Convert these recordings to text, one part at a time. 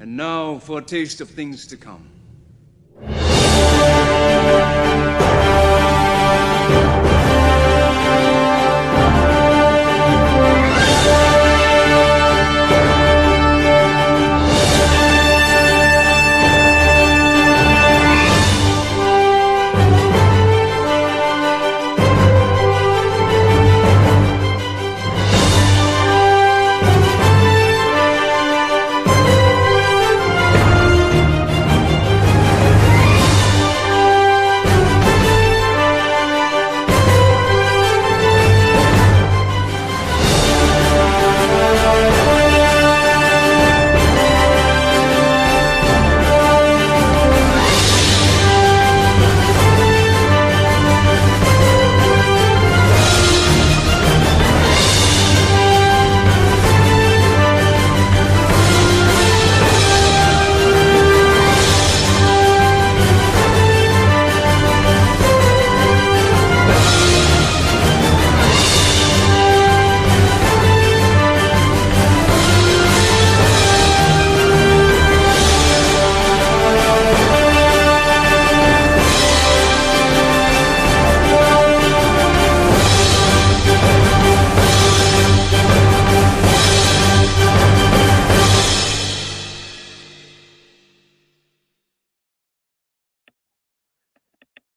And now for a taste of things to come.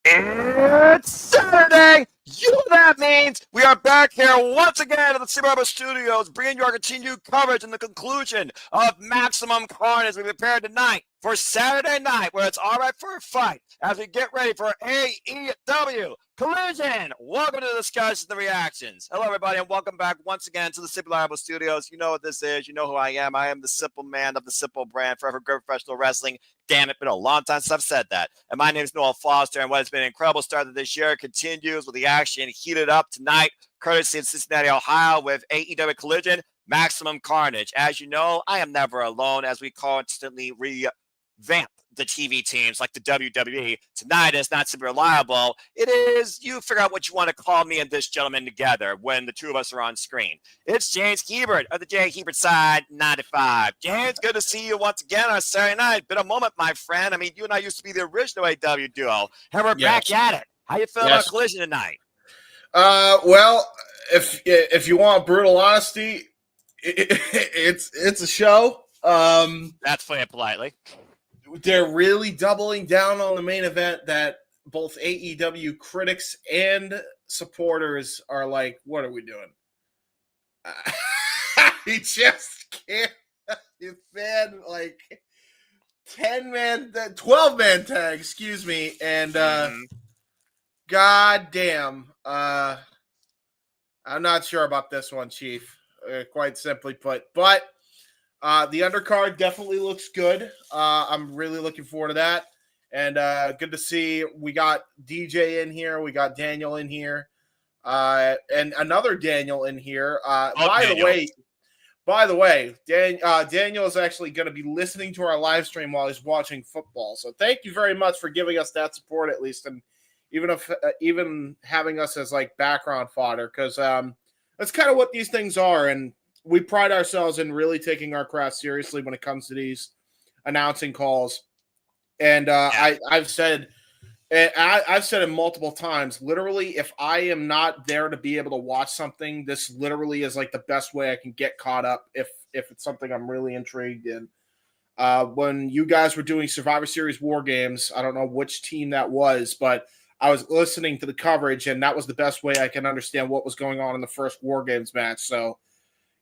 It's Saturday! You know what that means! We are back here once again at the Super Studios, bringing you our continued coverage and the conclusion of Maximum Carnage as we prepare tonight for Saturday night, where it's all right for a fight as we get ready for AEW Collision. Welcome to the discussions and the reactions. Hello, everybody, and welcome back once again to the Super Studios. You know what this is. You know who I am. I am the simple man of the simple brand, forever good professional wrestling. Damn it, been a long time since I've said that. And my name is Noel Foster, and what has been an incredible start to this year continues with the action heated up tonight, courtesy of Cincinnati, Ohio, with AEW Collision, Maximum Carnage. As you know, I am never alone as we constantly revamp the TV teams like the WWE. Tonight is not super reliable. It is, you figure out what you want to call me and this gentleman together when the two of us are on screen. It's James Hebert of the J. Hebert Side 95. James, good to see you once again on Saturday night. Been a moment, my friend. I mean, you and I used to be the original AEW duo, and we're back at it. How you feeling about Collision tonight? Well, if you want brutal honesty, it's a show. That's putting it politely. They're really doubling down on the main event that both AEW critics and supporters are like, what are we doing? You just can't. You fan like 12-man tag, excuse me, and god damn, I'm not sure about this one, Chief. Quite simply put, but the undercard definitely looks good. I'm really looking forward to that. And good to see we got DJ in here. We got Daniel in here. And another Daniel in here. By the way, Daniel is actually going to be listening to our live stream while he's watching football. So thank you very much for giving us that support, at least. And even having us as like background fodder, because that's kind of what these things are. And we pride ourselves in really taking our craft seriously when it comes to these announcing calls. And I've said it multiple times, literally, if I am not there to be able to watch something, this literally is like the best way I can get caught up if it's something I'm really intrigued in. When you guys were doing Survivor Series War Games, I don't know which team that was, but I was listening to the coverage, and that was the best way I can understand what was going on in the first War Games match. So,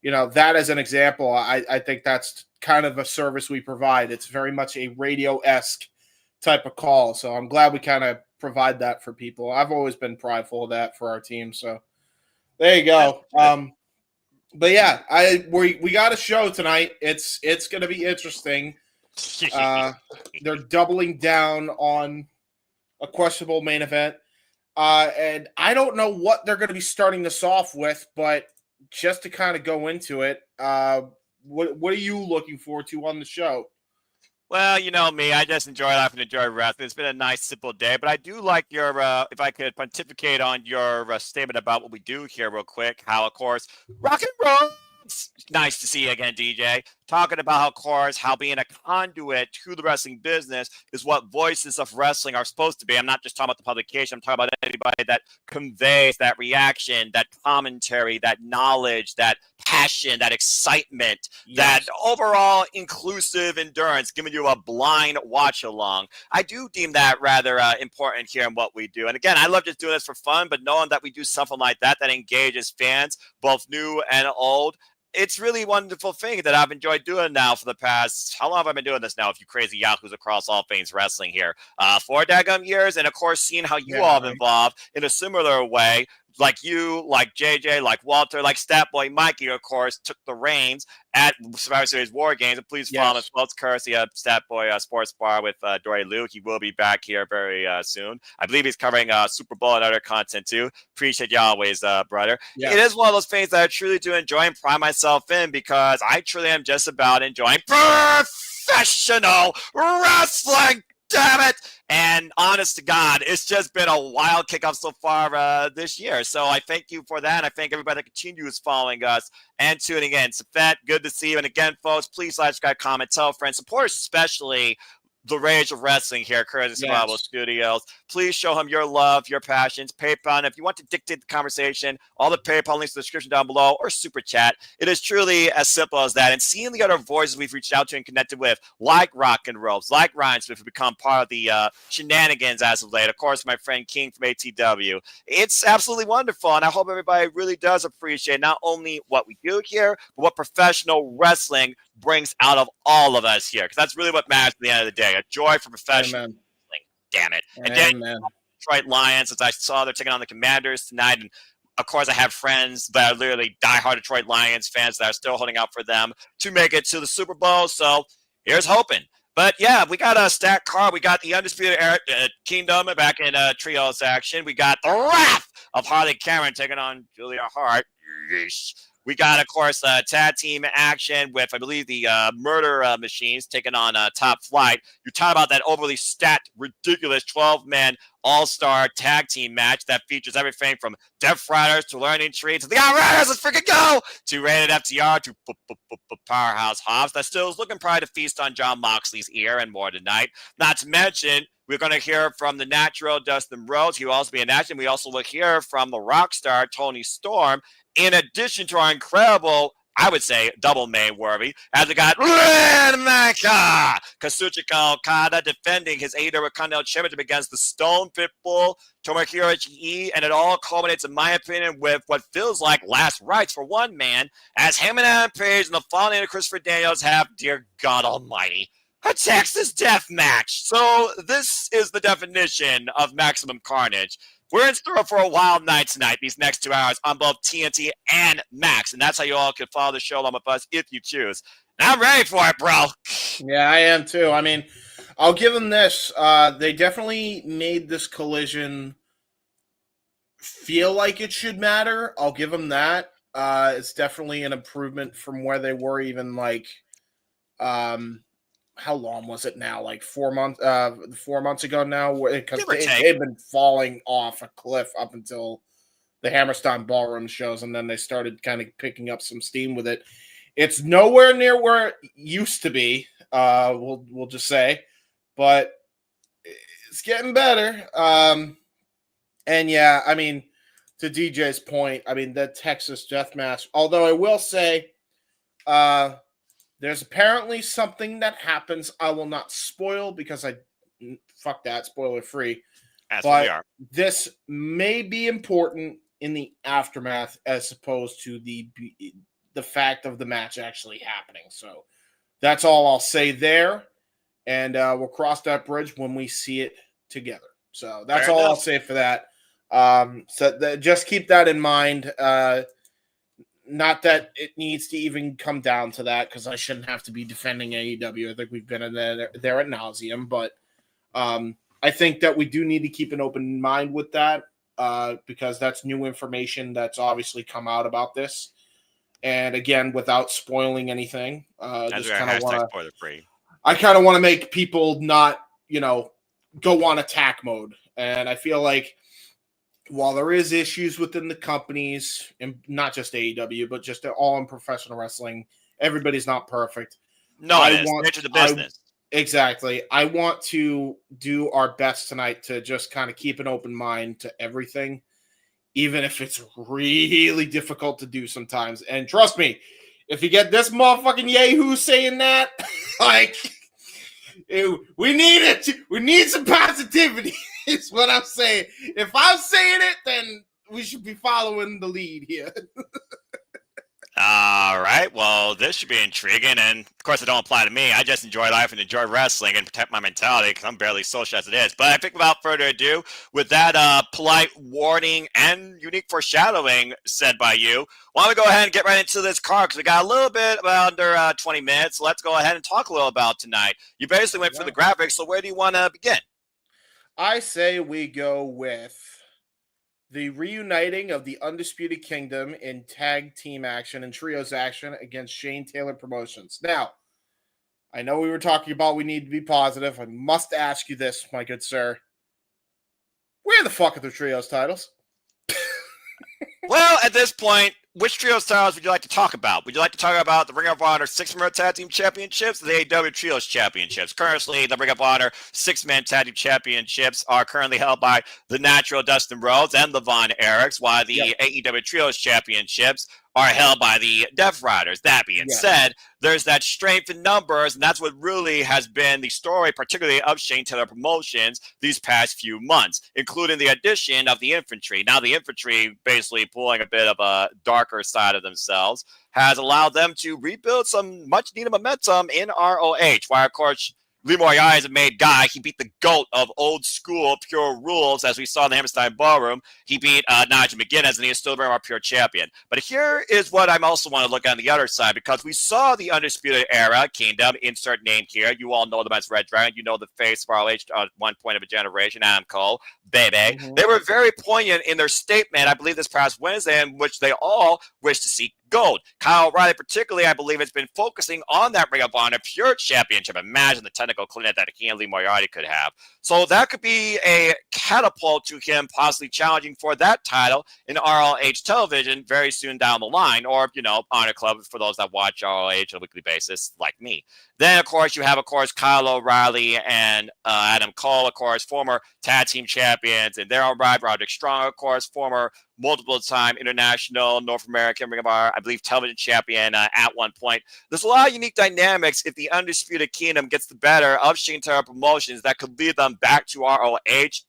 you know, that as an example, I think that's kind of a service we provide. It's very much a radio-esque type of call. So I'm glad we kind of provide that for people. I've always been prideful of that for our team. So there you go. But yeah, we got a show tonight. It's going to be interesting. They're doubling down on a questionable main event. And I don't know what they're going to be starting this off with, but just to kind of go into it, what are you looking forward to on the show? Well, you know me, I just enjoy life and enjoy wrestling. It's been a nice, simple day, but I do like your, if I could pontificate on your statement about what we do here real quick, how, of course, rock and roll It's nice to see you again, DJ. Talking about, of course, how being a conduit to the wrestling business is what Voices of Wrestling are supposed to be. I'm not just talking about the publication. I'm talking about anybody that conveys that reaction, that commentary, that knowledge, that passion, that excitement, that overall inclusive endurance, giving you a blind watch along. I do deem that rather important here in what we do. And again, I love just doing this for fun, but knowing that we do something like that engages fans, both new and old, it's really a wonderful thing that I've enjoyed doing now for the past, how long have I been doing this now, if you crazy yahoos across all things wrestling here? 4 daggum years, and of course, seeing how you all have involved in a similar way, like you, like JJ, like Walter, like Statboy Mikey, of course, took the reins at Survivor Series War Games. And please follow him as well as courtesy Statboy Sports Bar with Dory Lou. He will be back here very soon. I believe he's covering Super Bowl and other content too. Appreciate you always, brother. Yes. It is one of those things that I truly do enjoy and pride myself in, because I truly am just about enjoying professional wrestling. Damn it! And honest to God, it's just been a wild kickoff so far this year. So I thank you for that. I thank everybody that continues following us and tuning in. Safet, good to see you. And again, folks, please like, subscribe, comment, tell friends, support especially the Rage of Wrestling here, courtesy of Survival Studios. Please show him your love, your passions. PayPal, and if you want to dictate the conversation, all the PayPal links in the description down below, or Super Chat. It is truly as simple as that. And seeing the other voices we've reached out to and connected with, like Rock and Ropes, like Ryan Smith, who become part of the shenanigans as of late. Of course, my friend King from ATW. It's absolutely wonderful, and I hope everybody really does appreciate not only what we do here, but what professional wrestling brings out of all of us here, because that's really what matters at the end of the day. A joy for professional wrestling. Damn it. And then Detroit Lions, as I saw, they're taking on the Commanders tonight. And of course, I have friends that are literally diehard Detroit Lions fans that are still holding out for them to make it to the Super Bowl. So here's hoping. But yeah, we got a stacked card. We got the Undisputed Kingdom back in trios action. We got the Wrath of Harley Cameron taking on Julia Hart. Yeesh. We got, of course, tag team action with, I believe, the Murder Machines taking on Top Flight. You're talking about that overly stacked, ridiculous 12-man all-star tag team match that features everything from Death Riders to Learning Tree to the Outriders, let's freaking go, to Rated FTR to Powerhouse Hobbs. That still is looking probably to feast on John Moxley's ear and more tonight. Not to mention, we're going to hear from the natural Dustin Rhodes. He will also be in action. We also will hear from the rock star Tony Storm, in addition to our incredible, I would say, double main worthy, as we got Kazuchika Okada defending his AEW Continental Championship against the Stone Pitbull, Tomohiro Ishii, and it all culminates, in my opinion, with what feels like last rites for one man, as Hangman Page and the fallen of Christopher Daniels have, dear God Almighty, a Texas death match. So this is the definition of Maximum Carnage. We're in store for a wild night tonight, these next 2 hours on both TNT and Max. And that's how you all can follow the show along with us if you choose. And I'm ready for it, bro. Yeah, I am too. I mean, I'll give them this. They definitely made this collision feel like it should matter. I'll give them that. It's definitely an improvement from where they were even like, how long was it now? Like 4 months, 4 months ago now, because they've been falling off a cliff up until the Hammerstein Ballroom shows, and then they started kind of picking up some steam with it. It's nowhere near where it used to be. We'll just say, but it's getting better. And yeah, I mean, to DJ's point, I mean, the Texas Death Match. Although I will say, there's apparently something that happens. I will not spoil because fuck that, spoiler free. But this may be important in the aftermath as opposed to the fact of the match actually happening. So that's all I'll say there, and we'll cross that bridge when we see it together. So that's all I'll say for that. Just keep that in mind. Not that it needs to even come down to that, because I shouldn't have to be defending AEW. I think we've been in there ad nauseum, but I think that we do need to keep an open mind with that, because that's new information that's obviously come out about this. And again, without spoiling anything, just kind of want to. I kind of want to make people not, go on attack mode, and I feel like while there is issues within the companies, and not just AEW, but just all in professional wrestling, everybody's not perfect. No, it is. Nature of the business. Exactly. I want to do our best tonight to just kind of keep an open mind to everything, even if it's really difficult to do sometimes. And trust me, if you get this motherfucking yahoo saying that, like, we need it. We need some positivity, is what I'm saying. If I'm saying it, then we should be following the lead here. All right. Well, this should be intriguing. And of course, it don't apply to me. I just enjoy life and enjoy wrestling and protect my mentality because I'm barely social as it is. But I think without further ado, with that polite warning and unique foreshadowing said by you, why don't we go ahead and get right into this card because we got a little bit about under 20 minutes. So let's go ahead and talk a little about tonight. You basically went for the graphics. So where do you want to begin? I say we go with the reuniting of the Undisputed Kingdom in tag team action and trios action against Shane Taylor Promotions. Now, I know we were talking about we need to be positive. I must ask you this, my good sir. Where the fuck are the trios titles? Well, at this point, which trios titles would you like to talk about? Would you like to talk about the Ring of Honor 6-man Tag Team Championships or the AEW Trios Championships? Currently, the Ring of Honor 6-man Tag Team Championships are currently held by the Natural Dustin Rhodes and the Von Erichs, while the AEW Trios Championships are held by the Death Riders. That being said, there's that strength in numbers, and that's what really has been the story, particularly of Shane Taylor Promotions these past few months, including the addition of the Infantry. Now, the Infantry, basically pulling a bit of a darker side of themselves, has allowed them to rebuild some much-needed momentum in ROH, while, of course, Lee Moriarty is a made guy. He beat the GOAT of old school Pure Rules, as we saw in the Hammerstein Ballroom. He beat Nigel McGuinness, and he is still very much Pure Champion. But here is what I also want to look at on the other side, because we saw the Undisputed Era Kingdom, insert name here. You all know them as Red Dragon. You know the face of ROH at one point of a generation, Adam Cole, baby. Mm-hmm. They were very poignant in their statement, I believe this past Wednesday, in which they all wish to see gold. Kyle O'Reilly, particularly, I believe, has been focusing on that Ring of Honor Pure Championship. Imagine the technical clinic that he and Lee Moriarty could have. So that could be a catapult to him possibly challenging for that title in ROH television very soon down the line, or, you know, Honor Club for those that watch ROH on a weekly basis like me. Then, of course, you have, of course, Kyle O'Reilly and Adam Cole, of course, former tag team champions, and they're all right. Roderick Strong, of course, former multiple-time international North American Ring of Honor, I believe, television champion at one point. There's a lot of unique dynamics if the Undisputed Kingdom gets the better of Shane Taylor Promotions that could lead them back to ROH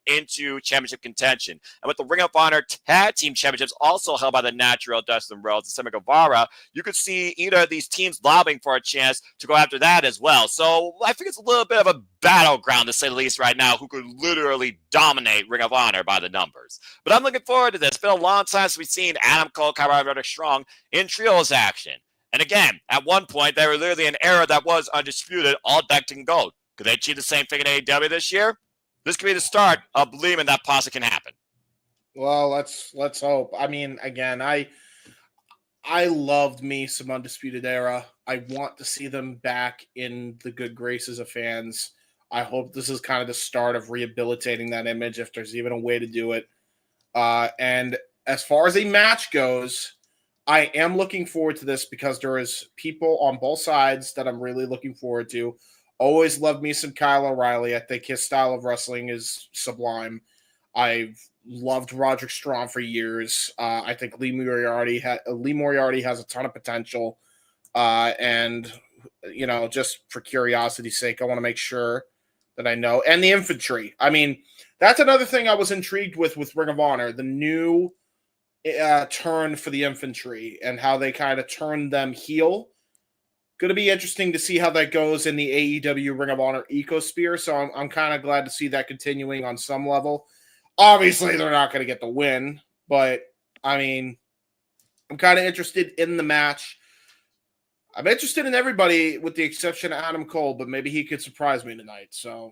into championship contention. And with the Ring of Honor Tag Team Championships also held by the Natural Dustin Rhodes and Sammy Guevara, you could see either of these teams lobbying for a chance to go after that as well. So I think it's a little bit of a battleground, to say the least, right now, who could literally dominate Ring of Honor by the numbers. But I'm looking forward to this. It's been a long time since we've seen Adam Cole, Kyle Roderick Strong in trios action. And again, at one point, they were literally an era that was undisputed, all decked in gold. Could they achieve the same thing in AEW this year? This could be the start of believing that possibly can happen. Well, let's hope. I mean, again, I loved me some Undisputed Era. I want to see them back in the good graces of fans. I hope this is kind of the start of rehabilitating that image, if there's even a way to do it. And as far as a match goes, I am looking forward to this because there is people on both sides that I'm really looking forward to. Always loved me some Kyle O'Reilly. I think his style of wrestling is sublime. I've loved Roderick Strong for years. I think Lee Moriarty has a ton of potential. And, you know, just for curiosity's sake, I want to make sure that I know. And the Infantry. I mean, that's another thing I was intrigued with Ring of Honor, the new turn for the Infantry and how they kind of turned them heel. Going to be interesting to see how that goes in the AEW Ring of Honor ecosphere. So I'm kind of glad to see that continuing on some level. Obviously, they're not going to get the win, but I mean, I'm kind of interested in the match. I'm interested in everybody with the exception of Adam Cole, but maybe he could surprise me tonight. So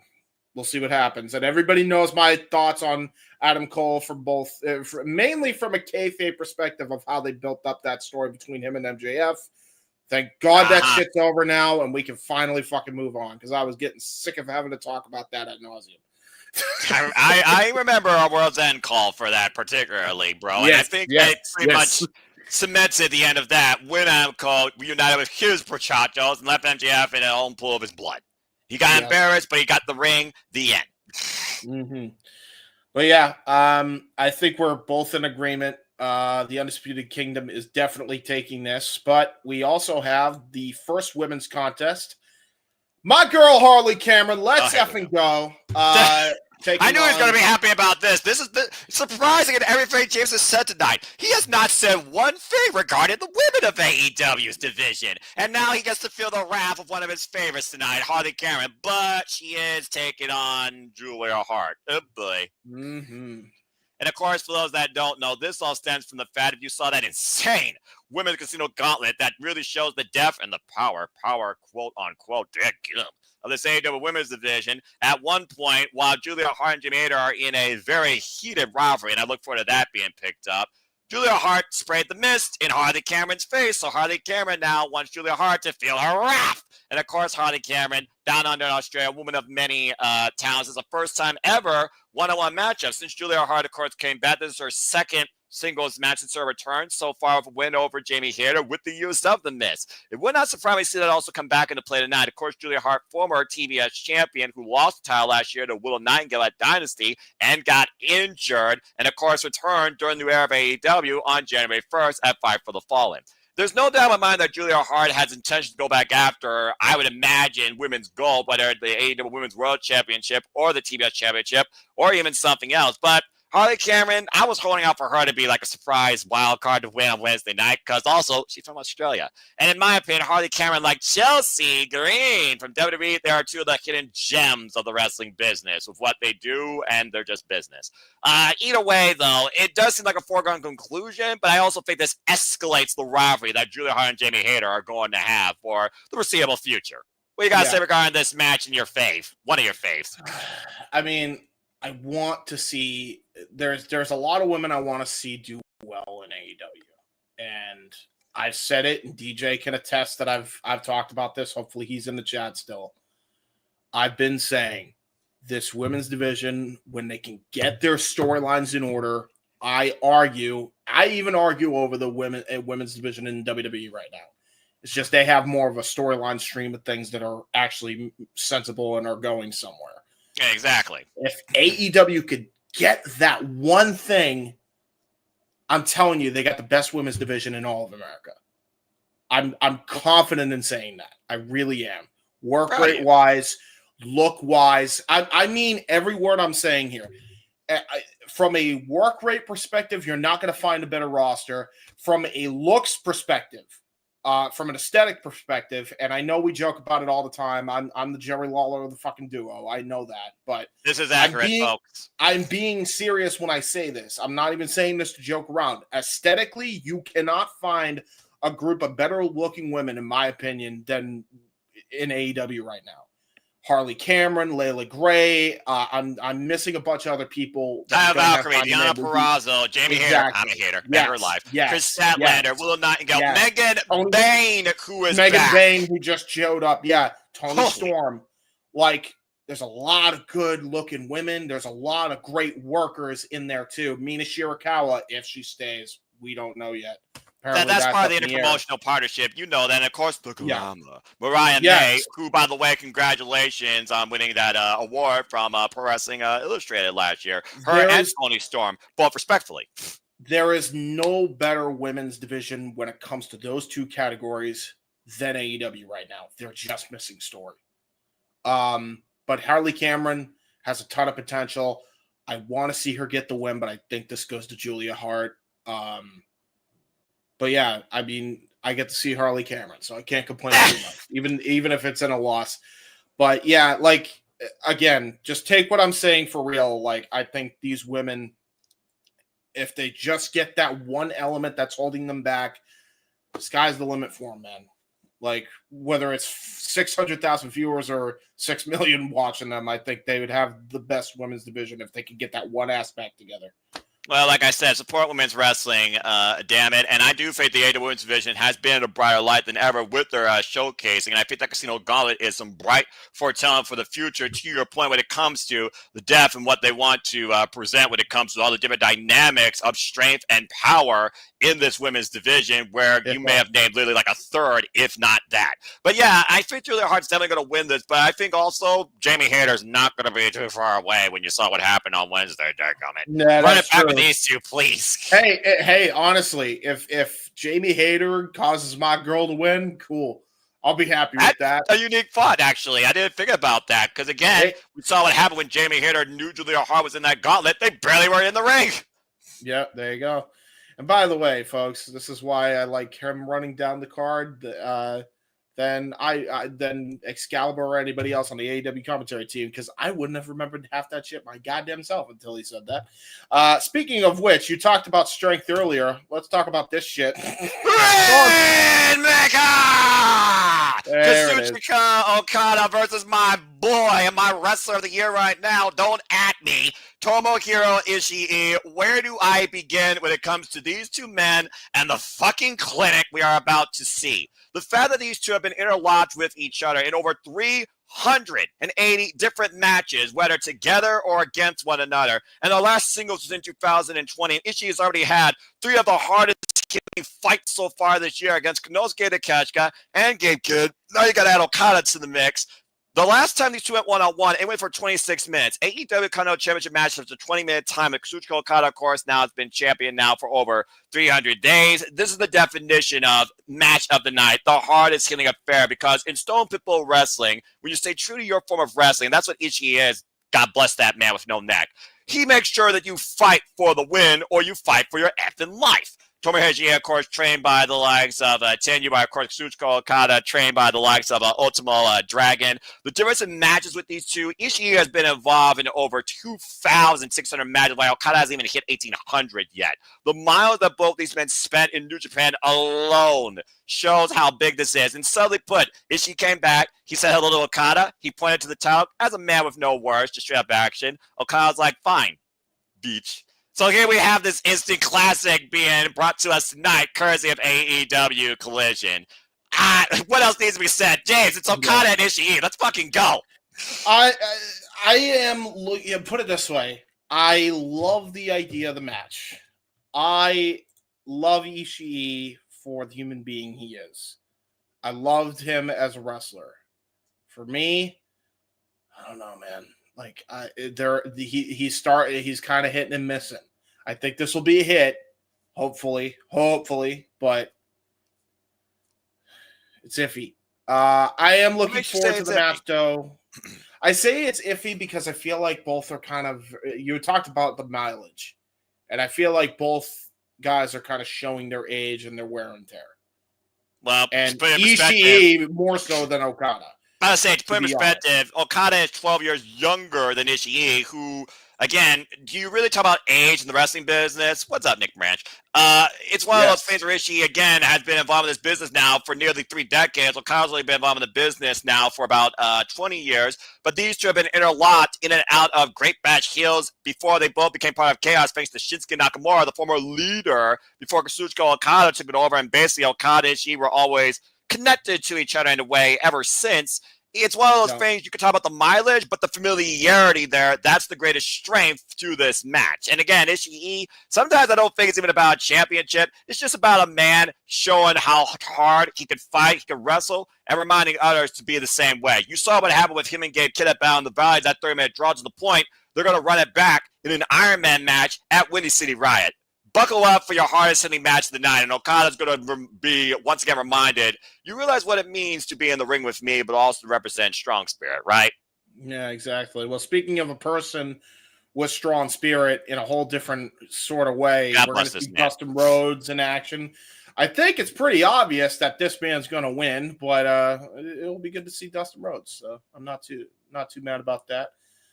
we'll see what happens. And everybody knows my thoughts on Adam Cole from both, mainly from a kayfabe perspective of how they built up that story between him and MJF. Thank God that shit's over now and we can finally fucking move on because I was getting sick of having to talk about that ad nauseum. I remember our World's End call for that particularly, bro. And I think that pretty much cements at the end of that. When Amco reunited with his muchachos and left MJF in an own pool of his blood. He got embarrassed, but he got the ring. The end. Mm-hmm. But yeah, I think we're both in agreement. The Undisputed Kingdom is definitely taking this, but we also have the first women's contest. My girl Harley Cameron, let's effing go. I knew he was going to be happy about this. This is surprising in everything James has said tonight. He has not said one thing regarding the women of AEW's division. And now he gets to feel the wrath of one of his favorites tonight, Harley Cameron. But she is taking on Julia Hart. Oh, boy. Mm-hmm. And, of course, for those that don't know, this all stems from the fact if you saw that insane Women's Casino Gauntlet that really shows the depth and the power, quote-unquote, of this AEW Women's Division. At one point, while Julia Hart and Jimmy Hayter are in a very heated rivalry, and I look forward to that being picked up, Julia Hart sprayed the mist in Harley Cameron's face, so Harley Cameron now wants Julia Hart to feel her wrath. And, of course, Harley Cameron, down under in Australia, woman of many talents, is the first time ever one-on-one matchup. Since Julia Hart, of course, came back, this is her second singles match since her return. So far, with a win over Jamie Hayter with the use of the Mist. It would not surprise me to see that also come back into play tonight. Of course, Julia Hart, former TBS champion, who lost the title last year to Willow Nightingale at Dynasty and got injured, and of course returned during the new era of AEW on January 1st at Fight for the Fallen. There's no doubt in my mind that Julia Hart has intention to go back after, I would imagine, women's gold, whether the AEW Women's World Championship or the TBS Championship or even something else. But Harley Cameron, I was holding out for her to be like a surprise wild card to win on Wednesday night because also she's from Australia. And in my opinion, Harley Cameron, like Chelsea Green from WWE, they are two of the hidden gems of the wrestling business with what they do, and they're just business. Either way, though, it does seem like a foregone conclusion, but I also think this escalates the rivalry that Julia Hart and Jamie Hayter are going to have for the foreseeable future. What do you got to say regarding this match and your fave? One of your faves. I mean, I want to see there's a lot of women I want to see do well in AEW, and I've said it, and DJ can attest that I've talked about this. Hopefully, he's in the chat still. I've been saying this women's division, when they can get their storylines in order, I even argue over the women's division in WWE right now. It's just they have more of a storyline stream of things that are actually sensible and are going somewhere. Yeah, exactly. If AEW could get that one thing, I'm telling you, they got the best women's division in all of America. I'm confident in saying that. I really am. Work rate wise, look wise. I mean every word I'm saying here. From a work rate perspective, you're not going to find a better roster. From a looks perspective, from an aesthetic perspective, and I know we joke about it all the time. I'm the Jerry Lawler of the fucking duo. I know that, but this is accurate, folks. I'm being serious when I say this. I'm not even saying this to joke around. Aesthetically, you cannot find a group of better looking women, in my opinion, than in AEW right now. Harley Cameron, Layla Gray. I'm missing a bunch of other people. Valkyrie, Deonna Purrazzo, Jamie Hayter. I'm a hater. Better life. Chris Statlander, Willow Nightingale, Megan Bain, who is Megan back. Bain, who just showed up. Yeah, Toni Storm. Like, there's a lot of good looking women. There's a lot of great workers in there too. Mina Shirakawa, if she stays, we don't know yet. That's part of the interpromotional partnership. You know that. And of course, the Grandma. Mariah May, who, by the way, congratulations on winning that award from Pro Wrestling Illustrated last year. Her and Toni Storm, both respectfully. There is no better women's division when it comes to those two categories than AEW right now. They're just missing story. But Harley Cameron has a ton of potential. I want to see her get the win, but I think this goes to Julia Hart. But yeah, I mean, I get to see Harley Cameron, so I can't complain too much, even if it's in a loss. But yeah, like, again, just take what I'm saying for real. Like, I think these women, if they just get that one element that's holding them back, the sky's the limit for them, man. Like, whether it's 600,000 viewers or 6 million watching them, I think they would have the best women's division if they could get that one aspect together. Well, like I said, support women's wrestling, damn it. And I do think the AEW women's division has been in a brighter light than ever with their showcasing. And I think that Casino Gauntlet is some bright foretelling for the future, to your point, when it comes to the depth and what they want to present when it comes to all the different dynamics of strength and power in this women's division, where you may have named literally like a third, if not that. But yeah, I think Julia Hart's definitely going to win this, but I think also Jamie Hayter's not going to be too far away when you saw what happened on Wednesday, dadgummit. Yeah, Run it back with these two, please. Hey, honestly, if Jamie Hayter causes my girl to win, cool. I'll be happy with that. A unique thought, actually. I didn't think about that because, again, we saw what happened when Jamie Hayter knew Julia Hart was in that gauntlet. They barely were in the ring. Yeah, there you go. And by the way, folks, this is why I like him running down the card than Excalibur or anybody else on the AEW commentary team, because I wouldn't have remembered half that shit my goddamn self until he said that. Speaking of which, you talked about strength earlier. Let's talk about this shit. Kazuchika Okada versus my boy and my wrestler of the year right now. Don't at me. Tomohiro Ishii. Where do I begin when it comes to these two men and the fucking clinic we are about to see? The fact that these two have been interlocked with each other in over 380 different matches, whether together or against one another. And the last singles was in 2020. Ishii has already had 3 of the hardest fights so far this year against Konosuke Takeshita and Gabe Kidd. Now you got to add Okada to the mix. The last time these two went one-on-one, it went for 26 minutes. AEW Continental Championship match was a 20-minute time. Kazuchika Okada, of course, now has been champion now for over 300 days. This is the definition of match of the night, the hardest hitting affair, because in Stone Pitbull Wrestling, when you stay true to your form of wrestling, that's what Ishii is. God bless that man with no neck. He makes sure that you fight for the win or you fight for your effing life. Tomohiro Ishii, of course, trained by the likes of Tenyu, by, of course, Kazuchika Okada, trained by the likes of Ultimo Dragon. The difference in matches with these two, Ishii has been involved in over 2,600 matches, while Okada hasn't even hit 1,800 yet. The miles that both these men spent in New Japan alone shows how big this is. And subtly put, Ishii came back, he said hello to Okada, he pointed to the title as a man with no words, just straight up action. Okada's like, fine, beach. So here we have this instant classic being brought to us tonight, courtesy of AEW Collision. What else needs to be said? James, it's Okada and Ishii. Let's fucking go. I am looking. Put it this way. I love the idea of the match. I love Ishii for the human being he is. I loved him as a wrestler. For me, I don't know, man. Like he's kind of hitting and missing. I think this will be a hit, hopefully, but it's iffy. I am looking forward to the match, though. I say it's iffy because I feel like both are kind of. You talked about the mileage, and I feel like both guys are kind of showing their age and their wear and tear. Well, and Ishii more so than Okada. I was saying, to put in perspective, Okada is 12 years younger than Ishii, who, again, do you really talk about age in the wrestling business? What's up, Nick Branch? It's one of those things where Ishii, again, has been involved in this business now for nearly 3 decades. Okada's only been involved in the business now for about 20 years. But these two have been interlocked in and out of Great Bash Heels before they both became part of Chaos, thanks to Shinsuke Nakamura, the former leader, before Kazuchika Okada took it over. And basically, Okada and Ishii were always connected to each other in a way ever since. It's one of those things you can talk about the mileage, but the familiarity there, that's the greatest strength to this match. And again, Ishii, sometimes I don't think it's even about a championship. It's just about a man showing how hard he can fight, he can wrestle, and reminding others to be the same way. You saw what happened with him and Gabe Kidd at Battle in the Valley, that 30-minute draw, to the point they're going to run it back in an Iron Man match at Windy City Riot. Buckle up for your hardest hitting match of the night, and Okada's going to be once again reminded, you realize what it means to be in the ring with me, but also to represent strong spirit, right? Yeah, exactly. Well, speaking of a person with strong spirit in a whole different sort of way, we're going to see Dustin Rhodes in action. I think it's pretty obvious that this man's going to win, but it'll be good to see Dustin Rhodes. So I'm not too mad about that.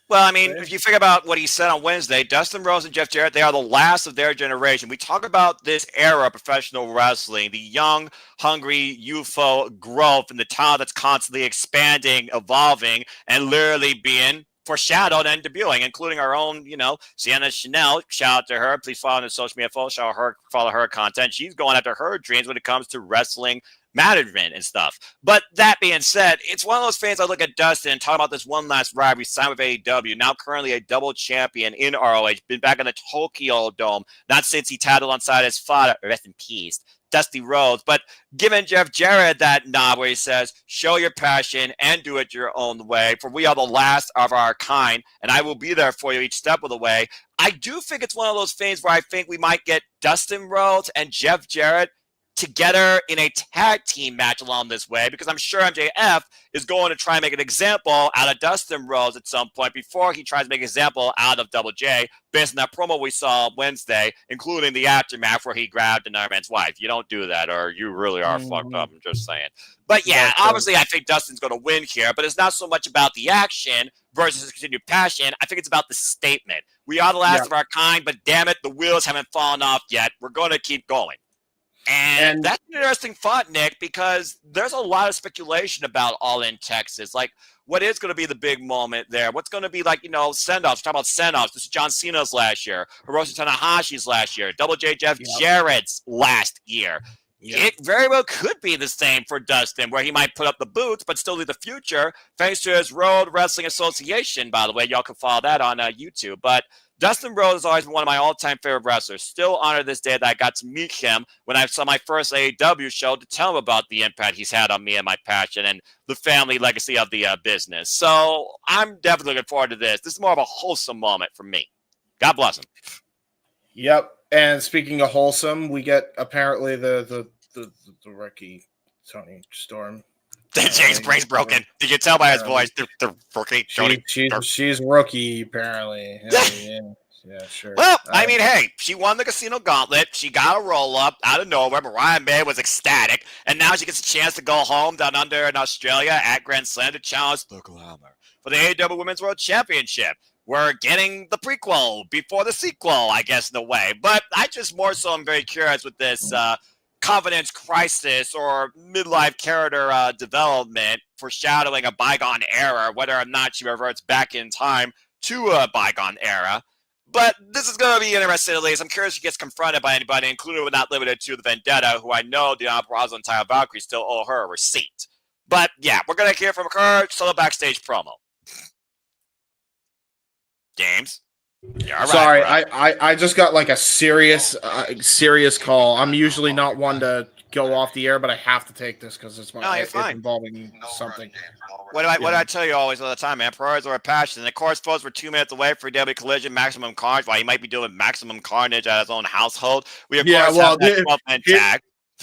Well, I mean, if you think about what he said on Wednesday, Dustin Rhodes and Jeff Jarrett, they are the last of their generation. We talk about this era of professional wrestling, the young, hungry, youthful growth and the talent that's constantly expanding, evolving, and literally being foreshadowed and debuting, including our own, Sienna Chanel. Shout out to her. Please follow on the social media. Follow her content. She's going after her dreams when it comes to wrestling management and stuff. But that being said, it's one of those fans I look at Dustin and talk about this one last rivalry signed with AEW, now currently a double champion in ROH, been back in the Tokyo Dome, not since he tattled on side his father, rest in peace, Dusty Rhodes, but giving Jeff Jarrett that nod where he says, show your passion and do it your own way, for we are the last of our kind, and I will be there for you each step of the way. I do think it's one of those things where I think we might get Dustin Rhodes and Jeff Jarrett together in a tag team match along this way, because I'm sure MJF is going to try and make an example out of Dustin Rhodes at some point before he tries to make an example out of Double J, based on that promo we saw Wednesday, including the aftermath where he grabbed another man's wife. You don't do that, or you really are fucked up. I'm just saying. But yeah, obviously I think Dustin's going to win here, but it's not so much about the action versus his continued passion. I think it's about the statement. We are the last of our kind, but damn it, the wheels haven't fallen off yet. We're going to keep going. And that's an interesting thought, Nick, because there's a lot of speculation about All In Texas. Like, what is going to be the big moment there? What's going to be like, send-offs? Talk about send-offs. This is John Cena's last year. Hiroshi Tanahashi's last year. Double J Jeff Jarrett's last year. It very well could be the same for Dustin, where he might put up the boots, but still leave the future, thanks to his Road Wrestling Association, by the way. Y'all can follow that on YouTube. But Dustin Rhodes has always been one of my all-time favorite wrestlers. Still honored this day that I got to meet him when I saw my first AEW show to tell him about the impact he's had on me and my passion and the family legacy of the business. So I'm definitely looking forward to this. This is more of a wholesome moment for me. God bless him. Yep. And speaking of wholesome, we get apparently the rookie Tony Storm. Jake's brain's broken. Did you tell by his voice? The rookie. She's rookie, apparently. Yeah, sure. Well, I mean, hey, she won the casino gauntlet. She got a roll-up out of nowhere. Mariah May was ecstatic. And now she gets a chance to go home down under in Australia at Grand Slam to challenge the Glamour for the AEW Women's World Championship. We're getting the prequel before the sequel, I guess, in a way. But I just more so am very curious with this confidence crisis or midlife character development, foreshadowing a bygone era, whether or not she reverts back in time to a bygone era. But this is going to be interesting, at least. I'm curious if she gets confronted by anybody, including but not limited to the Vendetta, who I know Deanna Purrazzo and Tyler Valkyrie still owe her a receipt. But yeah, we're going to hear from her solo backstage promo. James? Yeah, sorry, I just got like a serious call. I'm usually not one to go off the air, but I have to take this because it's involving something. What do I tell you always all the time, man? Priorities are a passion. And of course, folks, we're 2 minutes away for AEW Collision, Maximum Carnage. While he might be doing Maximum Carnage at his own household, we of course have that 12-man tag.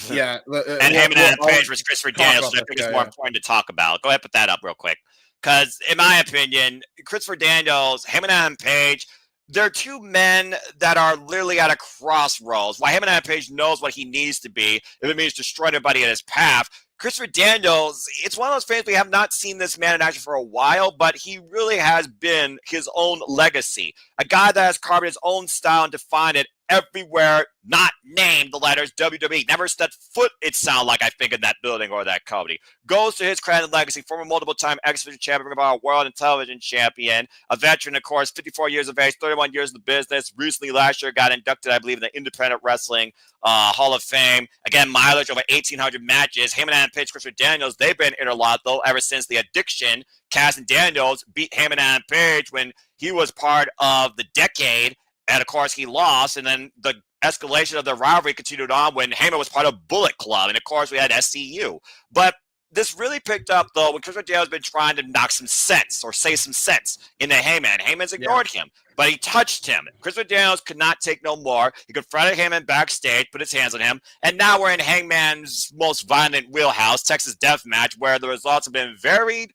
Yeah, and Hangman and Page versus Christopher Daniels, which I think is more important to talk about. Go ahead, put that up real quick, because in my opinion, Christopher Daniels, Hangman Page, they're two men that are literally at a crossroads. While Hangman Page knows what he needs to be, if it means destroying everybody in his path, Christopher Daniels, it's one of those fans we have not seen this man in action for a while, but he really has been his own legacy. A guy that has carved his own style and defined it everywhere, not named the letters WWE. Never stepped foot, it sounds like, I think, in that building or that company. Goes to his credit and legacy, former multiple-time X-Division champion, of our world and television champion, a veteran, of course, 54 years of age, 31 years in the business. Recently, last year, got inducted, I believe, in the Independent Wrestling Hall of Fame. Again, mileage over 1,800 matches. Heyman and Page, Christopher Daniels, they've been interlocked, though, ever since the Addiction. Cass and Daniels beat Heyman and Page when he was part of the Decade. And, of course, he lost, and then the escalation of the rivalry continued on when Heyman was part of Bullet Club. And, of course, we had SCU. But this really picked up, though, when Christopher Daniels has been trying to knock some sense or say some sense into Heyman. Heyman's ignored him, but he touched him. Christopher Daniels could not take no more. He confronted Heyman backstage, put his hands on him, and now we're in Hangman's most violent wheelhouse, Texas Death Match, where the results have been varied,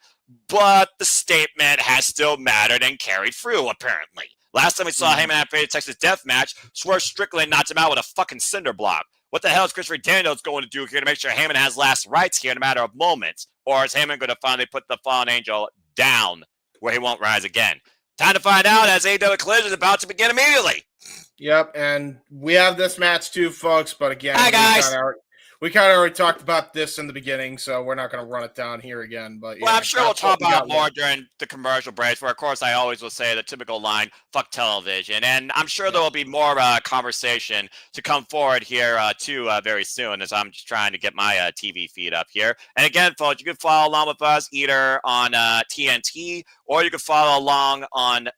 but the statement has still mattered and carried through, apparently. Last time we saw Heyman at a Texas Death Match, Swerve Strickland knocked him out with a fucking cinder block. What the hell is Christopher Daniels going to do here to make sure Heyman has last rights here in a matter of moments? Or is Heyman going to finally put the fallen angel down where he won't rise again? Time to find out as AEW Collision is about to begin immediately. Yep, and we have this match too, folks. But again, hi guys. we kind of already talked about this in the beginning, so we're not going to run it down here again. But yeah, well, I'm sure we'll talk about more left. during the commercial breaks, where, of course, I always will say the typical line, fuck television. And I'm sure there will be more conversation to come forward here, too, very soon, as I'm just trying to get my TV feed up here. And again, folks, you can follow along with us either on TNT or you can follow along on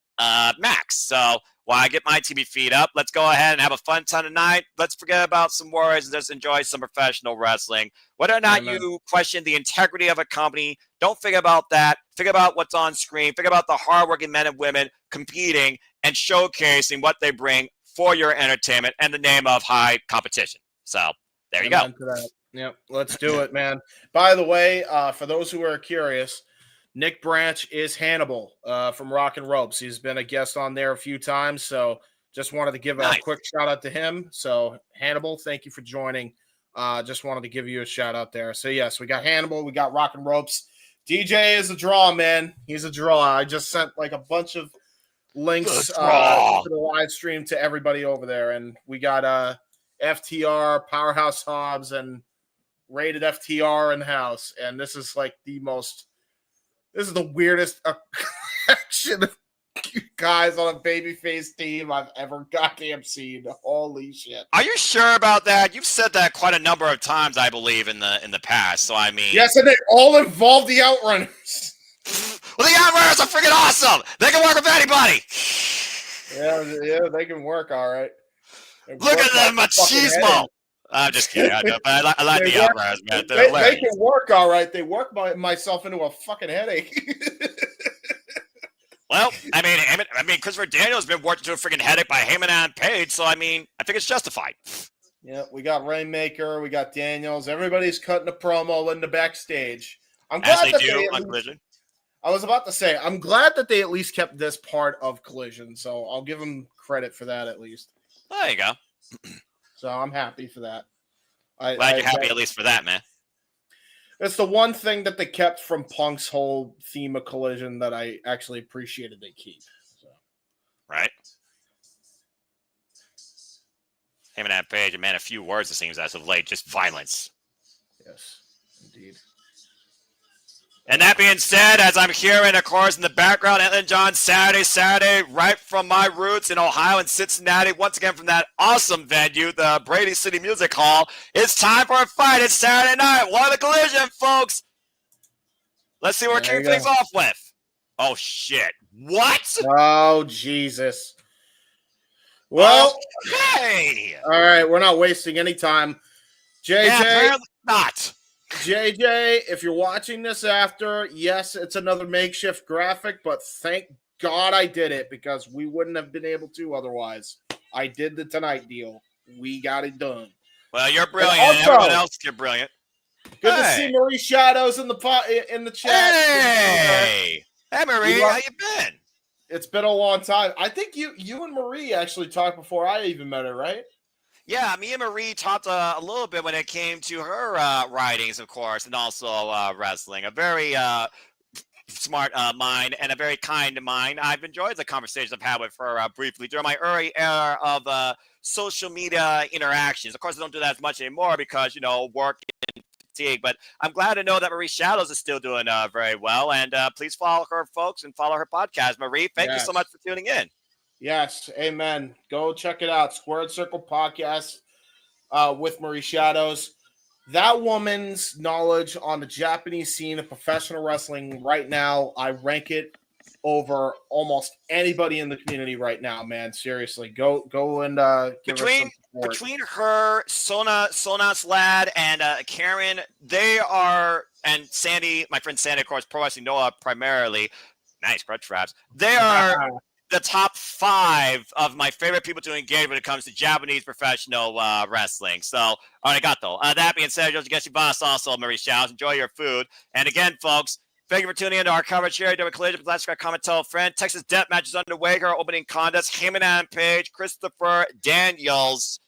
Max. So while I get my TV feed up, let's go ahead and have a fun time tonight. Let's forget about some worries and just enjoy some professional wrestling. Whether or not you question the integrity of a company, don't think about that. Think about what's on screen. Think about the hardworking men and women competing and showcasing what they bring for your entertainment and the name of high competition. So there you go. Yep, let's do it, man. By the way, for those who are curious, Nick Branch is Hannibal from Rock and Ropes. He's been a guest on there a few times, so just wanted to give a quick shout out to him. So Hannibal, thank you for joining. Just wanted to give you a shout out there. So yes, we got Hannibal, we got Rock and Ropes. DJ is a draw, man. He's a draw. I just sent like a bunch of links to the live stream to everybody over there, and we got FTR, Powerhouse Hobbs, and Rated FTR in the house. And this is like this is the weirdest action of guys on a babyface team I've ever goddamn seen. Holy shit! Are you sure about that? You've said that quite a number of times, I believe, in the past. So I mean, yes, and they all involve the Outrunners. Well, the Outrunners are freaking awesome. They can work with anybody. Yeah, they can work all right. Look at them, machismo. I'm just kidding. I like the Outrunners, man. They can work all right. They work myself into a fucking headache. Well, I mean, Christopher Daniels has been worked to a freaking headache by Hangman and Page, so I mean, I think it's justified. Yeah, we got Rainmaker, we got Daniels. Everybody's cutting a promo in the backstage. I'm glad that they on Collision. I was about to say, I'm glad that they at least kept this part of Collision, so I'll give them credit for that at least. There you go. So I'm happy for that. Glad you're happy at least for that, man. It's the one thing that they kept from Punk's whole theme of Collision that I actually appreciated they keep. So. Right. Him and that Page, man, a few words it seems as of late, just violence. Yes, indeed. And that being said, as I'm hearing, of course, in the background, Elton John, Saturday, right from my roots in Ohio and Cincinnati, once again from that awesome venue, the Brady City Music Hall. It's time for a fight. It's Saturday night. What a collision, folks. Let's see what we're kicking things off with. Oh, shit. What? Oh, Jesus. Well, okay. All right, we're not wasting any time. JJ. Yeah, apparently not. JJ, if you're watching this after, yes, it's another makeshift graphic, but thank God I did it because we wouldn't have been able to otherwise. I did the Tonight deal. We got it done. Well, you're brilliant. Also, everyone else, you're brilliant. Good to see Marie Shadows in the chat. Hey, Marie, how you been? It's been a long time. I think you and Marie actually talked before I even met her, right? Yeah, me and Marie talked a little bit when it came to her writings, of course, and also wrestling. A very smart mind and a very kind mind. I've enjoyed the conversations I've had with her briefly during my early era of social media interactions. Of course, I don't do that as much anymore because, work and fatigue. But I'm glad to know that Marie Shadows is still doing very well. And please follow her, folks, and follow her podcast. Marie, thank you so much for tuning in. Yes, amen. Go check it out. Squared Circle Podcast with Marie Shadows. That woman's knowledge on the Japanese scene of professional wrestling right now, I rank it over almost anybody in the community right now, man. Seriously, go and give her some support. Between her, Sonas Lad, and Karen, they are, and Sandy, my friend Sandy, of course, Pro Wrestling Noah primarily. Nice crutch traps. They are the top 5 of my favorite people to engage when it comes to Japanese professional wrestling. So, arigato. That being said, Josie Geshi Boss, also Marie Shadows. Enjoy your food. And again, folks, thank you for tuning in to our coverage here. AEW Collision. Let's subscribe, comment, tell a friend. Texas Death Match is underway here. Opening contest. Hangman and Page, Christopher Daniels.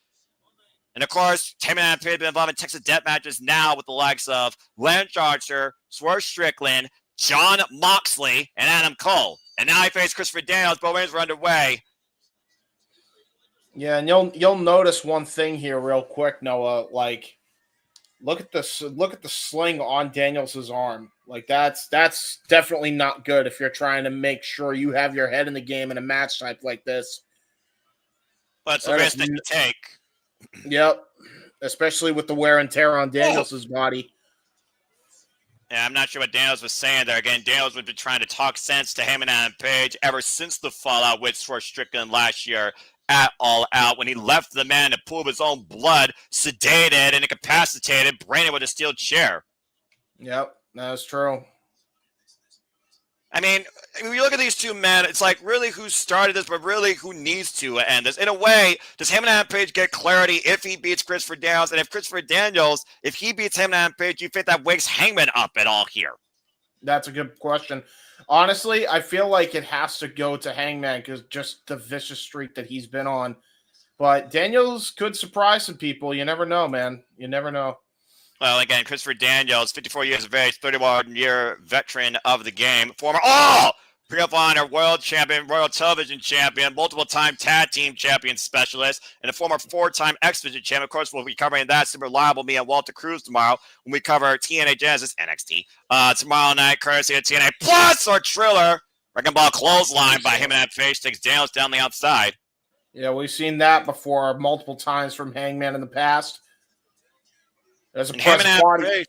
And of course, Hangman and Page have been involved in Texas Death Matches now with the likes of Lance Archer, Swerve Strickland, John Moxley, and Adam Cole. And now he faced Christopher Daniels. Both wins were underway. Yeah, and you'll notice one thing here real quick, Noah. Like, Look at this. Look at the sling on Daniels' arm. Like that's definitely not good if you're trying to make sure you have your head in the game in a match type like this. But it's the risk that you take. Yep. Especially with the wear and tear on Daniels' body. Yeah, I'm not sure what Daniels was saying there. Again, Daniels has been trying to talk sense to Hangman Adam Page ever since the fallout with Strickland last year at All Out when he left the man to pool of his own blood, sedated and incapacitated, Brandon with a steel chair. Yep, that's true. I mean, when you look at these two men, it's like really who started this, but really who needs to end this. In a way, does Hangman Adam Page get clarity if he beats Christopher Daniels? And if Christopher Daniels, if he beats Hangman Adam Page, do you think that wakes Hangman up at all here? That's a good question. Honestly, I feel like it has to go to Hangman because just the vicious streak that he's been on. But Daniels could surprise some people. You never know, man. You never know. Well, again, Christopher Daniels, 54 years of age, 31-year veteran of the game, former Ring of Honor World Champion, Royal Television Champion, multiple-time Tag Team Champion Specialist, and a former 4-time X-Division Champion. Of course, we'll be covering that super reliable me and Walter Cruz tomorrow when we cover TNA Genesis, NXT, tomorrow night, courtesy of TNA Plus or Triller. Wrecking Ball clothesline by him and that face takes Daniels down the outside. Yeah, we've seen that before multiple times from Hangman in the past. There's a press body.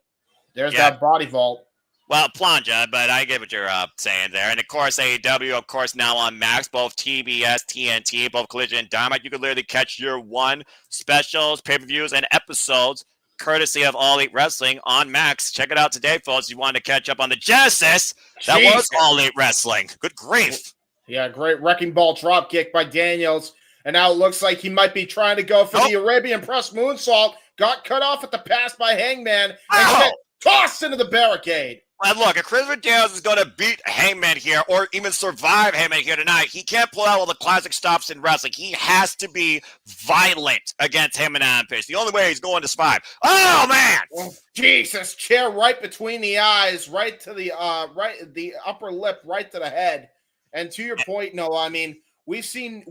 There's that body vault. Well, Planja, but I get what you're saying there. And, of course, AEW, of course, now on Max, both TBS, TNT, both Collision and Dynamite. You can literally catch your one specials, pay-per-views, and episodes courtesy of All Elite Wrestling on Max. Check it out today, folks. If you wanted to catch up on the Genesis, that was All Elite Wrestling. Good grief. Yeah, great Wrecking Ball drop kick by Daniels. And now it looks like he might be trying to go for the Arabian Press moonsault. Got cut off at the pass by Hangman and get tossed into the barricade. Well, look, if Christopher Daniels is going to beat Hangman here or even survive Hangman here tonight, he can't pull out all the classic stops in wrestling. He has to be violent against Hangman and Adam Page. The only way he's going to survive. Oh, man! Oh, Jesus, chair right between the eyes, right to the the upper lip, right to the head. And to your point, Noah, I mean, we've seen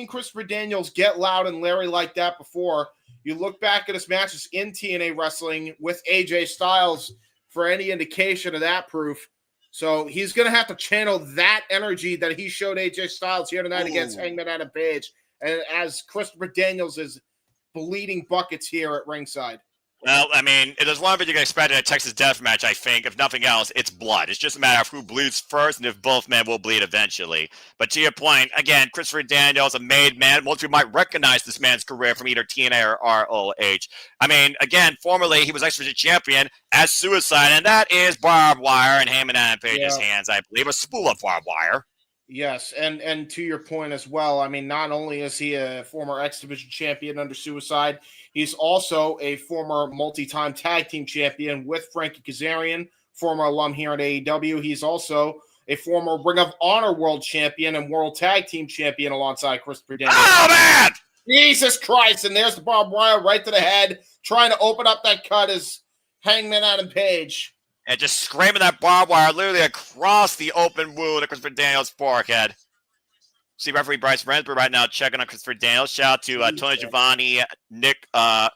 Christopher Daniels get loud and Larry like that before. You look back at his matches in TNA wrestling with AJ Styles for any indication of that proof. So he's going to have to channel that energy that he showed AJ Styles here tonight against Hangman Adam Page. And as Christopher Daniels is bleeding buckets here at ringside. Well, I mean, there's one thing you can expect in a Texas death match, I think. If nothing else, it's blood. It's just a matter of who bleeds first and if both men will bleed eventually. But to your point, again, Christopher Daniels, a made man. Most people might recognize this man's career from either TNA or ROH. I mean, again, formerly he was X-Division champion as Suicide, and that is barbed wire in Hangman Adam Page's hands, I believe. A spool of barbed wire. Yes, and to your point as well, I mean, not only is he a former X-Division champion under Suicide, he's also a former multi-time tag team champion with Frankie Kazarian, former alum here at AEW. He's also a former Ring of Honor world champion and world tag team champion alongside Christopher Daniels. Oh, man! Jesus Christ, and there's the barbed wire right to the head. Trying to open up that cut is Hangman Adam Page. And just scraping that barbed wire literally across the open wound of Christopher Daniels' forehead. See referee Bryce Rensburg right now checking on Christopher Daniels. Shout out to Tony Giovanni, Nick, what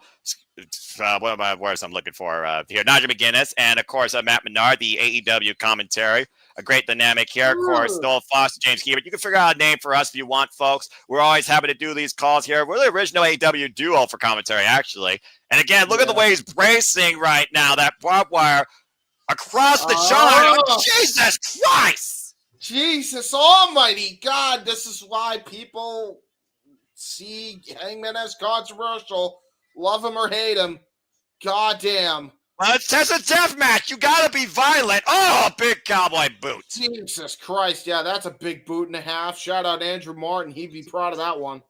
are my words I'm looking for here? Nigel McGuinness, and of course Matt Menard, the AEW commentary. A great dynamic here. Of course, Noel Foster, James Hebert. You can figure out a name for us if you want, folks. We're always happy to do these calls here. We're the original AEW duo for commentary, actually. And again, look at the way he's bracing right now. That barbed wire across the jaw. Oh, Jesus Christ! Jesus almighty God. This is why people see Hangman as controversial. Love him or hate him. God damn. Well, it's a death match. You got to be violent. Oh, a big cowboy boot. Jesus Christ. Yeah, that's a big boot and a half. Shout out Andrew Martin. He'd be proud of that one.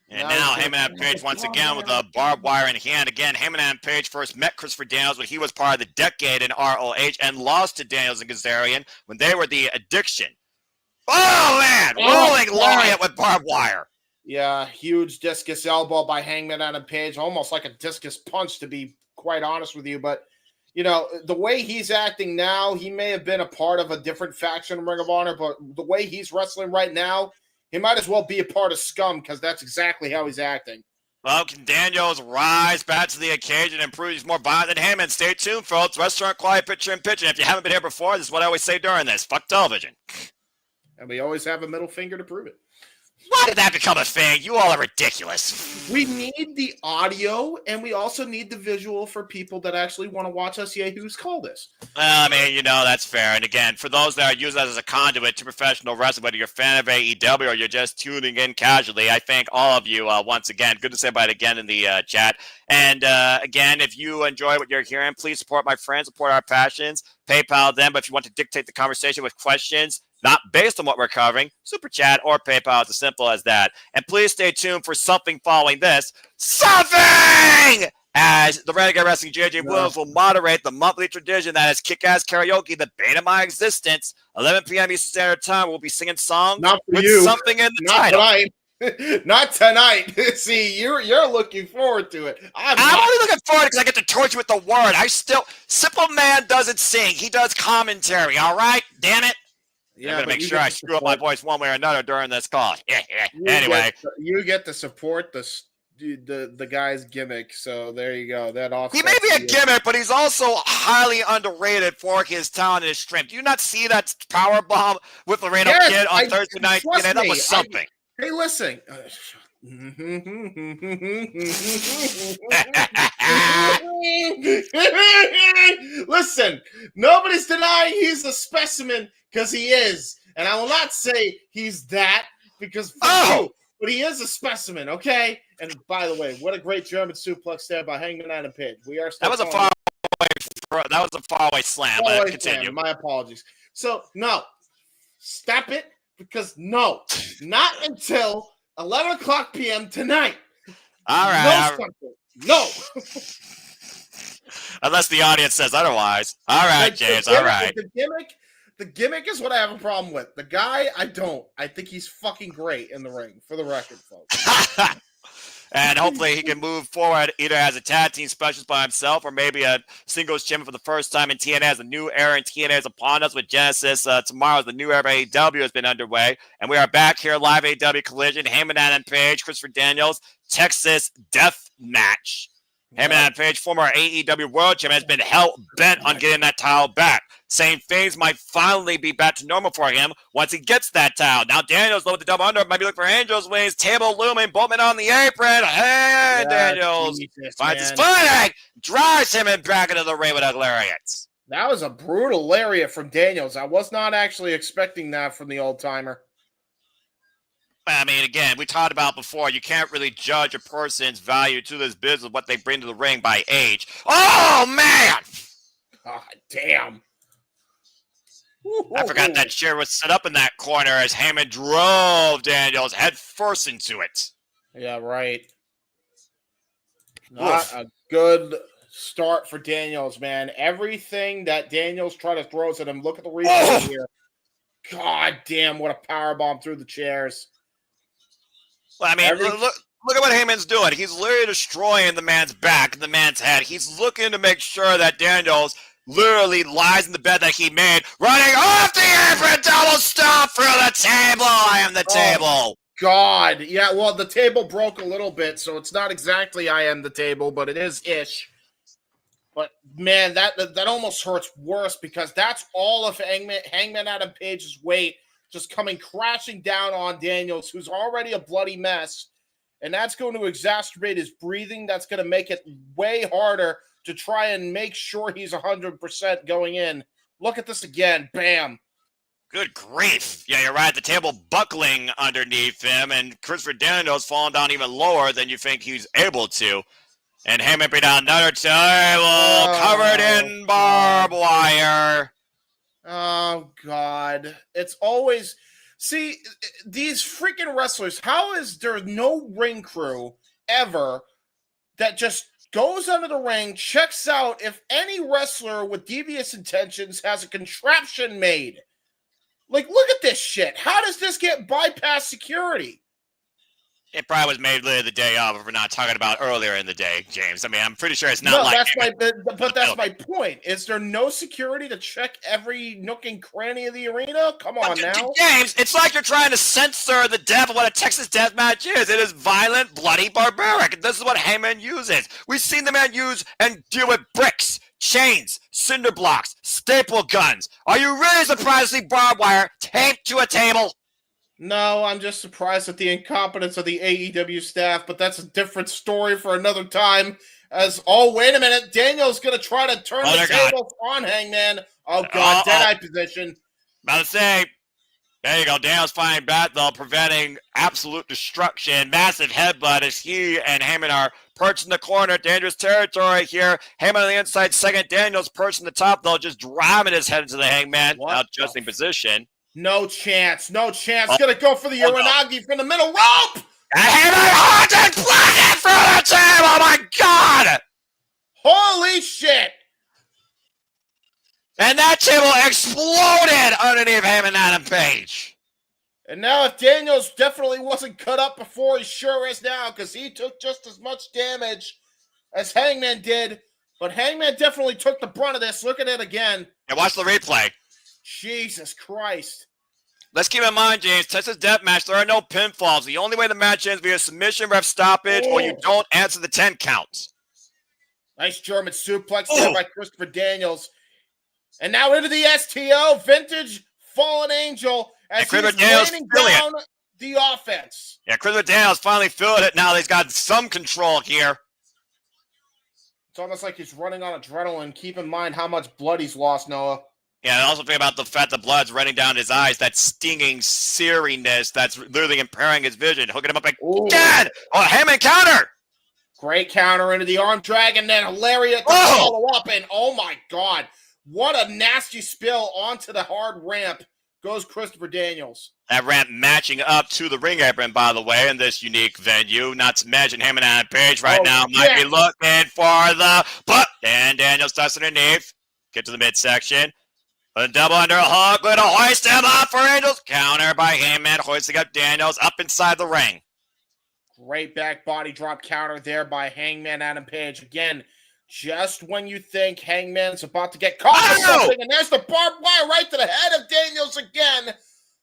And now Hangman Adam Page once again with a barbed wire in hand. Again, Hangman Adam Page first met Christopher Daniels when he was part of the Decade in ROH and lost to Daniels and Kazarian when they were the Addiction. Oh, man! Rolling lariat with barbed wire. Yeah, huge discus elbow by Hangman Adam Page. Almost like a discus punch, to be quite honest with you. But, you know, the way he's acting now, he may have been a part of a different faction in Ring of Honor, but the way he's wrestling right now, he might as well be a part of Scum because that's exactly how he's acting. Well, can Daniels rise back to the occasion and prove he's more violent than Hangman? Stay tuned, folks. Restaurant Quiet Picture in Pitch. And if you haven't been here before, this is what I always say during this. Fuck television. And we always have a middle finger to prove it. Why did that become a thing? You all are ridiculous. We need the audio, and we also need the visual for people that actually want to watch us yahoos call this. I mean, that's fair. And again, for those that are using that as a conduit to professional wrestling, whether you're a fan of AEW or you're just tuning in casually, I thank all of you once again. Good to say about it again in the chat. And again, if you enjoy what you're hearing, please support my friends, support our passions, PayPal them. But if you want to dictate the conversation with questions, not based on what we're covering, Super Chat or PayPal. It's as simple as that. And please stay tuned for something following this. Something! As the Renegade Wrestling JJ Williams will moderate the monthly tradition that is Kick-Ass Karaoke, the bane of my existence. 11 p.m. Eastern Standard Time. We'll be singing songs with something in the title. Tonight. Not tonight. See, you're looking forward to it. I'm only looking forward because I get to torture with the word. Simple Man doesn't sing. He does commentary, all right? Damn it. Yeah, I'm going to make sure I screw up my voice one way or another during this call. Anyway. You get to support the guy's gimmick, so there you go. He may be a gimmick, but he's also highly underrated for his talent and his strength. Do you not see that power bomb with Laredo Kid on Thursday night? That was something. Hey, listen. Listen, nobody's denying he's a specimen because he is. And I will not say he's that because but he is a specimen, okay? And by the way, what a great German suplex there by Hangman and Page. That was a faraway slam. But continue. My apologies. So, no. Stop it because not until 11 o'clock p.m. tonight. All right. No. Unless the audience says otherwise. All right, James. All right. The gimmick is what I have a problem with. The guy, I don't. I think he's fucking great in the ring, for the record, folks. And hopefully he can move forward either as a tag team specialist by himself or maybe a singles champion for the first time in TNA as a new era in TNA is upon us with Genesis. Tomorrow, the new era of AEW has been underway. And we are back here live AEW Collision. Hangman and Page, Christopher Daniels, Texas Death Match. Hangman and Page, former AEW World Champion, has been hell-bent on getting that title back. Saying things might finally be back to normal for him once he gets that title. Now Daniels, though, with the double under, might be looking for Angels wings. Table looming, Boltman on the apron. Hey, Daniels finds his footing, drives him and back into the ring with a lariat. That was a brutal lariat from Daniels. I was not actually expecting that from the old-timer. I mean, again, we talked about before, you can't really judge a person's value to this business, what they bring to the ring by age. Oh, man! God damn. I forgot that chair was set up in that corner as Heyman drove Daniels head first into it. Yeah, right. Not a good start for Daniels, man. Everything that Daniels try to throw at him. Look at the replay here. God damn, what a powerbomb through the chairs. Well, I mean, look at what Heyman's doing. He's literally destroying the man's back and the man's head. He's looking to make sure that Daniels literally lies in the bed that he made, running off the apron, double stop through the table. I am the table. God. Yeah, well, the table broke a little bit, so it's not exactly I am the table, but it is ish. But, man, that almost hurts worse because that's all of Hangman Adam Page's weight just coming crashing down on Daniels, who's already a bloody mess. And that's going to exacerbate his breathing. That's going to make it way harder to try and make sure he's 100% going in. Look at this again. Bam. Good grief. Yeah, you're right. The table buckling underneath him, and Christopher Daniels falling down even lower than you think he's able to. And Heyman be down another table, covered in barbed wire. Oh, God. It's always... See, these freaking wrestlers, how is there no ring crew ever that just goes under the ring, checks out if any wrestler with devious intentions has a contraption made? Like, look at this shit. How does this get bypass security? It probably was made later the day of if we're not talking about earlier in the day, James. I mean, I'm pretty sure it's not like... That's my point. Is there no security to check every nook and cranny of the arena? Come on now. James, it's like you're trying to censor the depth of what a Texas death match is. It is violent, bloody, barbaric. And this is what Hangman uses. We've seen the man use and deal with bricks, chains, cinder blocks, staple guns. Are you really surprised to see barbed wire taped to a table? No, I'm just surprised at the incompetence of the AEW staff, but that's a different story for another time. Wait a minute, Daniel's going to try to turn the tables on Hangman. Oh, God, dead-eye position. About to say, there you go, Daniel's finding back, though, preventing absolute destruction. Massive headbutt as he and Hangman are perched in the corner. Dangerous territory here. Hangman on the inside, second. Daniel's perched in the top, though, just driving his head into the Hangman. Now adjusting position. No chance. Gonna go for the Uranagi from the middle rope. Hangman Hart and plunging through the table. Oh my God! Holy shit! And that table exploded underneath Hangman and Adam Page. And now, if Daniels definitely wasn't cut up before, he sure is now, because he took just as much damage as Hangman did. But Hangman definitely took the brunt of this. Look at it again. And watch the replay. Jesus Christ. Let's keep in mind, James, Texas Deathmatch, there are no pinfalls. The only way the match ends via submission, ref stoppage, or you don't answer the 10 counts. Nice German suplex there by Christopher Daniels. And now into the STO, vintage Fallen Angel, as he's laying down the offense. Yeah, Christopher Daniels finally feeling it now. He's got some control here. It's almost like he's running on adrenaline. Keep in mind how much blood he's lost, Noah. Yeah, and also think about the fact the blood's running down his eyes, that stinging seariness that's literally impairing his vision, hooking him up again. Oh, Hangman counter. Great counter into the arm drag, and then lariat to follow up, and oh my God, what a nasty spill onto the hard ramp goes Christopher Daniels. That ramp matching up to the ring apron, by the way, in this unique venue. Not to mention Hangman and Page right now might be looking for the but, and Daniels starts underneath, get to the midsection. A double underhook, going to hoist him up for Angels. Counter by Hangman, hoisting up Daniels up inside the ring. Great back body drop counter there by Hangman Adam Page. Again, just when you think Hangman's about to get caught or something, and there's the barbed wire right to the head of Daniels again.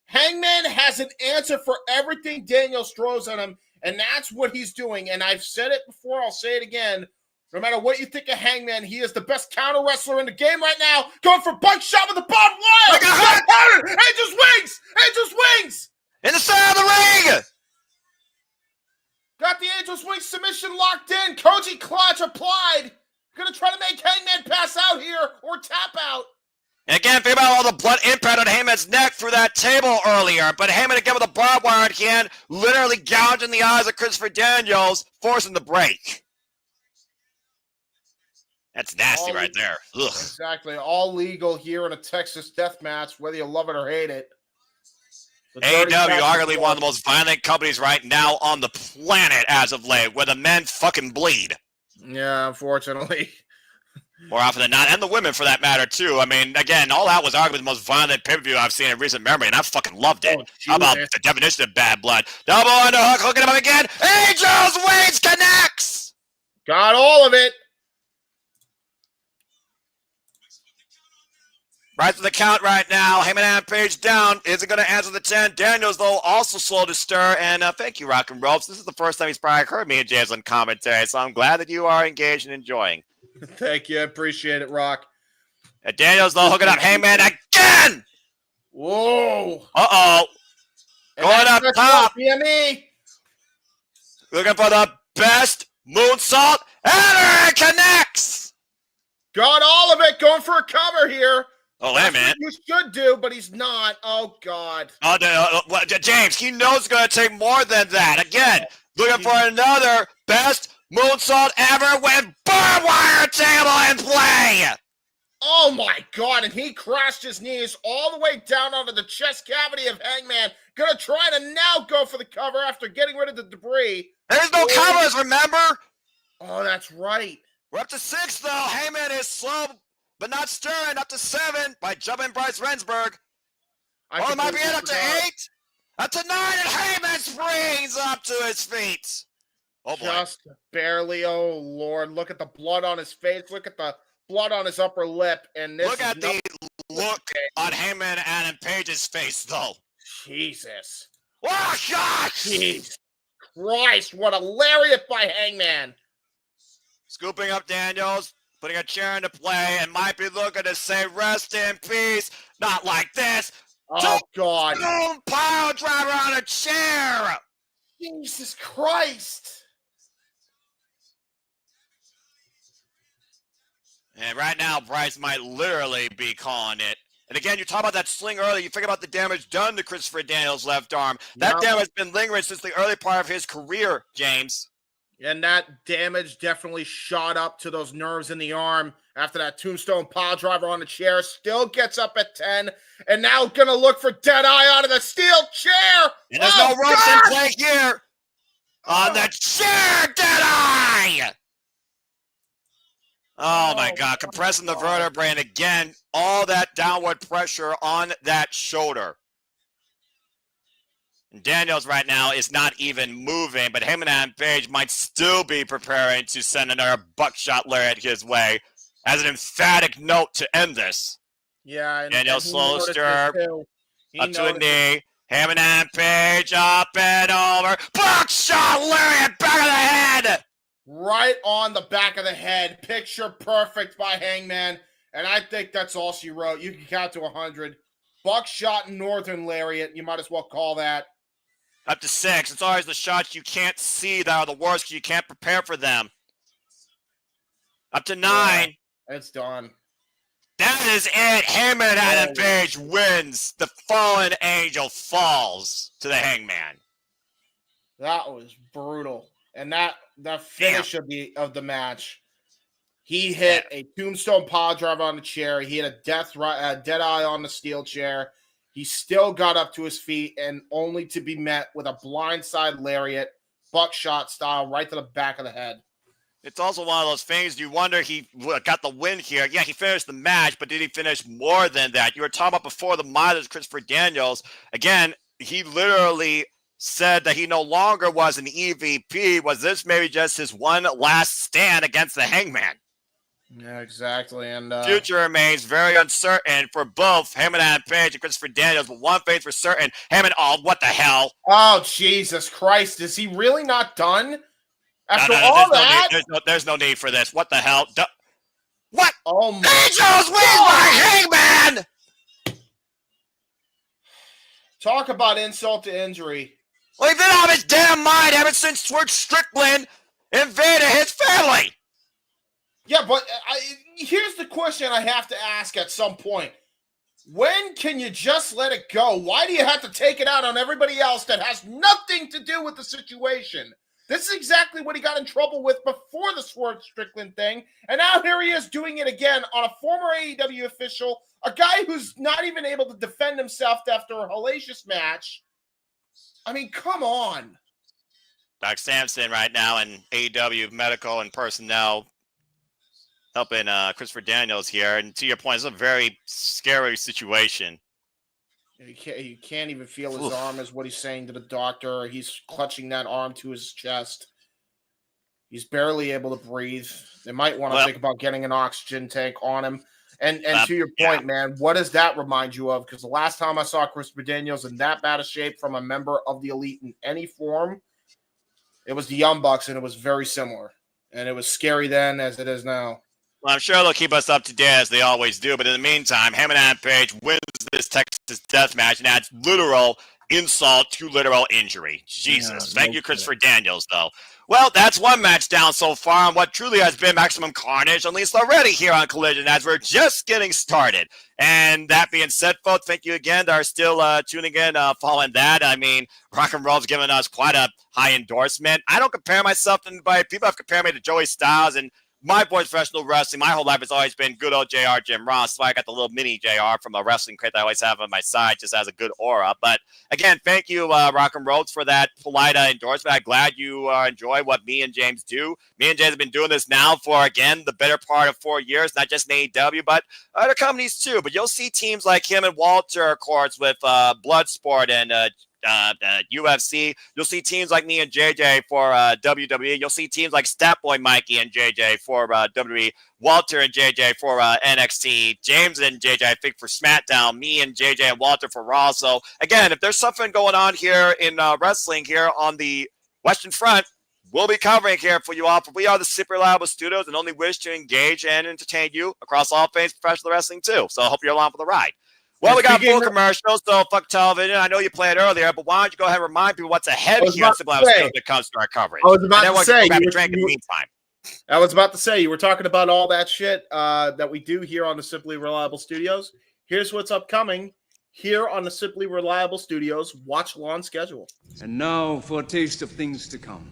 Hangman has an answer for everything Daniels throws at him, and that's what he's doing. And I've said it before, I'll say it again. No matter what you think of Hangman, he is the best counter wrestler in the game right now. Going for bike shot with the barbed wire. Angel's wings! Angel's wings! In the side of the ring! Got the Angel's wings submission locked in. Koji clutch applied. Gonna try to make Hangman pass out here or tap out. And again, think about all the blood impact on Hangman's neck through that table earlier. But Hangman again with a barbed wire in hand, literally gouging the eyes of Christopher Daniels, forcing the break. That's nasty right there. Ugh. Exactly. All legal here in a Texas death match, whether you love it or hate it. AEW, arguably one of the most violent companies right now on the planet as of late, where the men fucking bleed. Yeah, unfortunately. More often than not, and the women for that matter, too. I mean, again, All Out was arguably the most violent pay-per-view I've seen in recent memory, and I fucking loved it. How about the definition of bad blood? Double underhook, hooking him up again. Angel's Wings connects! Got all of it. Right to the count right now. Hangman and Page down. Isn't going to answer the 10. Daniels, though, also slow to stir. And thank you, Rock and Ropes. This is the first time he's probably heard me and James on commentary, so I'm glad that you are engaged and enjoying. Thank you. I appreciate it, Rock. And Daniels, though, hooking up Hangman again. Whoa. Uh-oh. Going up top. PME. Looking for the best moonsault ever. It connects. Got all of it. Going for a cover here. Oh, hey, man. You should do, but he's not. Oh, God. James, he knows it's going to take more than that. Again, looking for another best moonsault ever with barbed wire table in play. Oh, my God. And he crashed his knees all the way down onto the chest cavity of Hangman. Going to try to now go for the cover after getting rid of the debris. There's no covers, remember? Oh, that's right. We're up to 6, though. Hangman is slow, but not stirring. Up to 7 by jumping Bryce Rensburg. It might be up to 8. Up to 9, and Heyman springs up to his feet. Oh, boy. Just barely. Oh, Lord. Look at the blood on his face. Look at the blood on his upper lip. And this Look at the look on Heyman and Page's face, though. Jesus. Oh, gosh! Jeez Christ. What a lariat by Hangman. Scooping up Daniels, putting a chair into play, and might be looking to say, rest in peace. Not like this. Oh, God. Boom! Pile driver on a chair. Jesus Christ. And right now, Bryce might literally be calling it. And again, you talk about that sling earlier. You think about the damage done to Christopher Daniels' left arm. That damage has been lingering since the early part of his career, James. And that damage definitely shot up to those nerves in the arm after that tombstone pile driver on the chair. Still gets up at 10. And now going to look for Deadeye out of the steel chair. And there's no ropes in play here. On the chair, Deadeye! Oh, my God. Compressing the vertebrae. And again, all that downward pressure on that shoulder. And Daniels right now is not even moving, but Heyman and Page might still be preparing to send another buckshot lariat his way as an emphatic note to end this. Yeah. Daniels slow stir up to a knee. Heyman and Page up and over. Buckshot lariat back of the head. Right on the back of the head. Picture perfect by Hangman. And I think that's all she wrote. You can count to 100. Buckshot Northern Lariat. You might as well call that. Up to 6. It's always the shots you can't see that are the worst because you can't prepare for them. Up to 9. Yeah, it's done. That is it. Heyman and Page wins. The fallen angel falls to the Hangman. That was brutal. And the finish of the match, he hit a tombstone pile driver on the chair. He hit a dead eye on the steel chair. He still got up to his feet, and only to be met with a blindside lariat, buckshot style, right to the back of the head. It's also one of those things you wonder he got the win here. Yeah, he finished the match, but did he finish more than that? You were talking about before the Myers, Christopher Daniels. Again, he literally said that he no longer was an EVP. Was this maybe just his one last stand against the Hangman? Yeah, exactly. And future remains very uncertain for both Heyman and Page and Christopher Daniels. But one thing's for certain: Heyman, what the hell? Oh, Jesus Christ! Is he really not done? After there's no need for this. What the hell? What? Oh my! Angels wins by Hangman. Talk about insult to injury. Well, he's been out of his damn mind ever since Strickland invaded his family. Yeah, but here's the question I have to ask at some point. When can you just let it go? Why do you have to take it out on everybody else that has nothing to do with the situation? This is exactly what he got in trouble with before the Swerve Strickland thing. And now here he is doing it again on a former AEW official, a guy who's not even able to defend himself after a hellacious match. I mean, come on. Doc Sampson right now in AEW medical and personnel helping Christopher Daniels here. And to your point, it's a very scary situation. You can't even feel his arm is what he's saying to the doctor. He's clutching that arm to his chest. He's barely able to breathe. They might want to think about getting an oxygen tank on him. And to your point, man, what does that remind you of? Because the last time I saw Christopher Daniels in that bad of shape from a member of the Elite in any form, it was the Young Bucks, and it was very similar. And it was scary then as it is now. Well, I'm sure they'll keep us up to date as they always do. But in the meantime, Heyman and Page wins this Texas death match and adds literal insult to literal injury. Jesus. Thank you, Christopher Daniels, though. Well, that's one match down so far on what truly has been Maximum Carnage, at least already here on Collision, as we're just getting started. And that being said, folks, thank you again that are still tuning in following that. I mean, Rock and Roll's given us quite a high endorsement. I don't compare myself to anybody. People have compared me to Joey Styles, and my boy's professional wrestling, my whole life has always been good old JR Jim Ross. So I got the little mini JR from a wrestling crate that I always have on my side, just has a good aura. But again, thank you, Rock and Roll, for that polite endorsement. I'm glad you enjoy what me and James do. Me and James have been doing this now for, again, the better part of 4 years, not just in AEW, but other companies too. But you'll see teams like him and Walter, of course, with Bloodsport and UFC. You'll see teams like me and JJ for WWE. You'll see teams like Statboy Mikey and JJ for WWE. Walter and JJ for NXT. James and JJ, I think, for SmackDown. Me and JJ and Walter for Raw. So, again, if there's something going on here in wrestling here on the Western Front, we'll be covering here for you all. For we are the Super Reliable Studios and only wish to engage and entertain you across all things professional wrestling, too. So I hope you're along for the ride. Well, we got full commercials, so fuck television. I know you played earlier, but why don't you go ahead and remind people what's ahead here at Super Reliable Studios when it comes to our coverage. I was about to say, grab a drink in the meantime. I was about to say, you were talking about all that shit that we do here on the Simply Reliable Studios. Here's what's upcoming here on the Simply Reliable Studios Watch Along schedule. And now for a taste of things to come.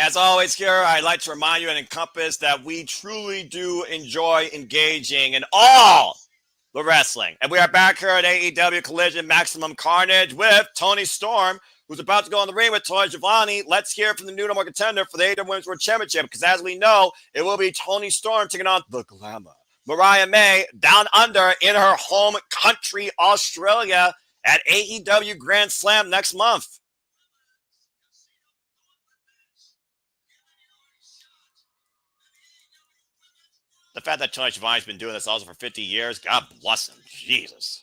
As always here, I'd like to remind you and encompass that we truly do enjoy engaging in all the wrestling. And we are back here at AEW Collision Maximum Carnage with Toni Storm, who's about to go on the ring with Tony Schiavone. Let's hear from the new number contender for the AEW Women's World Championship, because as we know, it will be Toni Storm taking on the Glamour Mariah May down under in her home country, Australia, at AEW Grand Slam next month. The fact that Tony Schiavone's been doing this also for 50 years, God bless him. Jesus.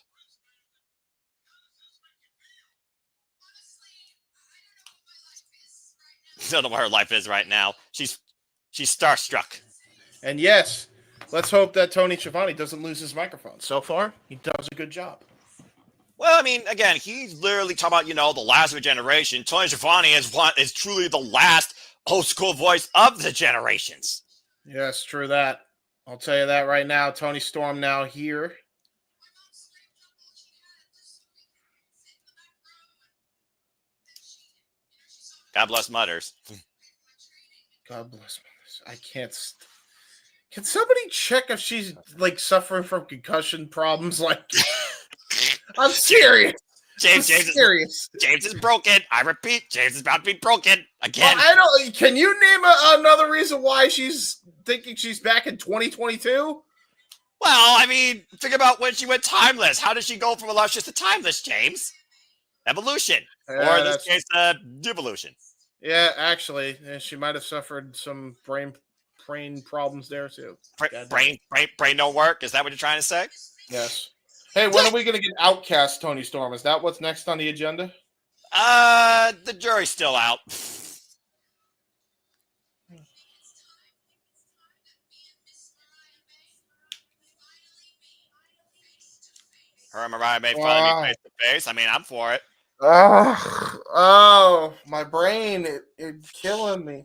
I don't know what her life is right now. She's starstruck. And yes, let's hope that Tony Schiavone doesn't lose his microphone. So far, he does a good job. Well, I mean, again, he's literally talking about, the last of a generation. Tony Schiavone is truly the last old school voice of the generations. Yes, true that. I'll tell you that right now. Toni Storm now here. God bless mothers. God bless mothers. I can't. Can somebody check if she's suffering from concussion problems? I'm serious. James is broken. I repeat, James is about to be broken again. Well, can you name another reason why she's thinking she's back in 2022? Well, I mean, think about when she went timeless. How did she go from illustrious to timeless, James? Evolution. Or in this case, devolution. Yeah, actually, she might have suffered some brain problems there too. Brain don't work? Is that what you're trying to say? Yes. Hey, when are we going to get Outcast Toni Storm? Is that what's next on the agenda? The jury's still out. Her and Mariah made fun of me face to face. I mean, I'm for it. Oh, my brain, it's killing me.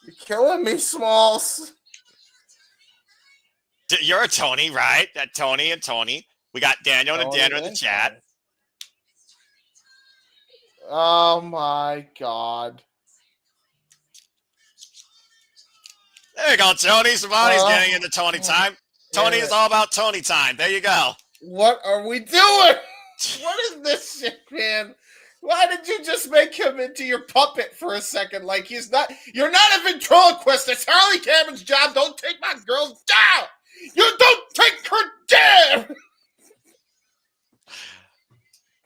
You're killing me, Smalls. You're a Tony, right? That Tony and Tony. We got Daniel and Daniel in the chat. Oh my God. There you go, Tony. Somebody's getting into Tony time. Tony is all about Tony time. There you go. What are we doing? What is this shit, man? Why did you just make him into your puppet for a second? Like he's not. You're not a ventriloquist. It's Harley Cameron's job. Don't take my girls down. You don't take her down.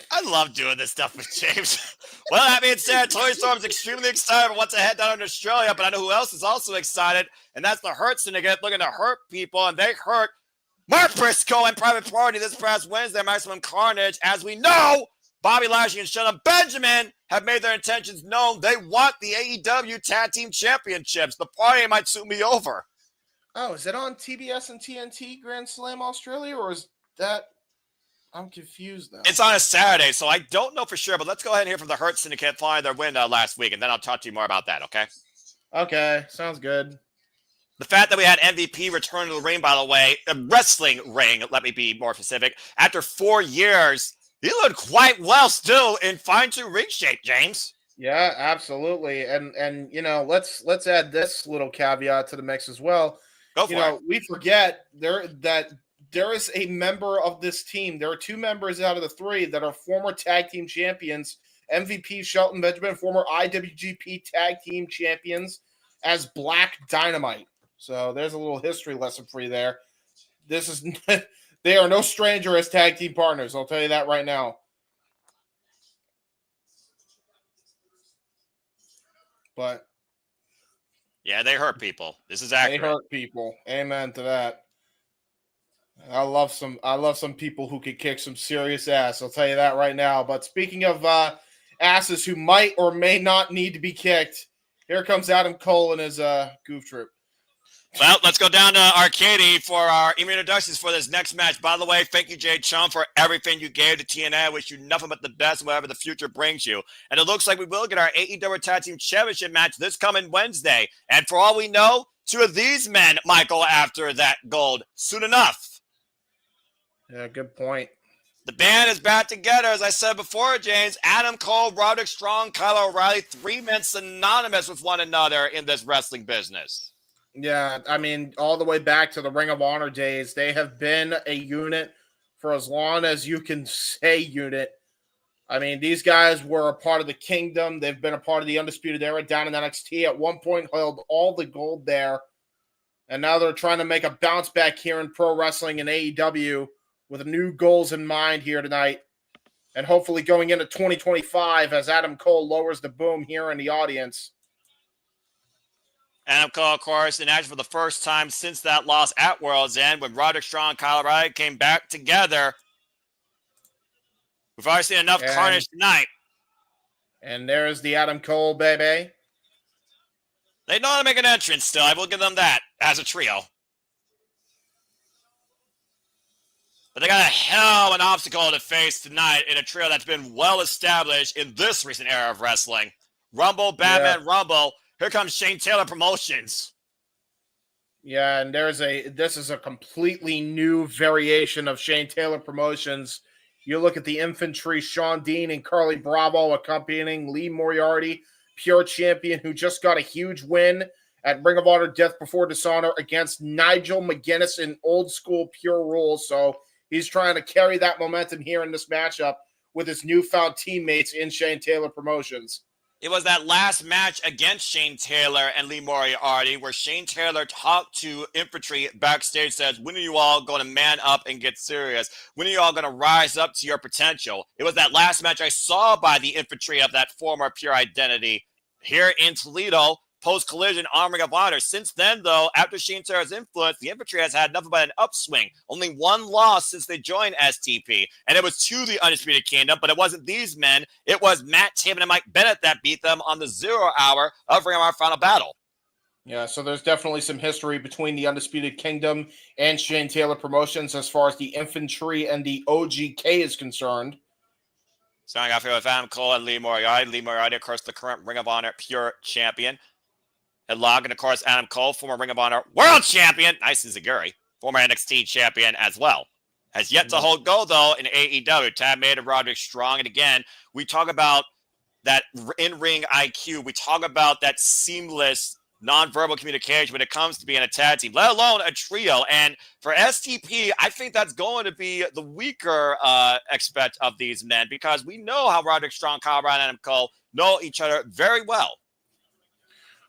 I love doing this stuff with James. Well, that being said, Tony Storm's extremely excited for what's ahead down in Australia, but I know who else is also excited, and that's the Hurt Syndicate looking to hurt people, and they hurt Mark Briscoe and Private Party this past Wednesday, Maximum Carnage. As we know, Bobby Lashley and Shelton Benjamin have made their intentions known. They want the AEW Tag Team Championships. The party might soon be over. Oh, is it on TBS and TNT Grand Slam Australia, or is that... I'm confused now. It's on a Saturday, so I don't know for sure, but let's go ahead and hear from the Hurt Syndicate following their win last week, and then I'll talk to you more about that, okay? Okay, sounds good. The fact that we had MVP return to the ring, by the way, a wrestling ring, let me be more specific, after 4 years, he looked quite well still in fine-tuned ring shape, James. Yeah, absolutely. And you know, let's add this little caveat to the mix as well. Go for it. We forget there is a member of this team. There are 2 members out of the 3 that are former tag team champions. MVP Shelton Benjamin, former IWGP tag team champions as Black Dynamite. So there's a little history lesson for you there. This is they are no stranger as tag team partners. I'll tell you that right now. But yeah, they hurt people. This is accurate. They hurt people. Amen to that. I love some people who could kick some serious ass. I'll tell you that right now. But speaking of asses who might or may not need to be kicked, here comes Adam Cole and his goof troop. Well, let's go down to Arcady for our introductions for this next match. By the way, thank you, Jay Chum, for everything you gave to TNA. I wish you nothing but the best, whatever the future brings you. And it looks like we will get our AEW Tag Team Championship match this coming Wednesday. And for all we know, 2 of these men might go after that gold soon enough. Yeah, good point. The band is back together, as I said before, James. Adam Cole, Roderick Strong, Kyle O'Reilly, 3 men synonymous with one another in this wrestling business. Yeah, I mean, all the way back to the Ring of Honor days, they have been a unit for as long as you can say unit. I mean, these guys were a part of the Kingdom. They've been a part of the Undisputed Era down in NXT. At one point, held all the gold there. And now they're trying to make a bounce back here in pro wrestling and AEW with new goals in mind here tonight. And hopefully going into 2025 as Adam Cole lowers the boom here in the audience. Adam Cole, of course, in action for the first time since that loss at World's End when Roderick Strong and Kyle O'Reilly came back together. We've already seen enough carnage tonight. And there's the Adam Cole, baby. They know how to make an entrance still. I will give them that as a trio. But they got a hell of an obstacle to face tonight in a trio that's been well established in this recent era of wrestling. Rumble, Batman, Rumble. Here comes Shane Taylor Promotions. Yeah, and this is a completely new variation of Shane Taylor Promotions. You look at the infantry, Sean Dean and Carly Bravo accompanying Lee Moriarty, pure champion, who just got a huge win at Ring of Honor Death Before Dishonor against Nigel McGuinness in old school pure rules. So he's trying to carry that momentum here in this matchup with his newfound teammates in Shane Taylor Promotions. It was that last match against Shane Taylor and Lee Moriarty where Shane Taylor talked to infantry backstage, says, when are you all going to man up and get serious? When are you all going to rise up to your potential? It was that last match I saw by the infantry of that former Pure Identity here in Toledo, post-collision on Ring of Honor. Since then, though, after Shane Taylor's influence, the infantry has had nothing but an upswing. Only 1 loss since they joined STP, and it was to the Undisputed Kingdom, but it wasn't these men. It was Matt Taven and Mike Bennett that beat them on the 0 hour of Ring of Honor Final Battle. Yeah, so there's definitely some history between the Undisputed Kingdom and Shane Taylor Promotions as far as the infantry and the OGK is concerned. Starting off here with Adam Cole and Lee Moriarty. Lee Moriarty, of course, the current Ring of Honor Pure Champion. Headlock, and of course, Adam Cole, former Ring of Honor World Champion, nice and Zaguri, former NXT Champion as well. Has yet to hold gold, though, in AEW. Tab made of Roderick Strong. And again, we talk about that in-ring IQ. We talk about that seamless nonverbal communication when it comes to being a tag team, let alone a trio. And for STP, I think that's going to be the weaker aspect of these men, because we know how Roderick Strong, Kyle Bryan, and Adam Cole know each other very well.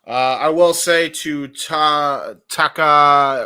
I will say to Takara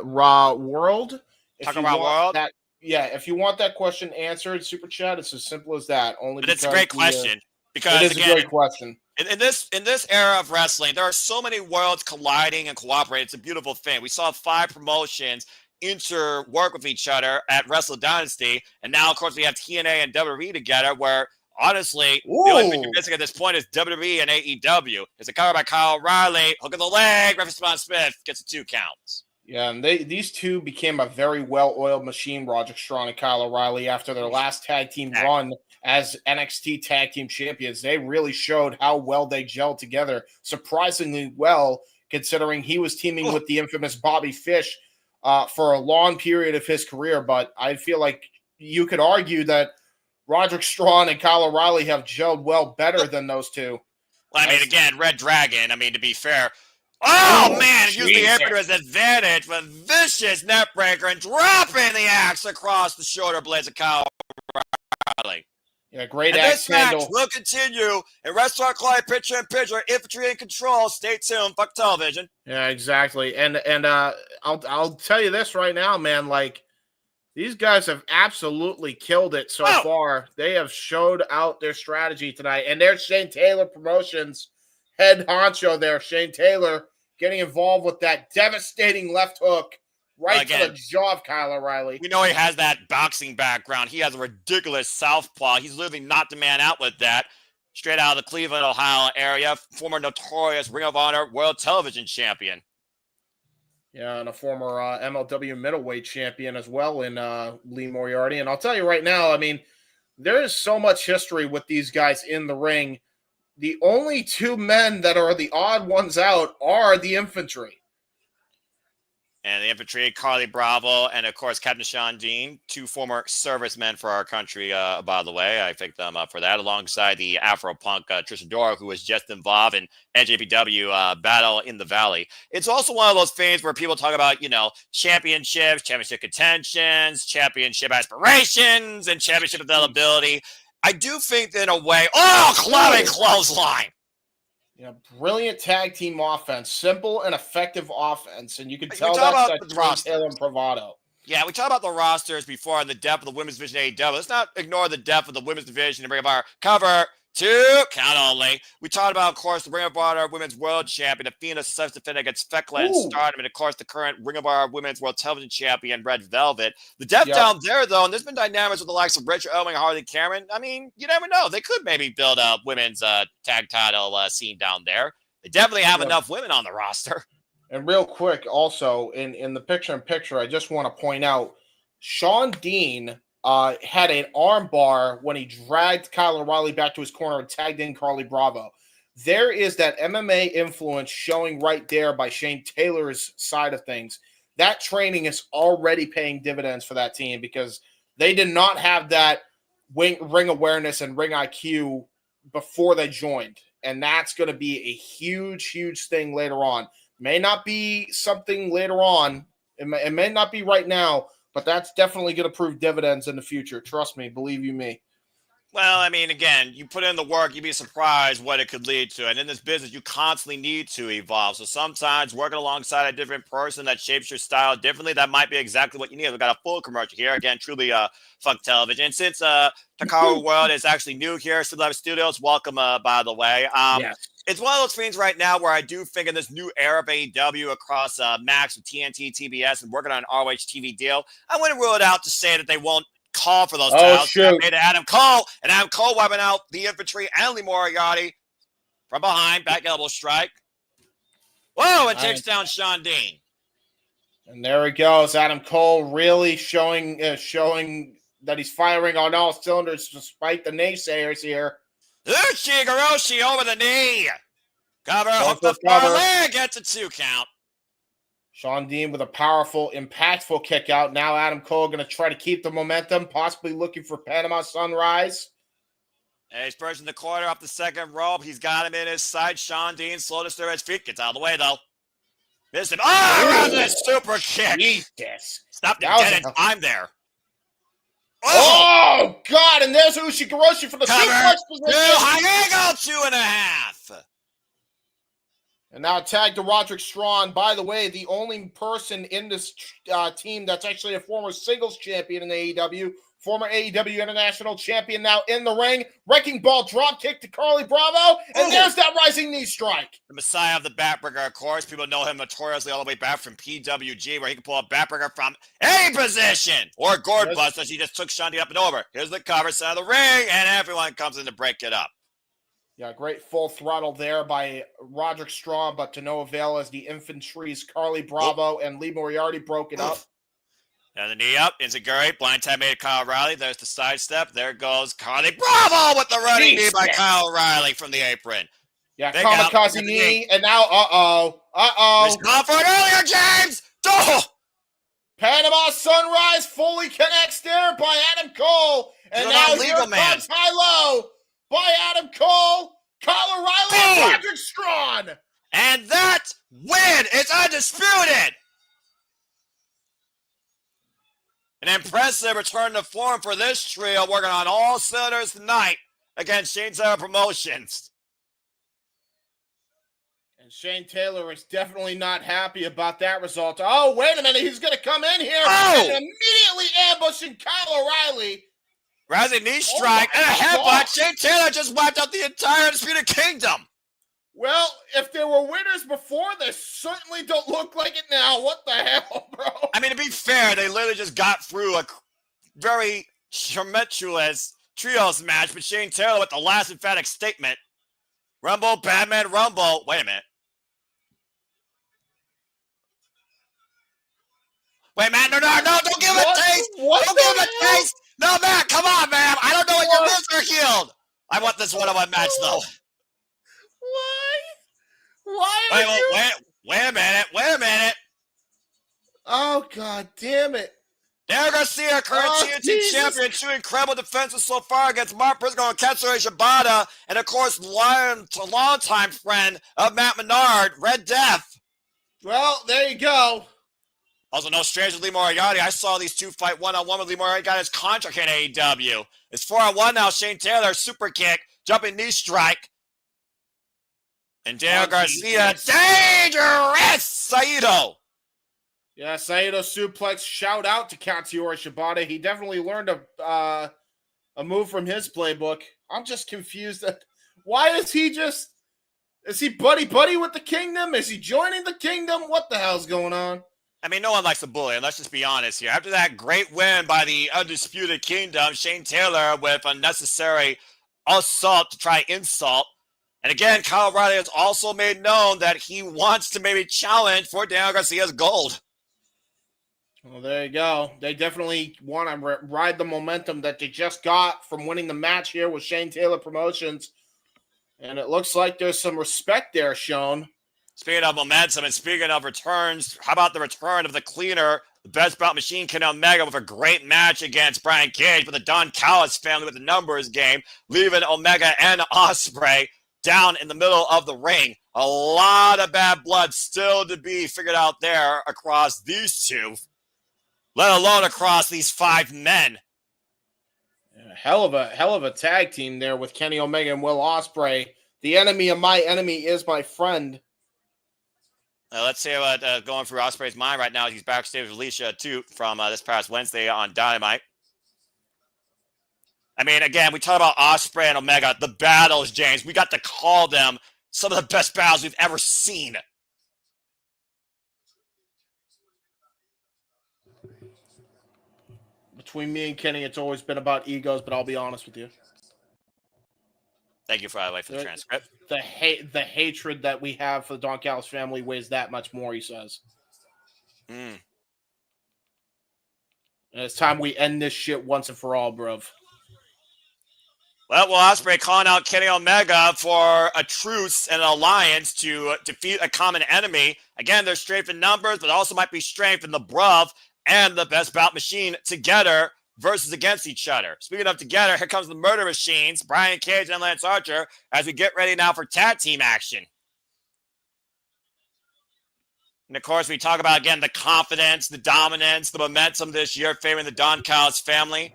World, if you want that question answered, Super Chat, it's as simple as that. But it's a great question, because it is a great question. In this era of wrestling, there are so many worlds colliding and cooperating. It's a beautiful thing. We saw 5 promotions work with each other at Wrestle Dynasty, and now, of course, we have TNA and WWE together, where honestly, the only thing you're missing at this point is WWE and AEW. It's a cover by Kyle O'Reilly, hook of the leg, referee Spawn Smith gets a 2 counts. Yeah, and these two became a very well-oiled machine, Roderick Strong and Kyle O'Reilly, after their last tag team run as NXT Tag Team Champions. They really showed how well they gelled together, surprisingly well, considering he was teaming with the infamous Bobby Fish for a long period of his career. But I feel like you could argue that Roderick Strong and Kyle O'Reilly have gelled well better than those two. Well, I mean, again, Red Dragon, I mean, to be fair, man, use the apron to his advantage with vicious net breaker and dropping the axe across the shoulder blades of Kyle O'Reilly. Yeah, great and axe this match handle. will continue in Restaurant Clyde picture-in-picture, infantry in control. Stay tuned. Fuck television. Yeah, exactly. And I'll tell you this right now, man. Like, these guys have absolutely killed it so far. They have showed out their strategy tonight. And there's Shane Taylor Promotions head honcho there, Shane Taylor, getting involved with that devastating left hook right to the jaw of Kyle O'Reilly. We know he has that boxing background. He has a ridiculous southpaw. He's literally knocked the man out with that. Straight out of the Cleveland, Ohio area. Former notorious Ring of Honor World Television Champion. Yeah, and a former MLW middleweight champion as well in Lee Moriarty. And I'll tell you right now, I mean, there is so much history with these guys in the ring. The only 2 men that are the odd ones out are the infantry. And the infantry, Carly Bravo, and of course, Captain Sean Dean, 2 former servicemen for our country, by the way. I picked them up for that, alongside the Afro-Punk Trish Adora, who was just involved in NJPW Battle in the Valley. It's also one of those things where people talk about, championships, championship contentions, championship aspirations, and championship availability. I do think that in a way, clubbing clothesline. Brilliant tag team offense, simple and effective offense, and you can tell that's that Taylor and bravado. Yeah, we talked about the rosters before and the depth of the women's division AEW. Let's not ignore the depth of the women's division and Ring of Honor. Cover 2, count only. We talked about, of course, the Ring of Honor Women's World Champion, Athena Seth defending against Thekla and Stardom, and of course the current Ring of Honor Women's World Television Champion, Red Velvet. The depth down there, though, and there's been dynamics with the likes of Richard Owens and Harley Cameron. I mean, you never know. They could maybe build a women's tag title scene down there. They definitely have enough women on the roster. And real quick, also, in the picture-in-picture, I just want to point out, Sean Dean had an arm bar when he dragged Kyle O'Reilly back to his corner and tagged in Carly Bravo. There is that MMA influence showing right there by Shane Taylor's side of things. That training is already paying dividends for that team, because they did not have that ring awareness and ring IQ before they joined. And that's going to be a huge, huge thing later on. May not be something later on. It may not be right now, but that's definitely going to prove dividends in the future. Trust me. Believe you me. Well, I mean, again, you put in the work, you'd be surprised what it could lead to. And in this business, you constantly need to evolve. So sometimes working alongside a different person that shapes your style differently, that might be exactly what you need. We've got a full commercial here. Again, truly fuck television. And since Takara World is actually new here, Slip Studios, welcome, by the way. Yes. It's one of those things right now where I do think in this new era of AEW across Max with TNT, TBS, and working on an ROH TV deal, I wouldn't rule it out to say that they won't call for those titles. Made Adam Cole, and Adam Cole wiping out the infantry and Lee Moriarty from behind, back elbow strike. Whoa, and takes down Sean Dean. And there he goes. Adam Cole really showing that he's firing on all cylinders despite the naysayers here. Ishii Hiroshi over the knee. Cover, hook the far leg, gets a 2 count. Sean Dean with a powerful, impactful kick out. Now Adam Cole going to try to keep the momentum, possibly looking for Panama Sunrise. And he's pushing the corner up the second rope. He's got him in his sight. Sean Dean slow to stir his feet. Gets out of the way, though. Missed him. Oh, around this super kick. Jesus. Stopped him dead in time there. Oh, God. And there's Ushigoroshi for the suplex position. High angle, 2.5. And now tag to Roderick Strong. By the way, the only person in this team that's actually a former singles champion in AEW, former AEW International Champion, now in the ring. Wrecking Ball drop kick to Carly Bravo. And there's that rising knee strike. The Messiah of the Backbreaker, of course. People know him notoriously all the way back from PWG, where he can pull a Backbreaker from any position. Or Gourd Bust, as he just took Shanti up and over. Here's the cover side of the ring, and everyone comes in to break it up. Yeah, great full throttle there by Roderick Strong, but to no avail as the Infantry's Carly Bravo and Lee Moriarty broke it up. And the knee up, Enziguri, blind tap made Kyle O'Reilly. There's the sidestep. There goes Carly Bravo with the running knee by Kyle O'Reilly from the apron. Yeah, kamikaze knee, and now, He's gone for it earlier, James! Oh! Panama Sunrise fully connects there by Adam Cole. And now here comes high-low by Adam Cole, Kyle O'Reilly, and Roderick Strong. And that win is undisputed. An impressive return to form for this trio, working on all cylinders tonight against Shane Taylor Promotions. And Shane Taylor is definitely not happy about that result. Oh, wait a minute. He's going to come in here and immediately ambushing Kyle O'Reilly. Rising knee strike and a headbutt. Shane Taylor just wiped out the entire Undisputed Kingdom. Well, if there were winners before, they certainly don't look like it now. What the hell, bro? I mean, to be fair, they literally just got through a very tumultuous trios match, but Shane Taylor with the last emphatic statement. Rumble, Batman, Rumble. Wait a minute. Wait, man, no, don't give it a taste. Don't give it a taste. No, Matt, come on, man. I don't know what your moves are healed. I want this one-on-one match, though. Why? Wait a minute. Oh, God damn it. Daniel Garcia, current TNT champion, 2 incredible defenses so far against Mark Briscoe and Katsuyori Shibata, and of course, longtime friend of Matt Menard, Red Death. Well, there you go. Also, no stranger to Lee Moriarty. I saw these two fight one-on-one with Lee Moriarty. Got his contract in AEW. It's 4-on-1 now. Shane Taylor, super kick, jumping knee strike. And Daniel Garcia, dangerous Saito. Yeah, Saito suplex. Shout out to Katsuyori Shibata. He definitely learned a move from his playbook. I'm just confused. Why is he just... Is he buddy-buddy with the Kingdom? Is he joining the Kingdom? What the hell's going on? I mean, no one likes a bully, and let's just be honest here. After that great win by the Undisputed Kingdom, Shane Taylor with unnecessary assault to try insult. And again, Kyle O'Reilly has also made known that he wants to maybe challenge for Daniel Garcia's gold. Well, there you go. They definitely want to ride the momentum that they just got from winning the match here with Shane Taylor Promotions. And it looks like there's some respect there shown. Speaking of momentum and speaking of returns, how about the return of the cleaner, the best bout machine, Kenny Omega, with a great match against Brian Cage, but the Don Callis family with the numbers game, leaving Omega and Ospreay down in the middle of the ring. A lot of bad blood still to be figured out there across these two, let alone across these 5 men. Yeah, hell of a tag team there with Kenny Omega and Will Ospreay. The enemy of my enemy is my friend. Let's see what going through Ospreay's mind right now. He's backstage with Alicia, too, from this past Wednesday on Dynamite. I mean, again, we talk about Ospreay and Omega, the battles, James. We got to call them some of the best battles we've ever seen. Between me and Kenny, it's always been about egos, but I'll be honest with you. Thank you, for the transcript. The hatred that we have for the Don Callis family weighs that much more, he says. And it's time we end this shit once and for all, bruv. Well, Ospreay calling out Kenny Omega for a truce and an alliance to defeat a common enemy. Again, there's strength in numbers, but also might be strength in the bruv and the best bout machine together versus against each other. Speaking of together, here comes the Murder Machines, Brian Cage and Lance Archer, as we get ready now for tag team action. And of course, we talk about, again, the confidence, the dominance, the momentum this year favoring the Don Callis family.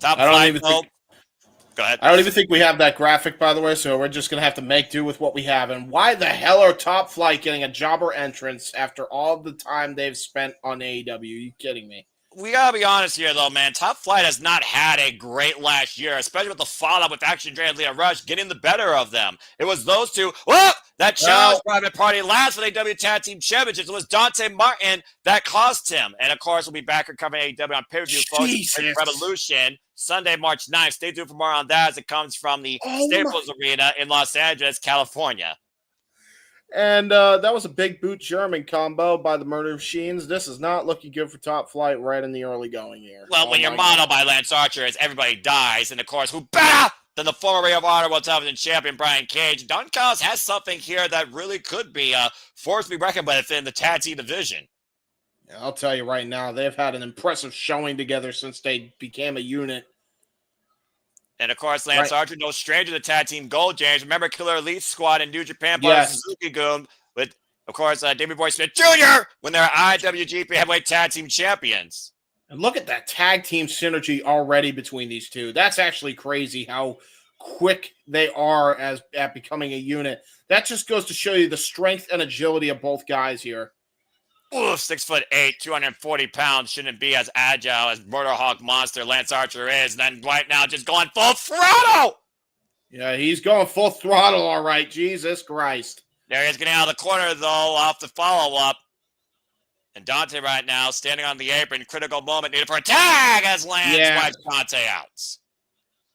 Top flight, though. Go ahead. I don't even think we have that graphic, by the way, so we're just going to have to make do with what we have. And why the hell are Top Flight getting a jobber entrance after all the time they've spent on AEW? Are you kidding me? We got to be honest here, though, man. Top Flight has not had a great last year, especially with the fallout with Action Dre and Leah Rush getting the better of them. It was those two. Whoa! That challenge private party last for the AEW Tag Team Championships. It was Dante Martin that cost him. And, of course, we'll be back recovering AEW on pay-per-view, folks. Revolution, Sunday, March 9th. Stay tuned for more on that as it comes from the Staples Arena in Los Angeles, California. And that was a big boot German combo by the Murder Machines. This is not looking good for Top Flight right in the early going here. Well, when you're modeled by Lance Archer as everybody dies, and, of course, who better than the former Ring of Honor World Television Champion Brian Cage? Don Callis has something here that really could be a force to be reckoned with in the tag team division. Yeah, I'll tell you right now, they've had an impressive showing together since they became a unit. And, of course, Lance Archer, no stranger to tag team gold, James. Remember Killer Elite Squad in New Japan, part of Suzuki Gun with, of course, Davey Boy Smith Jr. when they're IWGP Heavyweight Tag Team Champions. And look at that tag team synergy already between these two. That's actually crazy how quick they are at becoming a unit. That just goes to show you the strength and agility of both guys here. Oof, 6'8", 240 pounds, shouldn't be as agile as Murder Hawk Monster Lance Archer is. And then right now, just going full throttle. Yeah, he's going full throttle, all right. Jesus Christ. There he is getting out of the corner, though, off the follow-up. And Dante right now standing on the apron. Critical moment needed for a tag as Lance wipes Dante out.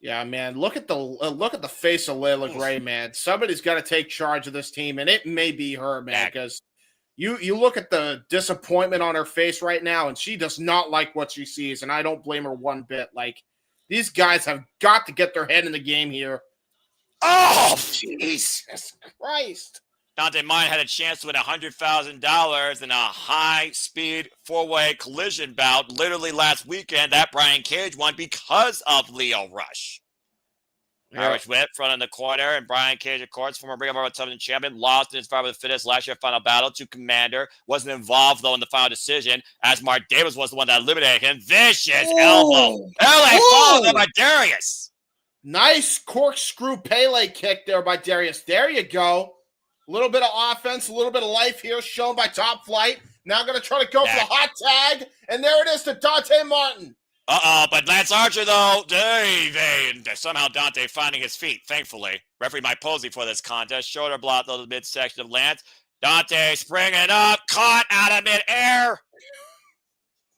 Yeah, man. Look at the face of Layla Gray, man. Somebody's got to take charge of this team, and it may be her, man, because you look at the disappointment on her face right now, and she does not like what she sees, and I don't blame her one bit. Like, these guys have got to get their head in the game here. Oh, Jesus Christ. Dante Martin had a chance to win $100,000 in a high-speed four-way collision bout literally last weekend that Brian Cage won because of Leo Rush. Irish whip, front in the corner, and Brian Cage, of course, former Ring of Honor Television Champion, lost in his Survivor of the Fittest last year final battle to Commander. Wasn't involved, though, in the final decision, as Mark Davis was the one that eliminated him. Vicious elbow. Pele followed by Darius. Nice corkscrew Pele kick there by Darius. There you go. A little bit of offense, a little bit of life here shown by Top Flight. Now going to try to go for the hot tag, and there it is to Dante Martin. But Lance Archer, though, somehow Dante finding his feet, thankfully. Referee Mike Posey for this contest. Shoulder block, though, the midsection of Lance. Dante springing up, caught out of midair.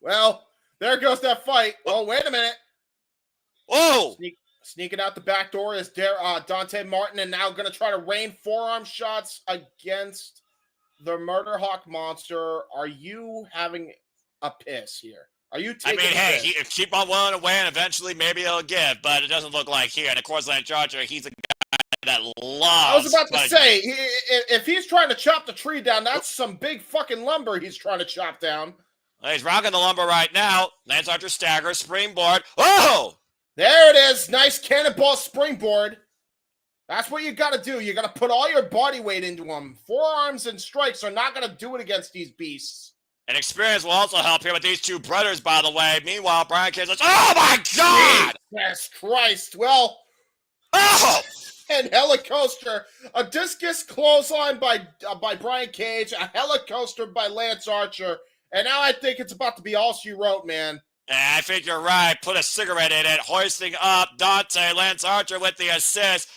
Well, there goes that fight. Oh, wait a minute. Whoa. Sneaking out the back door is Dante Martin, and now going to try to rain forearm shots against the Murder Hawk Monster. Are you having a piss here? Are you taking if keep on willing to win, eventually maybe he'll give, but it doesn't look like here. And, of course, Lance Archer, he's a guy that loves... I was about to say, if he's trying to chop the tree down, that's some big fucking lumber he's trying to chop down. Well, he's rocking the lumber right now. Lance Archer stagger, springboard. Oh! There it is. Nice cannonball springboard. That's what you got to do. You got to put all your body weight into them. Forearms and strikes are not going to do it against these beasts. And experience will also help here with these two brothers, by the way. Meanwhile, Brian Cage says, oh, my God! Jesus Christ. Well, and Helicoaster. A discus clothesline by Brian Cage. A Helicoaster by Lance Archer. And now I think it's about to be all she wrote, man. I think you're right. Put a cigarette in it. Hoisting up Dante. Lance Archer with the assist.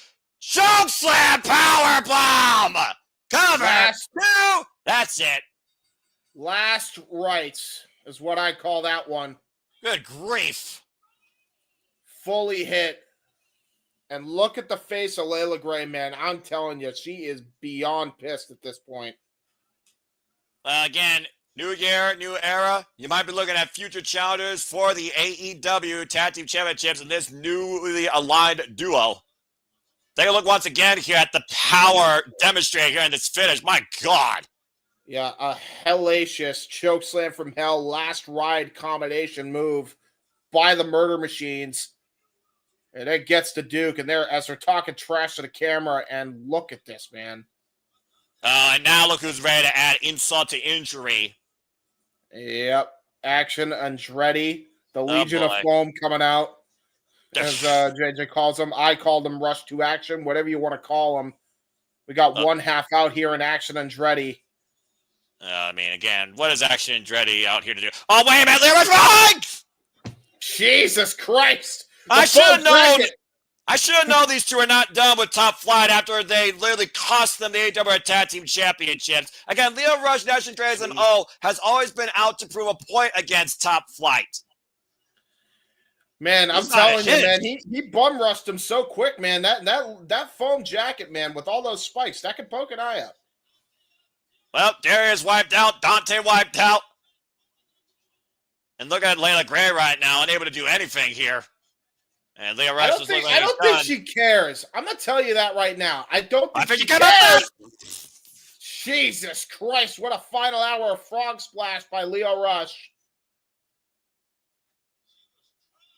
Chokeslam powerbomb! Cover two. That's it. Last rites is what I call that one. Good grief. Fully hit. And look at the face of Layla Gray, man. I'm telling you, she is beyond pissed at this point. Again, new year, new era. You might be looking at future challengers for the AEW Tag Team Championships in this newly aligned duo. Take a look once again here at the power demonstrated here in this finish. My God. Yeah, a hellacious chokeslam from hell, last ride combination move by the Murder Machines. And it gets to Duke, and as they're talking trash to the camera, and look at this, man. And now look who's ready to add insult to injury. Yep. Action Andretti, the Legion of Foam coming out. As JJ calls them. I call them Rush to Action, whatever you want to call them. We got one half out here in Action Andretti. I mean, again, what is Action Andretti out here to do? Oh, wait a minute, Leroy's wrong! Jesus Christ! I should have known. I should have known these two are not done with Top Flight after they literally cost them the AEW Tag Team Championships. Again, Leo Rush and Action Andretti's MO has always been out to prove a point against Top Flight. Man, I'm telling you, man, he bum rushed him so quick, man. That foam jacket, man, with all those spikes, that could poke an eye out. Well, Darius wiped out, Dante wiped out. And look at Layla Gray right now, unable to do anything here. And Leo Rush I don't think she cares. I'm gonna tell you that right now. I think she cares. Jesus Christ! What a final hour of frog splash by Leo Rush.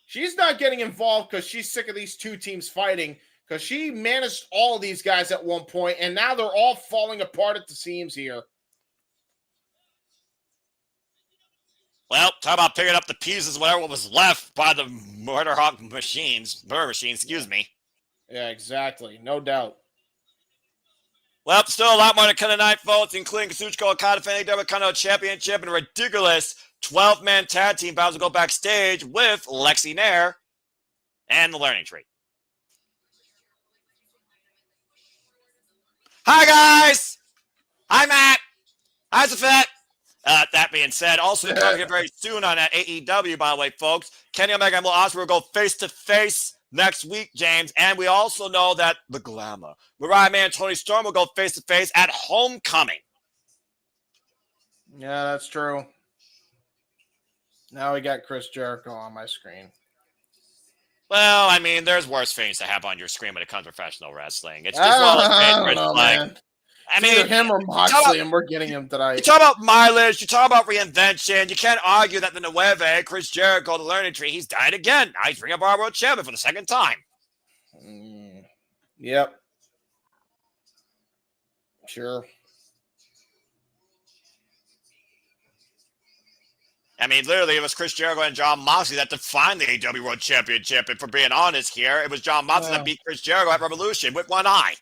She's not getting involved because she's sick of these two teams fighting. Because she managed all of these guys at one point, and now they're all falling apart at the seams here. Well, talk about picking up the pieces, whatever was left by the murder machines, excuse me. Yeah, exactly. No doubt. Well, still a lot more to come tonight, folks, including Kazuchika Okada for the AEW Continental Championship and a ridiculous 12-man tag team battles to go backstage with Lexi Nair and the Learning Tree. Hi, guys! Hi, Matt! Hi, Zafet! That being said, also coming here very soon on AEW, by the way, folks. Kenny Omega and Will Ospreay will go face-to-face next week, James. And we also know that the Glamour, Mariah Man and Tony Storm will go face-to-face at Homecoming. Yeah, that's true. Now we got Chris Jericho on my screen. Well, I mean, there's worse things to have on your screen when it comes to professional wrestling. It's just one of those things where it's like, man. I mean, him or Moxley, and we're getting him tonight. You talk about mileage, you talk about reinvention. You can't argue that the Nueve, Chris Jericho, the Learning Tree, he's died again. Now he's Ring of Honor World Champion for the second time. Yep. Sure. I mean, literally, it was Chris Jericho and John Moxley that defined the AEW World Championship. And for being honest here, it was John Moxley that beat Chris Jericho at Revolution with one eye.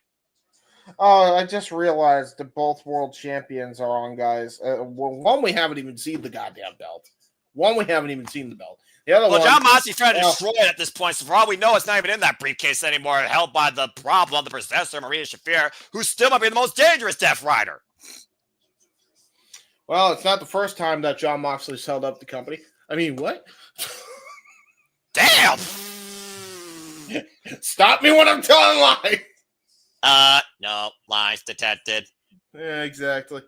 Oh, I just realized that both world champions are on, guys. One, we haven't even seen the goddamn belt. One, we haven't even seen the belt. The other one, John Moxley tried to destroy it at this point, so for all we know, it's not even in that briefcase anymore, held by the problem, the possessor, Maria Shafir, who still might be the most dangerous Death Rider. Well, it's not the first time that John Moxley's held up the company. I mean, what? Damn! Stop me when I'm telling lies! No, lies detected. Yeah, exactly.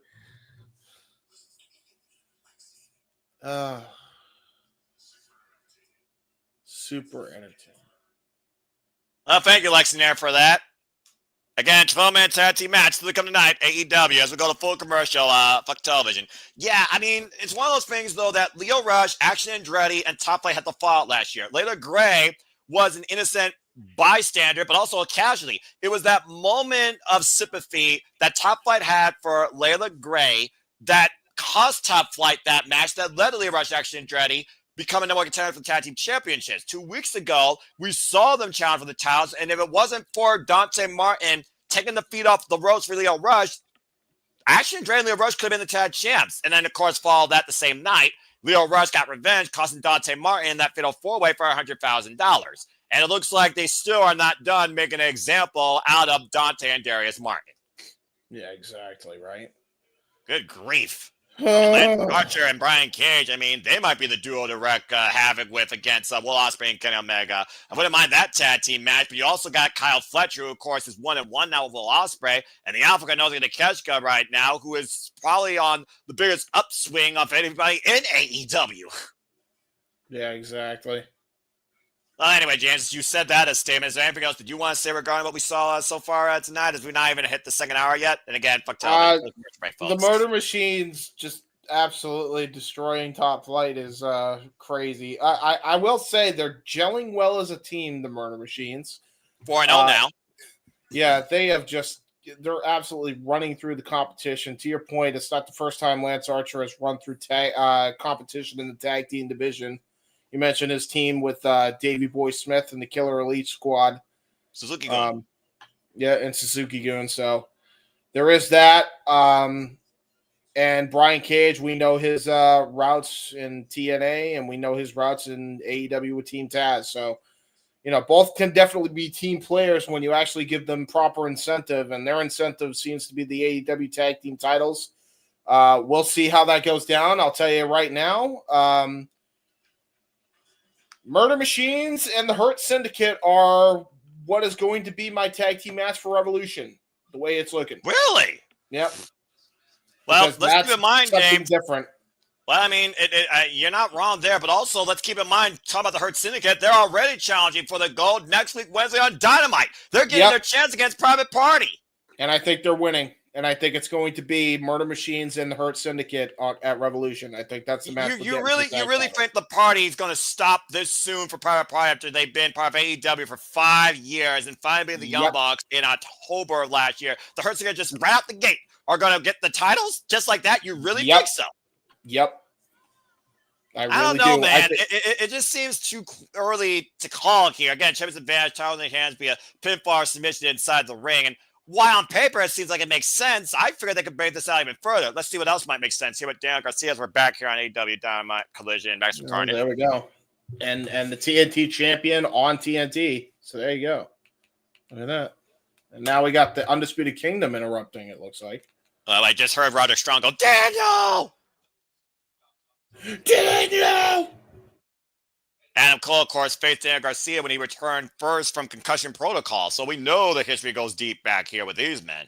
Super entertaining. Well, thank you, Lexi Nair, for that. Again, 12-man tag team match to come tonight, AEW, as we go to full commercial, fuck television. Yeah, I mean, it's one of those things, though, that Leo Rush, Action Andretti, and Top Flight had to fall out last year. Layla Gray was an innocent bystander, but also a casualty. It was that moment of sympathy that Top Flight had for Layla Gray that cost Top Flight that match that led to Leo Rush, Action Andretti becoming number one contender for the tag team championships. 2 weeks ago, we saw them challenge for the titles, and if it wasn't for Dante Martin taking the feet off the ropes for Leo Rush, Action Andretti and Leo Rush could have been the tag champs. And then, of course, followed that the same night, Leo Rush got revenge, costing Dante Martin that fatal four-way for $100,000. And it looks like they still are not done making an example out of Dante and Darius Martin. Yeah, exactly, right? Good grief. Lance Archer and Brian Cage, I mean, they might be the duo to wreak havoc with against Will Ospreay and Kenny Omega. I wouldn't mind that tag team match, but you also got Kyle Fletcher, who, of course, is 1-1 now with Will Ospreay, and the Alpha Knows Takeshita right now, who is probably on the biggest upswing of anybody in AEW. Yeah, exactly. Well, anyway, James, you said that as statement. Is there anything else that you want to say regarding what we saw so far tonight? As we're not even hit the second hour yet? And again, fuck television. The Murder Machines just absolutely destroying Top Flight is crazy. I will say they're gelling well as a team, the Murder Machines. 4-0 now. Yeah, they have just they're absolutely running through the competition. To your point, it's not the first time Lance Archer has run through competition in the tag team division. You mentioned his team with Davey Boy Smith and the Killer Elite Squad. Suzuki Gun. Yeah, and Suzuki Gun. So there is that. And Brian Cage, we know his routes in TNA, and we know his routes in AEW with Team Taz. So, both can definitely be team players when you actually give them proper incentive, and their incentive seems to be the AEW tag team titles. We'll see how that goes down. I'll tell you right now. Murder Machines and the Hurt Syndicate are what is going to be my tag team match for Revolution, the way it's looking. Really? Yep. Well, Because let's keep in mind, James. Different. Well, I mean, you're not wrong there, but also let's keep in mind, talking about the Hurt Syndicate, they're already challenging for the gold next week, Wednesday on Dynamite. They're getting their chance against Private Party. And I think they're winning. And I think it's going to be Murder Machines and the Hurt Syndicate at Revolution. I think that's the match. You really think the party is going to stop this soon for Private Party after they've been part of AEW for 5 years and finally being the Young Bucks in October of last year? The Hurt Syndicate just right out the gate are going to get the titles just like that? You really think so? Yep. I don't know, man. It just seems too early to call here. Again, Chevy's advantage, title in their hands via pinfall submission inside the ring. And while on paper it seems like it makes sense, I figured they could break this out even further. Let's see what else might make sense here with Daniel Garcia as we're back here on AEW Dynamite Collision. Back to Carnage. There we go. And the TNT champion on TNT. So there you go. Look at that. And now we got the Undisputed Kingdom interrupting, it looks like. I just heard Roderick Strong go, Daniel! Adam Cole, of course, faced Daniel Garcia when he returned first from concussion protocol. So we know the history goes deep back here with these men.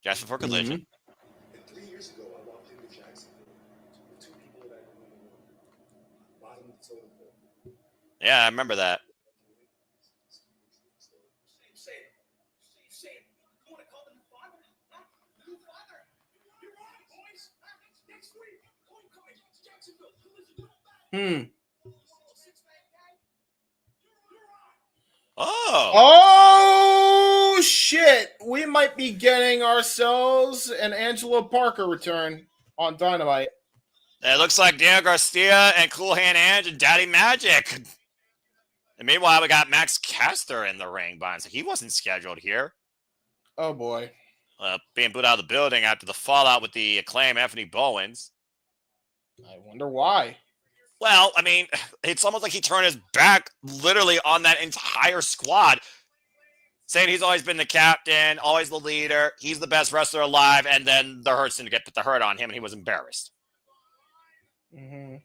Just before Collision. Mm-hmm. 3 years ago, I walked into Jacksonville with 2 people that I knew, bottom of the totem pole. Yeah, I remember that. Oh, shit. We might be getting ourselves an Angelo Parker return on Dynamite. It looks like Daniel Garcia and Cool Hand Ange and Daddy Magic. And meanwhile, we got Max Caster in the ring behind, so he wasn't scheduled here. Oh, boy. Being booed out of the building after the fallout with the Acclaim Anthony Bowens. I wonder why. Well, I mean, it's almost like he turned his back literally on that entire squad, saying he's always been the captain, always the leader, he's the best wrestler alive, and then the Hurt Syndicate put the hurt on him, and he was embarrassed. Mm-hmm.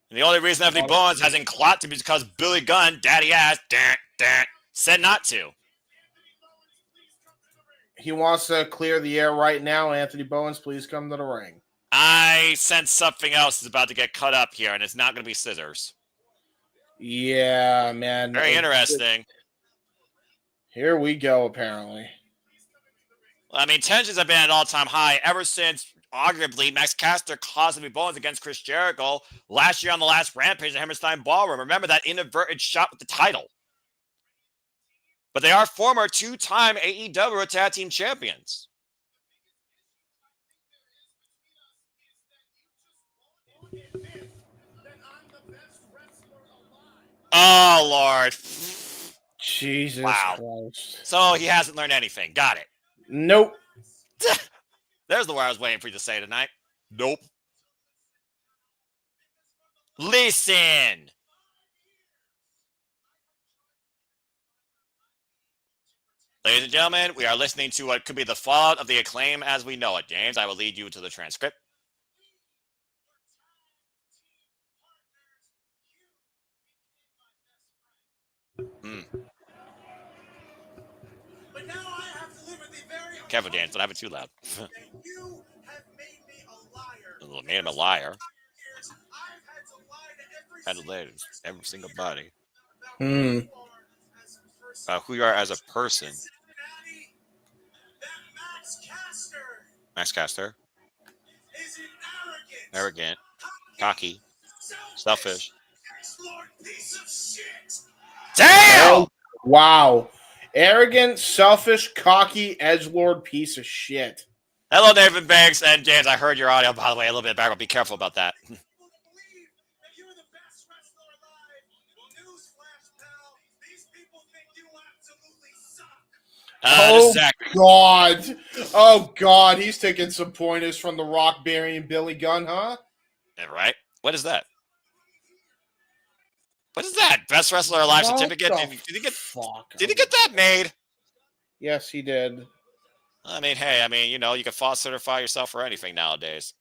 And the only reason Anthony Bowens hasn't clocked him is because Billy Gunn, daddy ass, said not to. He wants to clear the air right now. Anthony Bowens, please come to the ring. I sense something else is about to get cut up here, and it's not going to be scissors. Yeah, man. Very interesting. Here we go, apparently. Well, I mean, tensions have been at all-time high ever since, arguably, Max Caster caused Anthony Bowens against Chris Jericho last year on the last Rampage at Hammerstein Ballroom. Remember that inadvertent shot with the title. But they are former 2-time AEW Tag Team Champions. Oh, Lord. Jesus Christ. So he hasn't learned anything. Got it. Nope. There's the word I was waiting for you to say tonight. Nope. Listen. Ladies and gentlemen, we are listening to what could be the fallout of the Acclaim as we know it. James, I will lead you to the transcript. But now I have delivered the very Careful, James. Don't have it too loud. You have made me a liar. Made him a liar. I've had to lie to Every single body. Hmm. Who you are as a person. Max Caster. Is Arrogant. Cocky. Selfish. Damn! Oh, wow. Arrogant, selfish, cocky, edgelord piece of shit. Hello, David Banks and James. I heard your audio, by the way, a little bit background. Be careful about that. Oh, God. Oh, God. He's taking some pointers from the Rock burying Billy Gunn, huh? Yeah, right? What is that? What is that? Best wrestler alive certificate? Did he get that made? Yes, he did. I mean, hey, you know, you can false certify yourself for anything nowadays.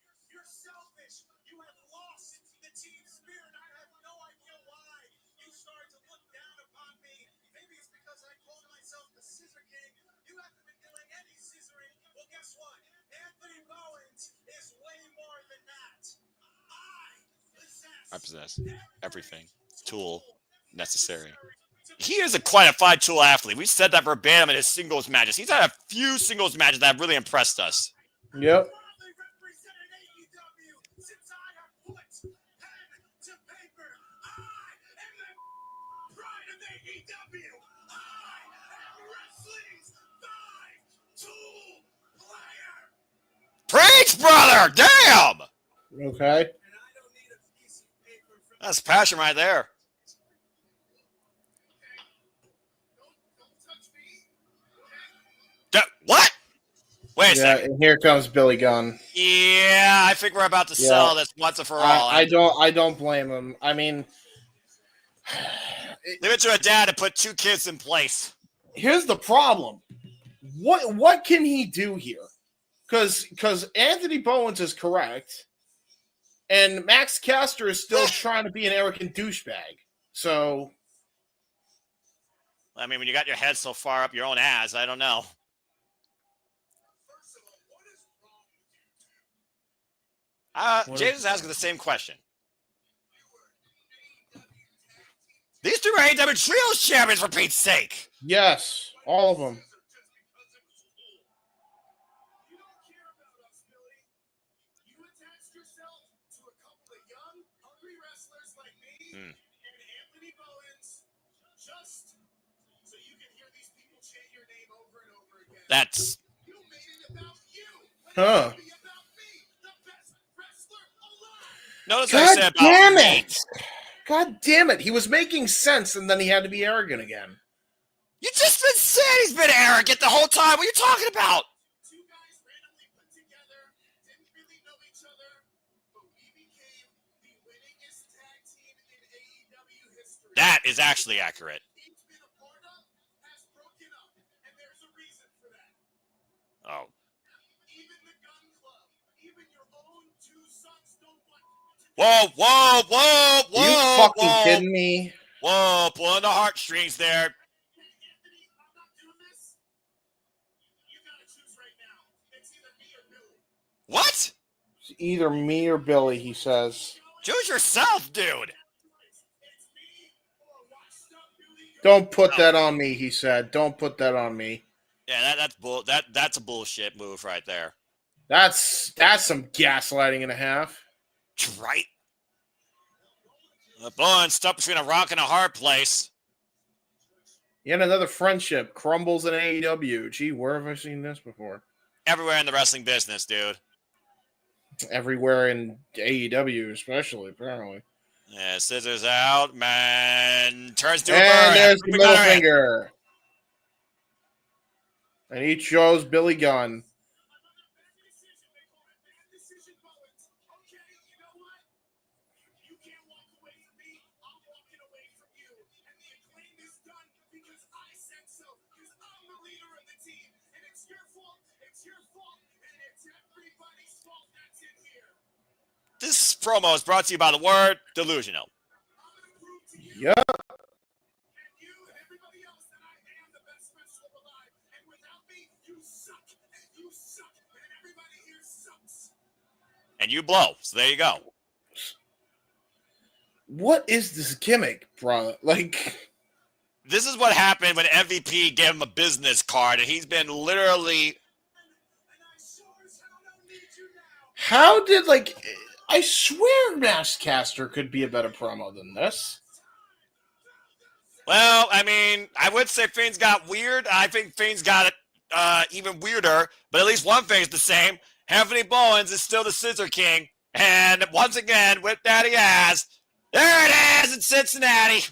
I possess everything tool necessary. He is a qualified tool athlete. We said that verbatim in his singles matches. He's had a few singles matches that have really impressed us. Yep. Preach, brother! Damn! Okay. That's passion right there. What? Wait a second. And here comes Billy Gunn. Yeah, I think we're about to sell this once and for all. I don't blame him. I mean, leave it to a dad to put 2 kids in place. Here's the problem. What can he do here? Because Anthony Bowens is correct, and Max Caster is still trying to be an arrogant douchebag. So, I mean, when you got your head so far up your own ass, I don't know. James is asking the same question. These 2 are AEW Trios champions, for Pete's sake. Yes, all of them. That's... Huh. Notice what I said about damn it! God damn it! He was making sense, and then he had to be arrogant again. You just been saying he's been arrogant the whole time. What are you talking about? That is actually accurate. Oh. Whoa, whoa, whoa, whoa. Are you fucking kidding me? Whoa, pulling the heartstrings there. What? It's either me or Billy, he says. Choose yourself, dude. Don't put that on me, he said. Don't put that on me. Yeah, that's a bullshit move right there. That's some gaslighting and a half. Right. The bun stuck between a rock and a hard place. Yet another friendship crumbles in AEW. Gee, where have I seen this before? Everywhere in the wrestling business, dude. Everywhere in AEW, especially, apparently. Yeah, scissors out, man. Turns to a and bird. there's the middle finger. And he chose Billy Gunn. This promo is brought to you by the word delusional. Yep. And you blow. So there you go. What is this gimmick, bro? Like, this is what happened when MVP gave him a business card, and he's been literally. How did, like, I swear Maskcaster could be a better promo than this. Well, I mean, I would say things got weird. I think things got even weirder, but at least one thing's the same. Anthony Bowens is still the Scissor King. And once again, with Daddy Ass, there it is in Cincinnati.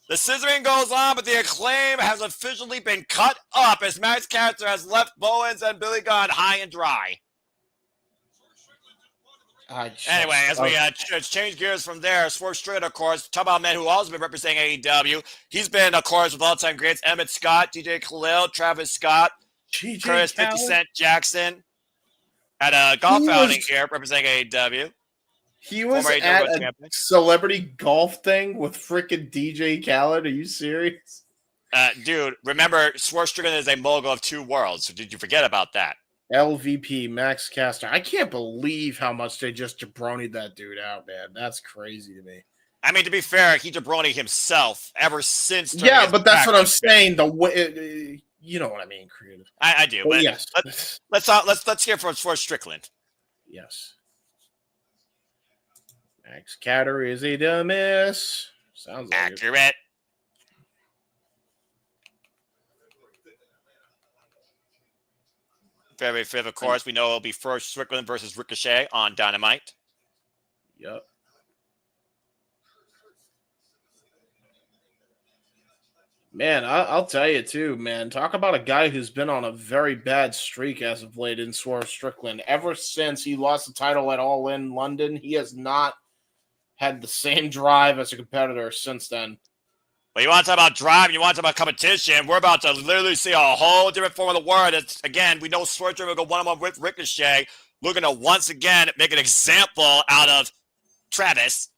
The scissoring goes on, but the Acclaim has officially been cut up as Max Caster has left Bowens and Billy Gunn high and dry. Anyway, as we change gears from there, Swerve Strickland, of course, talk about men who also been representing AEW. He's been, of course, with all-time greats Emmett Scott, DJ Khalil, Travis Scott, Curtis 50 Cent Jackson at a golf outing here representing AEW. He was at a celebrity golf thing with frickin' DJ Khaled. Are you serious? Dude, remember, Swerve Strickland is a mogul of two worlds. So did you forget about that? LVP, Max Caster. I can't believe how much they just jabronied that dude out, man. That's crazy to me. I mean, to be fair, he jabronied himself ever since. Yeah, but that's what I'm saying. The way, you know what I mean, creative. I do. But yes. Let's hear from Swerve Strickland. Yes. Max Caster is a dumbass. Sounds like accurate. It. February 5th, of course, we know it'll be first Strickland versus Ricochet on Dynamite. Yep. Man, I'll tell you too, man. Talk about a guy who's been on a very bad streak as of late in Swerve Strickland. Ever since he lost the title at All In London, he has not had the same drive as a competitor since then. But you want to talk about drive, you want to talk about competition, we're about to literally see a whole different form of the word. It's, again, we know Swerve will go one-on-one with Ricochet, looking to once again make an example out of Travis.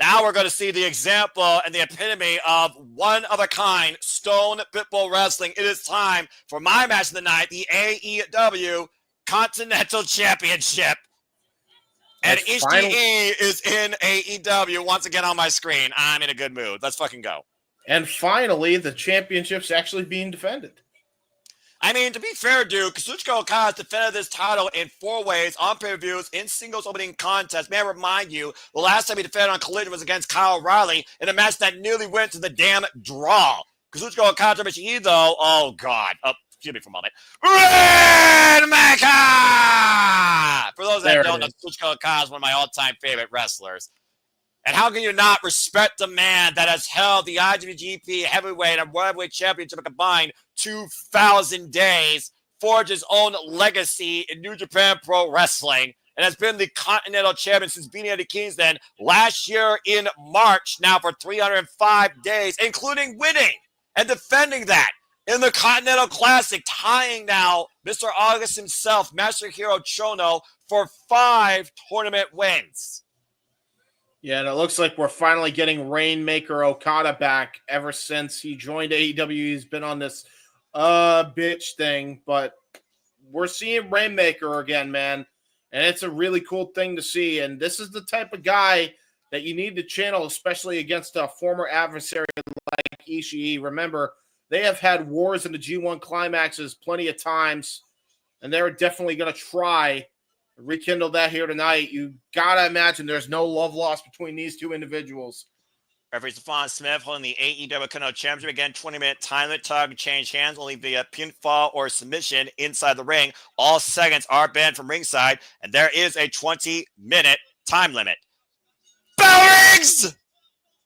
Now we're going to see the example and the epitome of one of a kind, Stone Pitbull Wrestling. It is time for my match of the night, the AEW Continental Championship. And Ishii is in AEW once again on my screen. I'm in a good mood. Let's fucking go. And finally, the championship's actually being defended. I mean, to be fair, dude, Kazuchika Okada has defended this title in 4 ways, on pay-per-views, in singles opening contests. May I remind you, the last time he defended on Collision was against Kyle O'Reilly in a match that nearly went to the damn draw. Kazuchika Okada to Ishii, though, oh, God. Excuse me for a moment. Rainmaker! For those that don't know, Kazuchika Okada is one of my all-time favorite wrestlers. And how can you not respect the man that has held the IWGP Heavyweight and World Heavyweight Championship a combined 2,000 days, forged his own legacy in New Japan Pro Wrestling, and has been the Continental Champion since being at the Kingston last year in March, now for 305 days, including winning and defending that in the Continental Classic, tying now Mr. August himself, Masahiro Chono, for 5 tournament wins. Yeah, and it looks like we're finally getting Rainmaker Okada back. Ever since he joined AEW, he's been on this bitch thing, but we're seeing Rainmaker again, man, and it's a really cool thing to see. And this is the type of guy that you need to channel, especially against a former adversary like Ishii. Remember, they have had wars in the G1 climaxes plenty of times, and they're definitely going to try rekindle that here tonight. You gotta imagine there's no love lost between these two individuals. Referee Stephon Smith holding the AEW Continental Championship. Again, 20-minute time limit. Tug change hands only via pinfall or submission inside the ring. All seconds are banned from ringside, and there is a 20-minute time limit. Bell rings!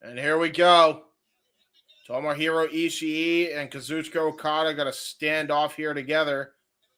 And here we go. Tomohiro Ishii and Kazuchika Okada got to stand off here together.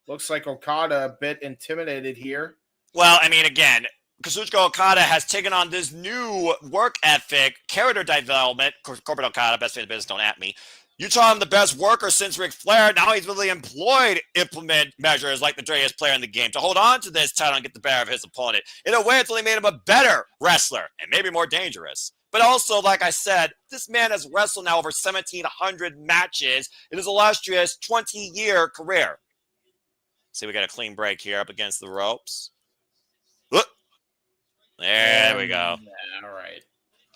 Looks like Okada a bit intimidated here. Well, I mean, again, Kazuchika Okada has taken on this new work ethic, character development. Corporate Okada, best fan of the business, don't at me. You saw him the best worker since Ric Flair. Now he's really implement measures like the greatest player in the game to hold on to this title and get the better of his opponent. In a way, it's only made him a better wrestler and maybe more dangerous. But also, like I said, this man has wrestled now over 1,700 matches in his illustrious 20-year career. See, we got a clean break here up against the ropes. Look. There we go. Yeah, all right.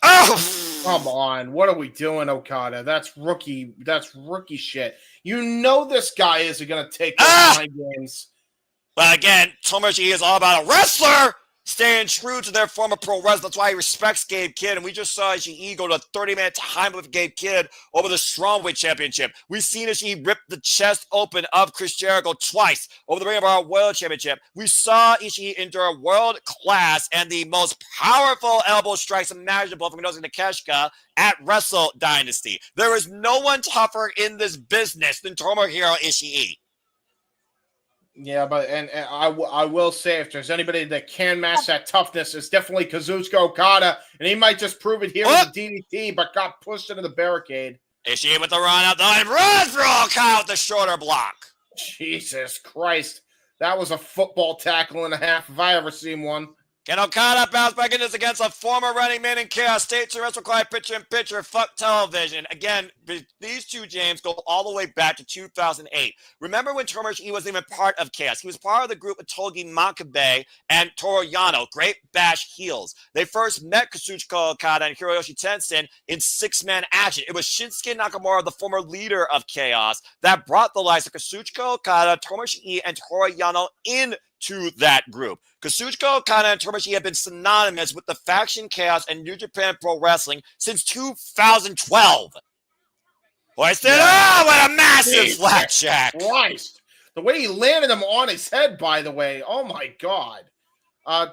Oh! Come on. What are we doing, Okada? That's rookie shit. You know this guy isn't going to take those mind games. Well, again, Tomohiro is all about a wrestler staying true to their former pro wrestler. That's why he respects Gabe Kidd. And we just saw Ishii go to a 30-minute time with Gabe Kidd over the Strongweight Championship. We've seen Ishii rip the chest open of Chris Jericho twice over the Ring of Honor World Championship. We saw Ishii endure world class and the most powerful elbow strikes imaginable from Kazuchika Takeshita at Wrestle Dynasty. There is no one tougher in this business than Tomohiro Ishii. Yeah, but and I will say, if there's anybody that can match that toughness, it's definitely Kazuchika Okada, and he might just prove it here with the DDT, but got pushed into the barricade. Ishii with the run up the line, run through Okada with the shoulder block. Jesus Christ, that was a football tackle and a half if I ever seen one. Can Okada bounce back into this against a former running man in Chaos? States and Wrestle Quiet picture-in-picture. Fuck television. Again, these two, James, go all the way back to 2008. Remember when Tomohiro Ishii wasn't even part of Chaos? He was part of the group with Togi Makabe and Toru Yano, Great Bash heels. They first met Kazuchika Okada and Hiroyoshi Tenzan in six-man action. It was Shinsuke Nakamura, the former leader of Chaos, that brought the likes of Kazuchika Okada, Tomohiro Ishii, and Toru Yano in to that group. Kazuchika Okada and Tomohiro Ishii have been synonymous with the faction Chaos and New Japan Pro Wrestling since 2012. Hoisted up with a massive flat check. Christ. The way he landed him on his head, by the way. Oh, my God.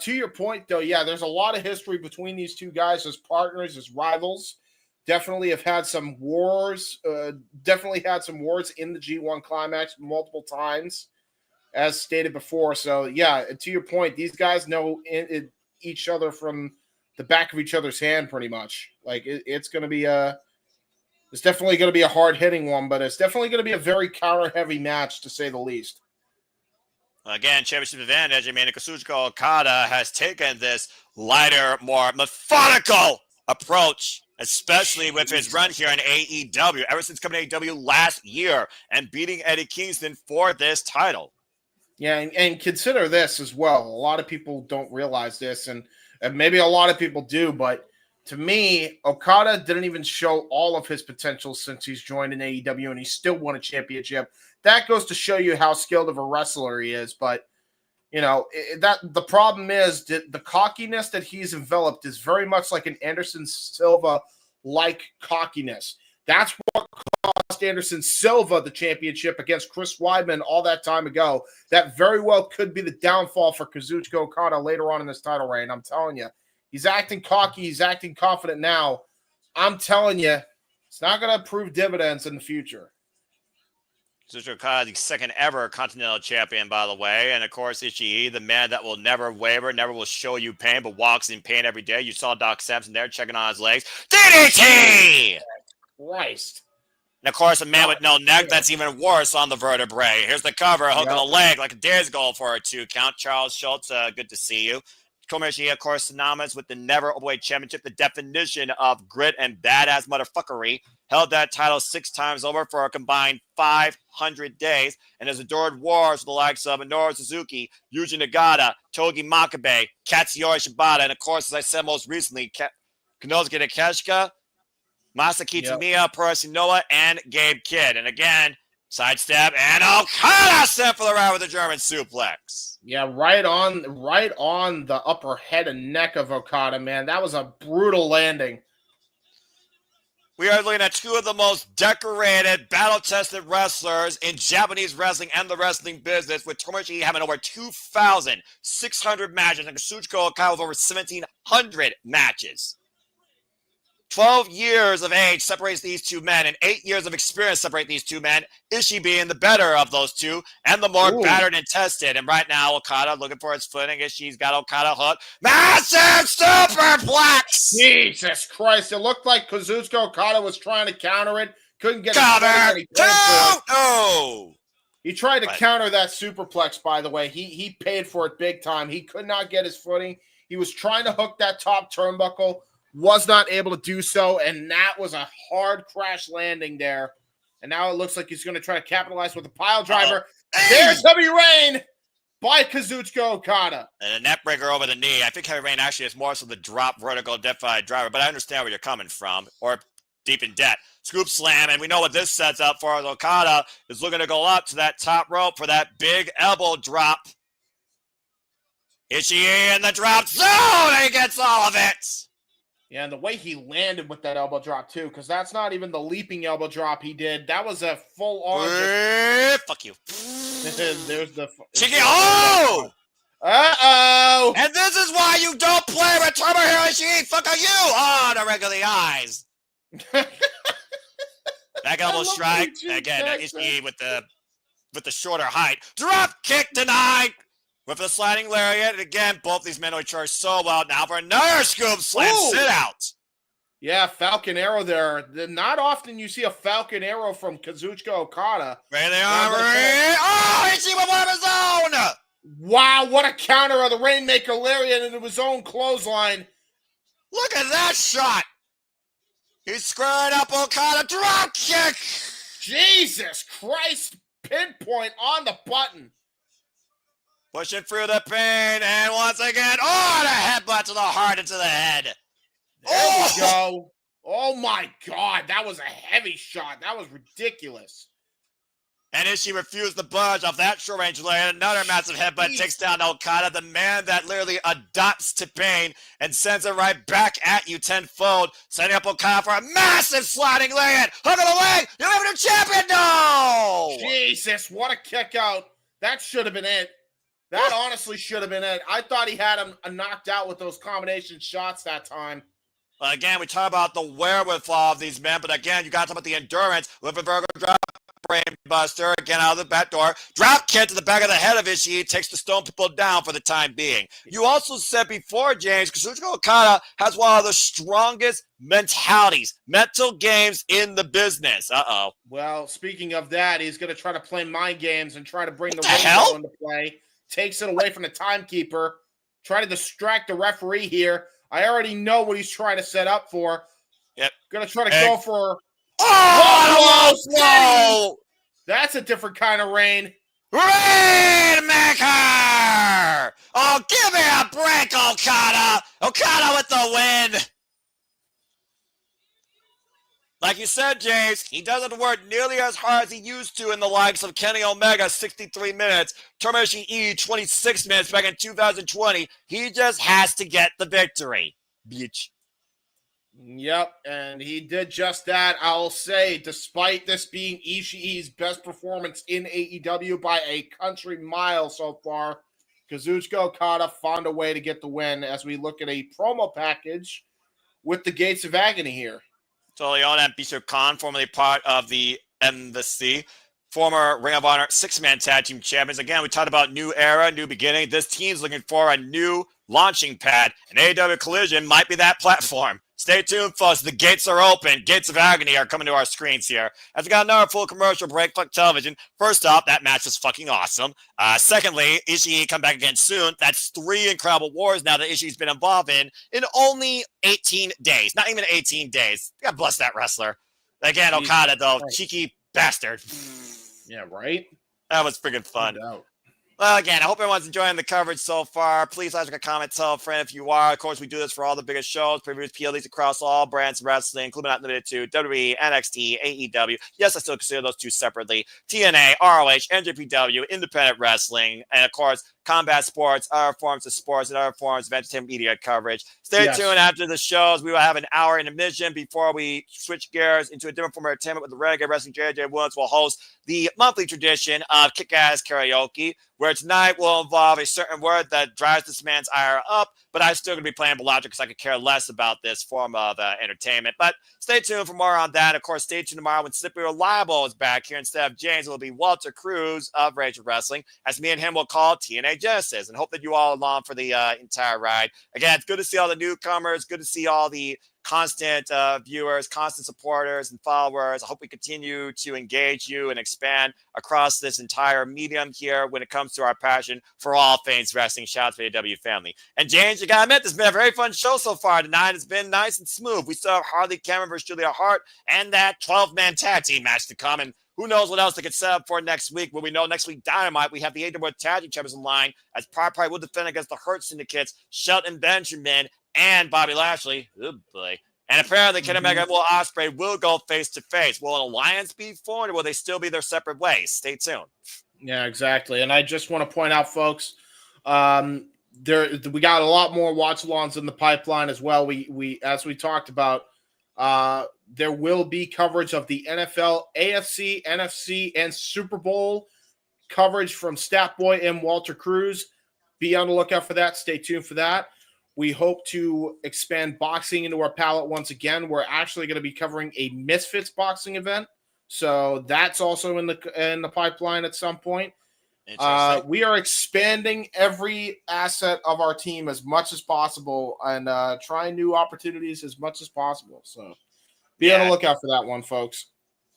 To your point, though, yeah, there's a lot of history between these two guys as partners, as rivals. Definitely have had some wars. Definitely had some wars in the G1 Climax multiple times, as stated before. So, yeah, to your point, these guys know each other from the back of each other's hand pretty much. Like, it's going to be it's definitely going to be a hard-hitting one, but it's definitely going to be a very counter-heavy match, to say the least. Again, championship advantage. I mean, Kazuchika Okada has taken this lighter, more methodical approach, especially with his run here in AEW, ever since coming to AEW last year and beating Eddie Kingston for this title. Yeah, and consider this as well. A lot of people don't realize this, and maybe a lot of people do, but to me, Okada didn't even show all of his potential since he's joined in AEW, and he still won a championship. That goes to show you how skilled of a wrestler he is, but you know, that the problem is that the cockiness that he's enveloped is very much like an Anderson Silva-like cockiness. That's what cost Anderson Silva the championship against Chris Weidman all that time ago. That very well could be the downfall for Kazuchika Okada later on in this title reign. I'm telling you. He's acting cocky. He's acting confident now. I'm telling you, it's not going to prove dividends in the future. Kazuchika Okada, the second ever Continental champion, by the way. And, of course, Ishii, the man that will never waver, never will show you pain, but walks in pain every day. You saw Doc Sampson there checking on his legs. DDT! Christ. And, of course, a man with no neck, that's even worse on the vertebrae. Here's the cover, hook on the leg like a dare's goal for a 2 count. Charles Schultz, good to see you. Tomohiro, of course, synonymous with the Never Openweight Championship, the definition of grit and badass motherfuckery. Held that title 6 times over for a combined 500 days, and has endured wars with the likes of Minoru Suzuki, Yuji Nagata, Togi Makabe, Katsuyori Shibata, and of course, as I said most recently, Konosuke Takeshita, Masaki Tamiya, Puroresu Noah, and Gabe Kidd. And again, sidestep, and Okada sent for the ride with a German suplex. Yeah, right on the upper head and neck of Okada, man. That was a brutal landing. We are looking at 2 of the most decorated, battle-tested wrestlers in Japanese wrestling and the wrestling business, with Tomohiro Ishii having over 2,600 matches and Kazuchika Okada with over 1,700 matches. 12 years of age separates these two men, and 8 years of experience separate these two men, Ishii being the better of those two, and the more battered and tested. And right now, Okada looking for his footing. Ishii's got Okada hooked. Massive superplex! Jesus Christ. It looked like Kazuchika Okada was trying to counter it. Couldn't get it. He tried to counter that superplex, by the way. He paid for it big time. He could not get his footing. He was trying to hook that top turnbuckle. Was not able to do so, and that was a hard crash landing there. And now it looks like he's going to try to capitalize with a pile driver. There's heavy rain by Kazuchika Okada. And a net breaker over the knee. I think heavy rain actually is more so the drop vertical defied driver, but I understand where you're coming from, or deep in debt. Scoop slam, and we know what this sets up for. Okada is looking to go up to that top rope for that big elbow drop. Ishii in the drop zone. He gets all of it. Yeah, and the way he landed with that elbow drop, too, because that's not even the leaping elbow drop he did. That was a full-on... Fuck you. There's the... Shiki, oh! Uh-oh! And this is why you don't play with Tomohiro Ishii. Fuck are you? Oh, the regular eyes. Back elbow strike. Again, Ishii with the shorter height. Drop kick denied. With a sliding lariat. And again, both these men are charged so well. Now for another scoop slam sit out. Yeah, Falcon Arrow there. Not often you see a Falcon Arrow from Kazuchika Okada. Right they are. Oh, Ishii with one of his own. Wow, what a counter of the Rainmaker lariat into his own clothesline. Look at that shot. He's squaring up Okada. Drop kick. Jesus Christ. Pinpoint on the button. Pushing through the pain, and once again, oh, the headbutt to the heart into the head. There we go. Oh my God, that was a heavy shot. That was ridiculous. And Ishii refused to budge off that short range lariat. Another massive headbutt takes down Okada, the man that literally adapts to pain and sends it right back at you tenfold, setting up Okada for a massive sliding lariat. Hook of the leg. You're a new champion. No. Jesus, what a kick out. That should have been it. That honestly should have been it. I thought he had him knocked out with those combination shots that time. Well, again, we talk about the wherewithal of these men, but again, you got to talk about the endurance. Liverberger drop, brain buster, again out of the back door. Drop kick to the back of the head of Ishii, takes the stone people down for the time being. You also said before, James, Kazuchika Okada has one of the strongest mentalities, mental games in the business. Uh-oh. Well, speaking of that, he's going to try to play mind games and try to bring the hell into play. Takes it away from the timekeeper. Try to distract the referee here. I already know what he's trying to set up for. Yep. Gonna try to go for... Oh, whoa! That's a different kind of rain. Rainmaker! Oh, give me a break, Okada! Okada with the win! Like you said, James, he doesn't work nearly as hard as he used to in the likes of Kenny Omega, 63 minutes, Tomohiro Ishii, 26 minutes back in 2020. He just has to get the victory. Bitch. Yep, and he did just that. I'll say, despite this being Ishii's best performance in AEW by a country mile so far, Kazuchika Okada found a way to get the win as we look at a promo package with the Gates of Agony here. So Leon and Bisho Khan, formerly part of the Embassy, former Ring of Honor six-man tag team champions. Again, we talked about new era, new beginning. This team's looking for a new launching pad, and AEW Collision might be that platform. Stay tuned, folks. The gates are open. Gates of Agony are coming to our screens here. As we got another full commercial break, fuck television. First off, that match is fucking awesome. Secondly, Ishii come back again soon. That's 3 incredible wars now that Ishii's been involved in only 18 days. Not even 18 days. God bless that wrestler. Again, Okada, though, cheeky bastard. Yeah, right? That was freaking fun. No doubt. Well, again, I hope everyone's enjoying the coverage so far. Please like a comment, tell a friend if you are. Of course, we do this for all the biggest shows, previews, PLEs across all brands of wrestling, including not limited to WWE, NXT, AEW. Yes, I still consider those two separately. TNA, ROH, NJPW, independent wrestling, and of course, combat sports, other forms of sports, and other forms of entertainment media coverage. Stay tuned after the shows. We will have an hour intermission before we switch gears into a different form of entertainment with the Renegade Wrestling. JJ Woods will host the monthly tradition of Kick-Ass Karaoke, where tonight will involve a certain word that drives this man's ire up, but I'm still going to be playing Bellagio because I could care less about this form of entertainment. But stay tuned for more on that. Of course, stay tuned tomorrow when Slippery Reliable is back here. Instead of James, it will be Walter Cruz of Rage of Wrestling, as me and him will call TNA Genesis, and hope that you all along for the entire ride. Again, it's good to see all the newcomers, good to see all the constant viewers, constant supporters and followers. I hope we continue to engage you and expand across this entire medium here when it comes to our passion for all things wrestling. Shout out to the AEW family. And James, you gotta admit, this has been a very fun show so far tonight. It's been nice and smooth. We saw Harley Cameron versus Julia Hart and that 12-man tag team match to come. And who knows what else they could set up for next week? When we know next week Dynamite, we have the AEW Tag Team Champions in line, as probably will defend against the Hurt Syndicates, Shelton Benjamin, and Bobby Lashley. Oh boy. And apparently Kenny Omega and Will Ospreay will go face-to-face. Will an alliance be formed, or will they still be their separate ways? Stay tuned. Yeah, exactly. And I just want to point out, folks, we got a lot more watch-alongs in the pipeline as well. We as we talked about, there will be coverage of the NFL, AFC, NFC, and Super Bowl coverage from Statboy and Walter Cruz. Be on the lookout for that. Stay tuned for that. We hope to expand boxing into our palette once again. We're actually going to be covering a Misfits boxing event, so that's also in the pipeline at some point. We are expanding every asset of our team as much as possible and trying new opportunities as much as possible. So be on the lookout for that one, folks.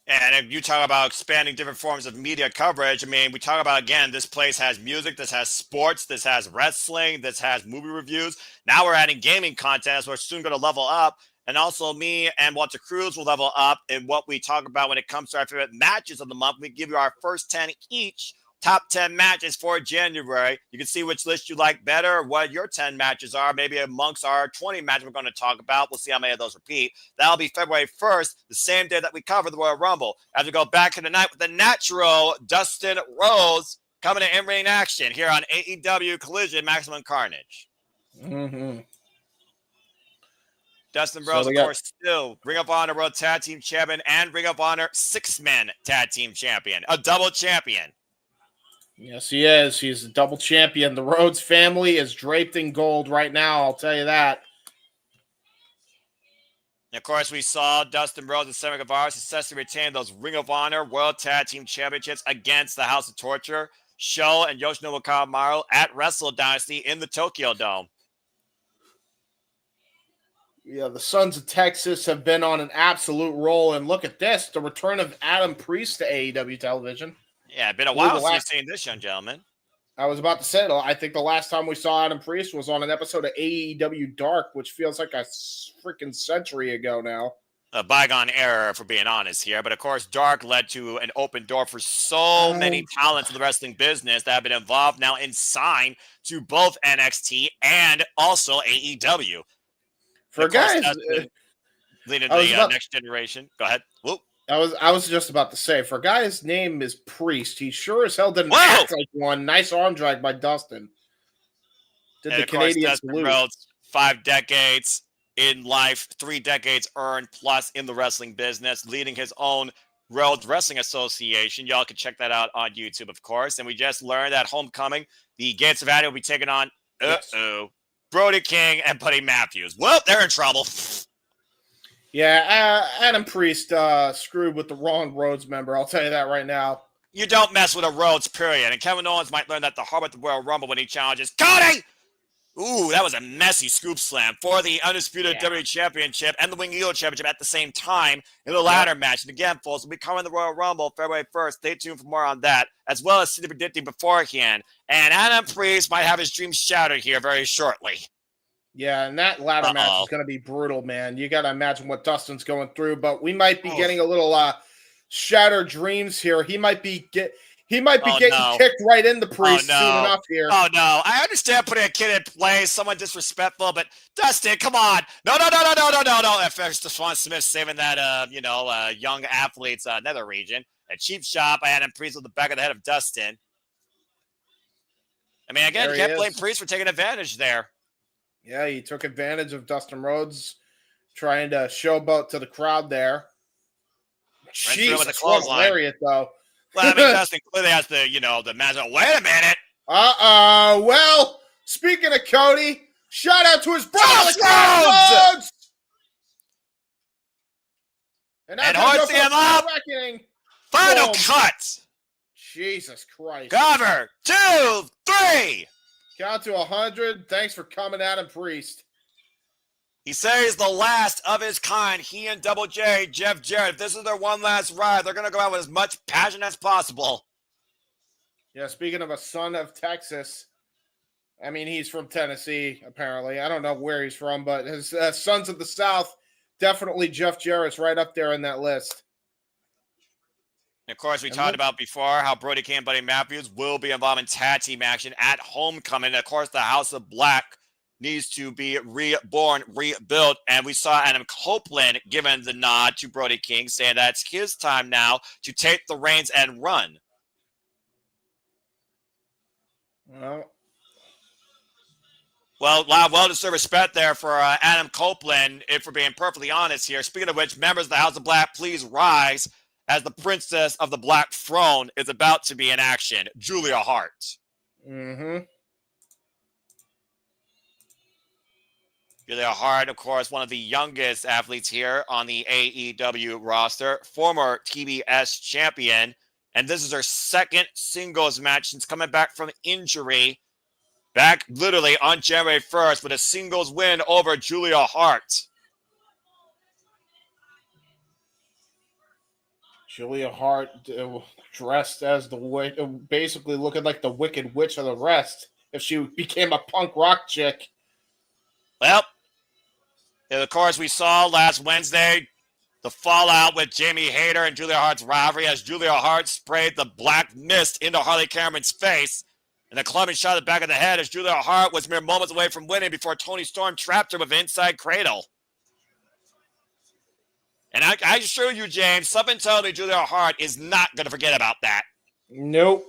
And if you talk about expanding different forms of media coverage, I mean, we talk about, again, this place has music, this has sports, this has wrestling, this has movie reviews. Now we're adding gaming content, so we're soon going to level up. And also me and Walter Cruz will level up in what we talk about when it comes to our favorite matches of the month. We give you our first 10 each. Top 10 matches for January. You can see which list you like better, what your 10 matches are, maybe amongst our 20 matches we're going to talk about. We'll see how many of those repeat. That'll be February 1st, the same day that we cover the Royal Rumble. As we go back to the night with the natural Dustin Rhodes coming to in-ring action here on AEW Collision Maximum Carnage. Mm-hmm. Dustin Rhodes, of course, still Ring of Honor World Tag Team Champion and Ring of Honor Six-Man Tag Team Champion. A double champion. Yes, he is. He's a double champion. The Rhodes family is draped in gold right now, I'll tell you that. And of course, we saw Dustin Rhodes and Sammy Guevara successfully retain those Ring of Honor World Tag Team Championships against the House of Torture, Sho and Yoshinobu Kanemaru at Wrestle Dynasty in the Tokyo Dome. Yeah, the Sons of Texas have been on an absolute roll. And look at this, the return of Adam Priest to AEW television. Yeah, it's been a while since you've seen this young gentleman. I was about to say, I think the last time we saw Adam Priest was on an episode of AEW Dark, which feels like a freaking century ago now. A bygone era, for being honest here. But, of course, Dark led to an open door for so many talents in the wrestling business that have been involved now and signed to both NXT and also AEW. For guys, leading the next generation. Go ahead. Whoop. I was just about to say, for a guy his name is Priest, he sure as hell didn't act like one. Nice arm drag by Dustin. Did the Canadian salute. Rhodes, 5 decades in life, 3 decades earned plus in the wrestling business, leading his own Rhodes Wrestling Association. Y'all can check that out on YouTube, of course. And we just learned that Homecoming, the Gates of Addy will be taking on Brody King and Buddy Matthews. Well, they're in trouble. Yeah, Adam Priest screwed with the wrong Rhodes member. I'll tell you that right now. You don't mess with a Rhodes, period. And Kevin Owens might learn that the hard at the Royal Rumble when he challenges Cody. Ooh, that was a messy scoop slam for the Undisputed WWE Championship and the Wing Eagle Championship at the same time in the ladder match. And again, folks, we'll be covering the Royal Rumble February 1st. Stay tuned for more on that, as well as City predicting beforehand. And Adam Priest might have his dreams shattered here very shortly. Yeah, and that ladder match is going to be brutal, man. You got to imagine what Dustin's going through, but we might be getting a little shattered dreams here. He might be getting kicked right in the Priest soon enough here. Oh no! I understand putting a kid in place, someone disrespectful, but Dustin, come on! No! At first, Stephon Smith saving that young athlete's nether region. A cheap shot by Adam Priest with the back of the head of Dustin. I mean, again, you can't blame Priest for taking advantage there. Yeah, he took advantage of Dustin Rhodes trying to showboat to the crowd there. Jesus, what a lariat, though. Well, I mean, Dustin clearly has the match. Wait a minute. Well, speaking of Cody, shout out to his brother, Rhodes. And hoisting him up. Final cut. Jesus Christ. Cover. 2, 3. Count to 100. Thanks for coming, Adam Priest. He says the last of his kind. He and Double J, Jeff Jarrett, if this is their one last ride, they're going to go out with as much passion as possible. Yeah, speaking of a son of Texas, I mean, he's from Tennessee, apparently. I don't know where he's from, but his sons of the South, definitely Jeff Jarrett's right up there in that list. And of course, we talked about before how Brody King and Buddy Matthews will be involved in tag team action at Homecoming. Of course, the House of Black needs to be reborn, rebuilt. And we saw Adam Copeland giving the nod to Brody King, saying that it's his time now to take the reins and run. Well, Well-deserved respect there for Adam Copeland, if we're being perfectly honest here. Speaking of which, members of the House of Black, please rise as the Princess of the Black Throne is about to be in action. Julia Hart. Mm-hmm. Julia Hart, of course, one of the youngest athletes here on the AEW roster, former TBS champion, and this is her second singles match since coming back from injury, back literally on January 1st with a singles win over Julia Hart. Julia Hart dressed as basically looking like the Wicked Witch of the West if she became a punk rock chick. Well, of course, we saw last Wednesday the fallout with Jamie Hayter and Julia Hart's rivalry as Julia Hart sprayed the black mist into Harley Cameron's face. And the clubbing shot at the back of the head as Julia Hart was mere moments away from winning before Toni Storm trapped her with an inside cradle. And I assure you, James, something tells me Julia Hart is not going to forget about that. Nope.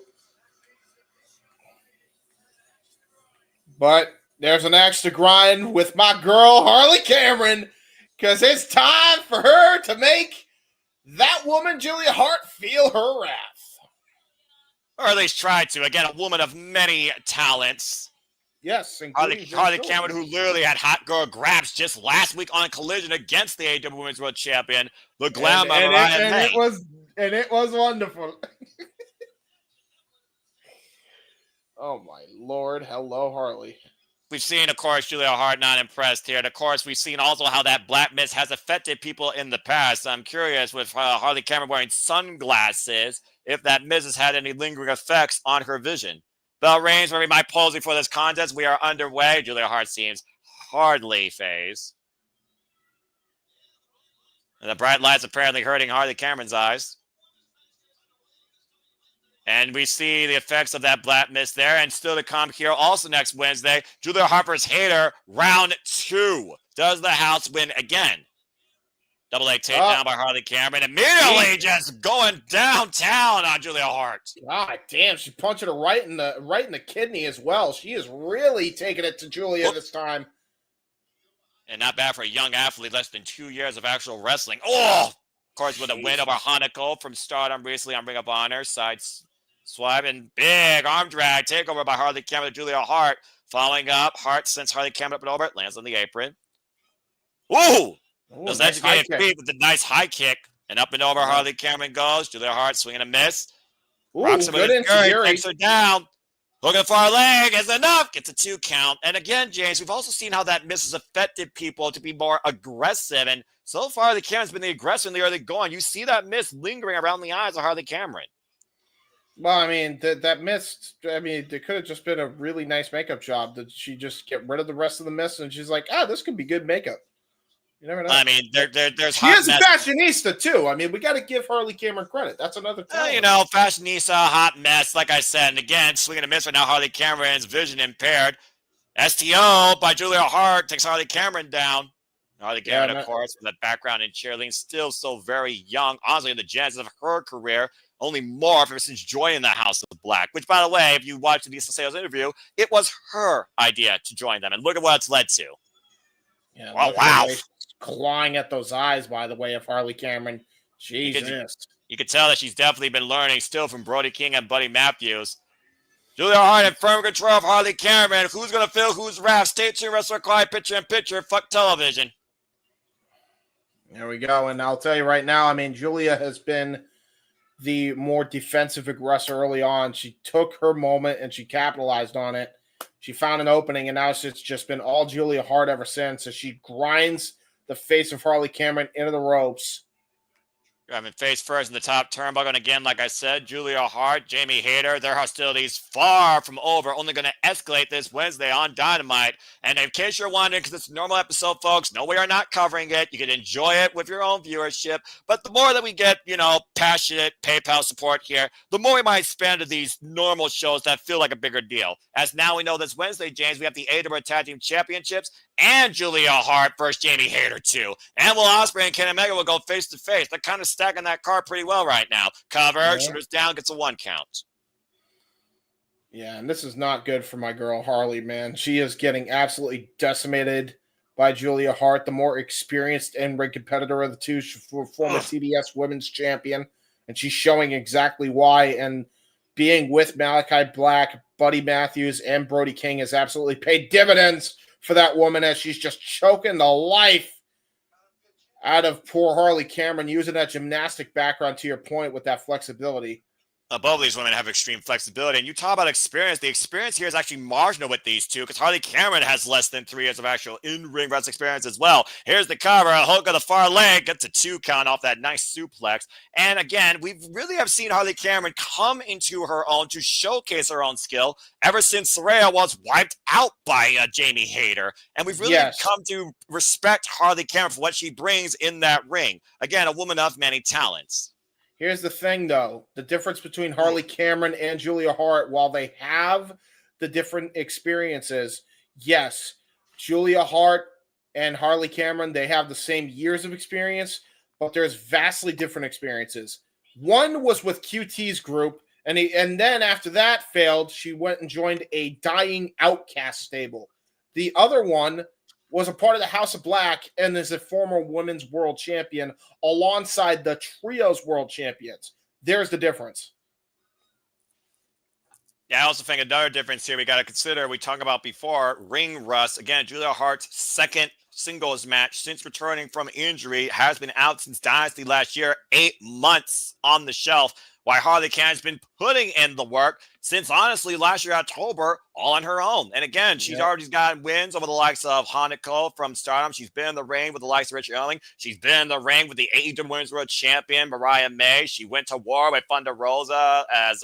But there's an axe to grind with my girl, Harley Cameron, because it's time for her to make that woman, Julia Hart, feel her wrath. Or at least try to. Again, a woman of many talents. Yes, Harley Cameron, who literally had hot girl grabs just last week on Collision against the AEW Women's World Champion, the Glam of Mariah May. It was wonderful. Oh my Lord! Hello, Harley. We've seen, of course, Julia Hart not impressed here. And, of course, we've seen also how that black mist has affected people in the past. I'm curious with Harley Cameron wearing sunglasses if that mist has had any lingering effects on her vision. Bell rings for my posing for this contest. We are underway. Julia Hart seems hardly phased. And the bright lights apparently hurting Harley Cameron's eyes. And we see the effects of that black mist there. And still to come here also next Wednesday, Julia Harper's Hater, round 2. Does the house win again? Double leg takedown by Harley Cameron. Immediately just going downtown on Julia Hart. God damn, she punched her right in the kidney as well. She is really taking it to Julia this time. And not bad for a young athlete, less than 2 years of actual wrestling. Oh! Of course, with a win over Hanako from Stardom recently on Ring of Honor. Side swipe and big arm drag takeover by Harley Cameron to Julia Hart. Following up, Hart sends Harley Cameron up and over. Lands on the apron. Ooh! Those educated feet with the nice high kick. And up and over Harley Cameron goes. Julia Hart swinging a miss. Rocks him with a fury, takes her down. Looking for a leg is enough. Gets a 2 count. And again, James, we've also seen how that miss has affected people to be more aggressive. And so far, Harley Cameron's been the aggressor in the early going. You see that miss lingering around the eyes of Harley Cameron. Well, I mean, that miss, I mean, it could have just been a really nice makeup job. Did she just get rid of the rest of the miss? And she's like, this could be good makeup. You never know. I mean, there's she is a fashionista, too. I mean, we got to give Harley Cameron credit. That's another thing. Fashionista, hot mess, like I said. And again, swinging a miss right now, Harley Cameron's vision impaired. STO by Julia Hart takes Harley Cameron down. Harley Cameron, of course, with a background in cheerleading, still so very young. Honestly, in the genesis of her career, only more ever since joining the House of Black. Which, by the way, if you watched the Lisa Sales interview, it was her idea to join them. And look at what it's led to. Yeah, wow. Clawing at those eyes, by the way, of Harley Cameron. Jesus. You could tell that she's definitely been learning still from Brody King and Buddy Matthews. Julia Hart in firm control of Harley Cameron. Who's going to fill who's wrath? Stay tuned, Wrestler Quiet, picture in picture. Fuck television. There we go. And I'll tell you right now, I mean, Julia has been the more defensive aggressor early on. She took her moment and she capitalized on it. She found an opening, and now it's just been all Julia Hart ever since as she grinds the face of Harley Cameron into the ropes. I mean, face first in the top turnbuckle. And again, like I said, Julia Hart, Jamie Hayter, their hostilities far from over. Only going to escalate this Wednesday on Dynamite. And in case you're wondering, because it's a normal episode, folks, no, we are not covering it. You can enjoy it with your own viewership. But the more that we get, passionate PayPal support here, the more we might expand to these normal shows that feel like a bigger deal. As now we know this Wednesday, James, we have the AEW Tag Team Championships and Julia Hart versus Jamie Hayter, too. And Will Ospreay and Kenny Omega will go face-to-face. They're kind of stacking that card pretty well right now. Cover, shooters down, gets a 1 count. Yeah, and this is not good for my girl Harley, man. She is getting absolutely decimated by Julia Hart, the more experienced in-ring competitor of the two, former TBS Women's Champion, and she's showing exactly why. And being with Malachi Black, Buddy Matthews, and Brody King has absolutely paid dividends for that woman, as she's just choking the life out of poor Harley Cameron, using that gymnastic background, to your point, with that flexibility. Both of these women have extreme flexibility. And you talk about experience. The experience here is actually marginal with these two, because Harley Cameron has less than 3 years of actual in-ring wrestling experience as well. Here's the cover. A hook of the far leg. Gets a 2 count off that nice suplex. And again, we really have seen Harley Cameron come into her own to showcase her own skill ever since Saraya was wiped out by Jamie Hayter. And we've really come to respect Harley Cameron for what she brings in that ring. Again, a woman of many talents. Here's the thing, though. The difference between Harley Cameron and Julia Hart, while they have the different experiences, yes, Julia Hart and Harley Cameron, they have the same years of experience, but there's vastly different experiences. One was with QT's group, and then after that failed, she went and joined a dying Outcast stable. The other one was a part of the House of Black and is a former women's world champion alongside the Trios world champions. There's the difference. Yeah, I also think another difference here we got to consider, we talked about before, ring rust. Again, Julia Hart's second singles match since returning from injury, has been out since Dynasty last year, 8 months on the shelf, while Harley Cameron's been putting in the work since, honestly, last year, October, all on her own. And again, she's already gotten wins over the likes of Hanako from Stardom. She's been in the ring with the likes of Richard Erling. She's been in the ring with the AEW Women's World Champion, Mariah May. She went to war with Thunder Rosa as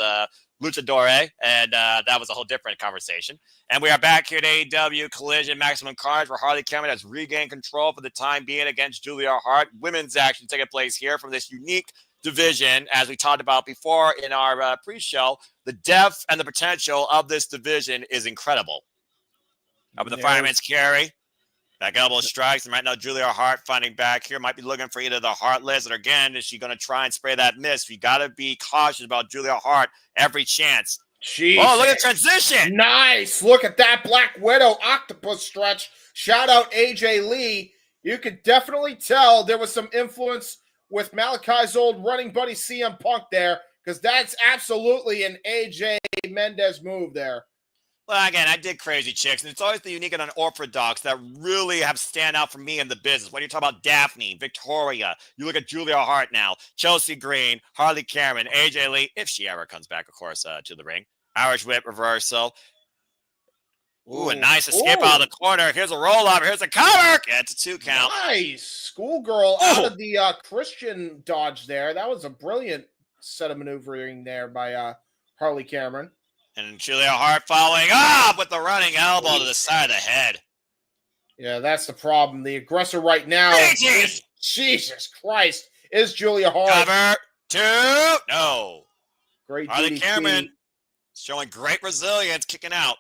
Luchadore, and that was a whole different conversation. And we are back here at AEW Collision Maximum Carnage, where Harley Cameron has regained control for the time being against Julia Hart. Women's action taking place here from this unique division, as we talked about before in our pre-show. The depth and the potential of this division is incredible. Up with the fireman's carry. Back elbow strikes. And right now, Julia Hart fighting back here. Might be looking for either the Heartless, or again, is she going to try and spray that mist? You got to be cautious about Julia Hart every chance. Jesus. Oh, look at the transition. Nice. Look at that Black Widow octopus stretch. Shout out AJ Lee. You could definitely tell there was some influence with Malachi's old running buddy CM Punk there, because that's absolutely an AJ Mendez move there. Well, again, I did Crazy Chicks, and it's always the unique and unorthodox that really have stand out for me in the business. When you talk about Daphne, Victoria, you look at Julia Hart now, Chelsea Green, Harley Cameron, AJ Lee, if she ever comes back, of course, to the ring. Irish Whip reversal. Ooh, a nice escape out of the corner. Here's a roll-up. Here's a cover. It's a 2 count. Nice. Schoolgirl out of the Christian dodge there. That was a brilliant set of maneuvering there by Harley Cameron. And Julia Hart following up with the running elbow to the side of the head. Yeah, that's the problem. The aggressor right now, Jesus Christ, is Julia Hart. Cover 2. No. Great Harley DDT. Cameron showing great resilience, kicking out.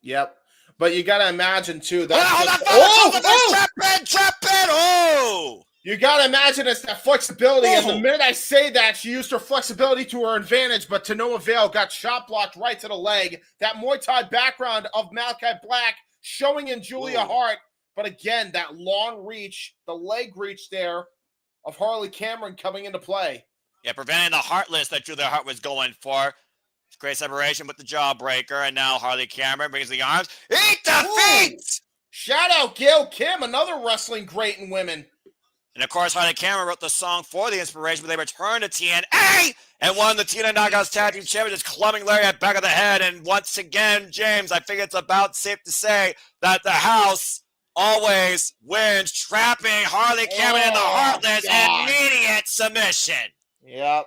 Yep. But you got to imagine, too. Hold on. Trap in. Oh! You got to imagine it's that flexibility. And the minute I say that, she used her flexibility to her advantage, but to no avail. Got shot blocked right to the leg. That Muay Thai background of Malachi Black showing in Julia Hart. But again, that long reach, the leg reach there of Harley Cameron coming into play. Yeah, preventing the Heartless that Julia Hart was going for. Great separation with the jawbreaker, and now Harley Cameron brings the arms. Eat the feet! Shout out Gail Kim, another wrestling great in women. And of course, Harley Cameron wrote the song for the inspiration, but they returned to TNA and won the TNA Knockouts Tag Team Championship, clubbing Larry at back of the head. And once again, James, I think it's about safe to say that the house always wins, trapping Harley Cameron in the Heartless. Immediate submission. Yep.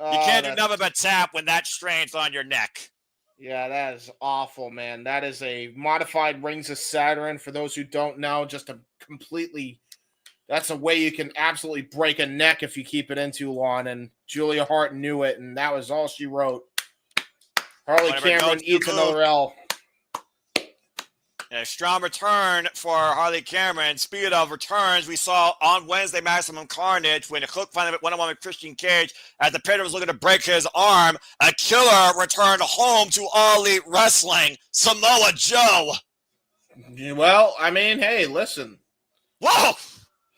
You can't do nothing but tap when that strain's on your neck. Yeah, that is awful, man. That is a modified Rings of Saturn. For those who don't know, just a completely... That's a way you can absolutely break a neck if you keep it in too long. And Julia Hart knew it, and that was all she wrote. Harley Cameron eats another L. A strong return for Harley Cameron. Speed of returns, we saw on Wednesday Maximum Carnage when Hook finally went one-on-one with Christian Cage as the Pitcher was looking to break his arm. A killer returned home to All Elite Wrestling. Samoa Joe. Well, I mean, hey, listen. Whoa!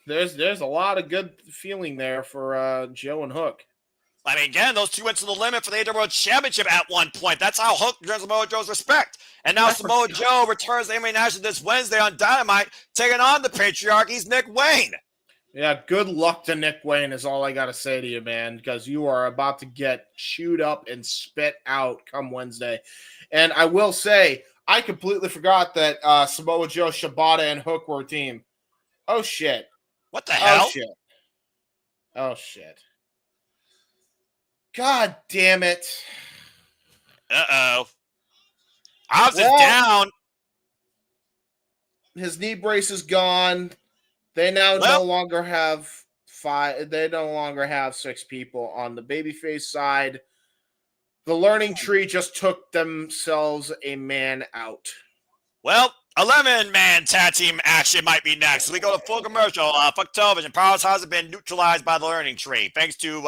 There's a lot of good feeling there for Joe and Hook. I mean, again, those two went to the limit for the AEW World Championship at one point. That's how Hook earned Samoa Joe's respect. And now Samoa Joe returns to MMA National this Wednesday on Dynamite, taking on the Patriarchy's Nick Wayne. Yeah, good luck to Nick Wayne is all I got to say to you, man, because you are about to get chewed up and spit out come Wednesday. And I will say, I completely forgot that Samoa Joe, Shibata, and Hook were a team. Oh, shit. What the hell? Oh, shit. God damn it. Uh-oh. Hobbs is down. His knee brace is gone. They now no longer have 5. They no longer have 6 people on the babyface side. The learning tree just took themselves a man out. Well, 11-man tag team action might be next. We go to full commercial. Fuck television. Powerhouse has been neutralized by the learning tree, thanks to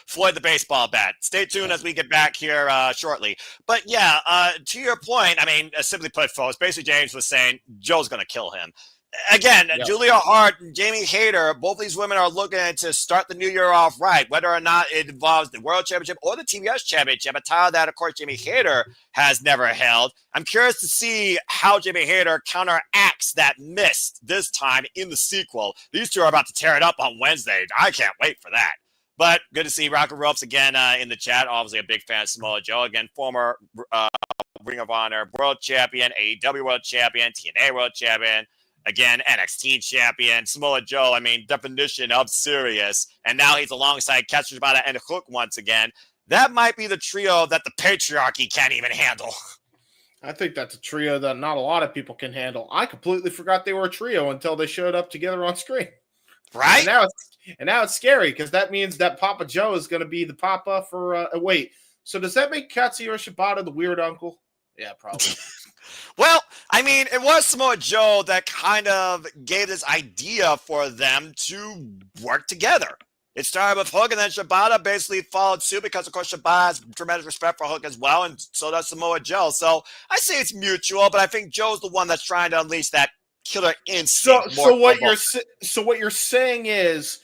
Floyd the baseball bat. Stay tuned as we get back here shortly. But yeah, to your point, I mean, simply put, folks, basically James was saying Joe's going to kill him. Again, yep. Julia Hart and Jamie Hayter, both these women are looking to start the new year off right, whether or not it involves the World Championship or the TBS Championship, a title that, of course, Jamie Hayter has never held. I'm curious to see how Jamie Hayter counteracts that miss this time in the sequel. These two are about to tear it up on Wednesday. I can't wait for that. But good to see Rocket Ropes again in the chat. Obviously a big fan of Samoa Joe. Again, former Ring of Honor World Champion, AEW World Champion, TNA World Champion. Again, NXT champion, Samoa Joe, I mean, definition of serious. And now he's alongside Shibata and Hook once again. That might be the trio that the patriarchy can't even handle. I think that's a trio that not a lot of people can handle. I completely forgot they were a trio until they showed up together on screen. Right? And now it's scary because that means that Papa Joe is going to be the Papa for, wait. So does that make Kazuchika Shibata the weird uncle? Yeah, probably. Well, I mean, it was Samoa Joe that kind of gave this idea for them to work together. It started with Hook, and then Shibata basically followed suit because, of course, Shibata has tremendous respect for Hook as well, and so does Samoa Joe. So I say it's mutual, but I think Joe's the one that's trying to unleash that killer instinct. So what you're saying is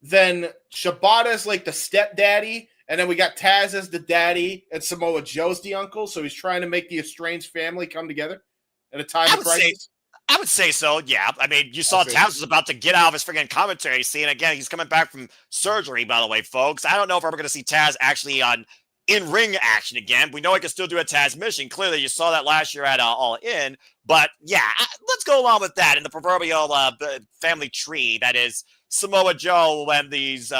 then Shibata is like the stepdaddy, and then we got Taz as the daddy, and Samoa Joe's the uncle. So he's trying to make the estranged family come together at a time of crisis. I would say so, yeah. I mean, you saw Taz was about to get out of his freaking commentary scene. Again, he's coming back from surgery, by the way, folks. I don't know if we're going to see Taz actually on in-ring action again. We know he can still do a Taz mission. Clearly, you saw that last year at All In. But, yeah, let's go along with that in the proverbial family tree that is Samoa Joe and these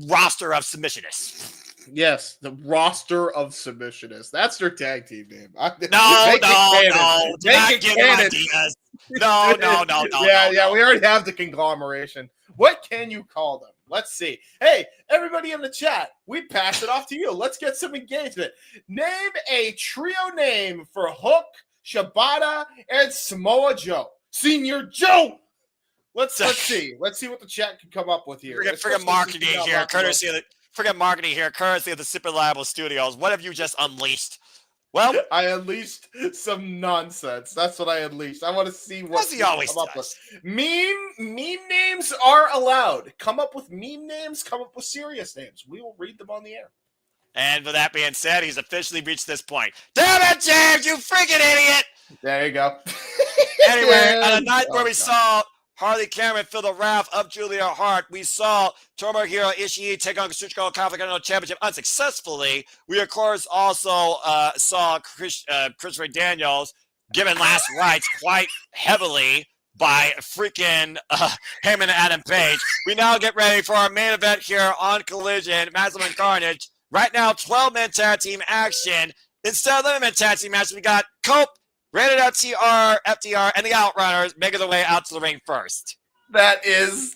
roster of submissionists. Yes, the roster of submissionists. That's their tag team name. No. Do not give them ideas. No. Yeah, we already have the conglomeration. What can you call them? Let's see. Hey, everybody in the chat, we pass it off to you. Let's get some engagement. Name a trio name for Hook, Shibata, and Samoa Joe. Senior Joe! Let's see. Let's see what the chat can come up with here. Forget marketing here, courtesy of the Super Reliable Studios. What have you just unleashed? Well, I unleashed some nonsense. That's what I unleashed. I want to see what he always come up with. Meme names are allowed. Come up with meme names. Come up with serious names. We will read them on the air. And with that being said, he's officially reached this point. Damn it, James! You freaking idiot! There you go. Anyway, on a night where we saw Harley Cameron feel the wrath of Julia Hart, we saw Tomohiro Ishii take on Kazuchika Continental Championship unsuccessful. We, of course, also saw Christopher Daniels given last rites quite heavily by freaking Hangman and Adam Page. We now get ready for our main event here on Collision, Maximum Carnage. Right now, 12-man tag team action. Instead of 11-man tag team action, we got Cope, Rated FTR, and the Outrunners making their way out to the ring first. That is...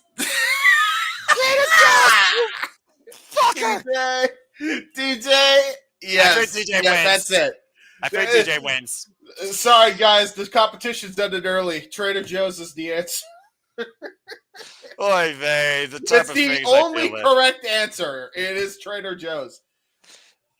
DJ! Yes. DJ wins. That's it. I think DJ wins. Sorry, guys. The competition's ended early. Trader Joe's is the answer. Oy vey, the type It's of the things I only deal with. correct answer. It is Trader Joe's.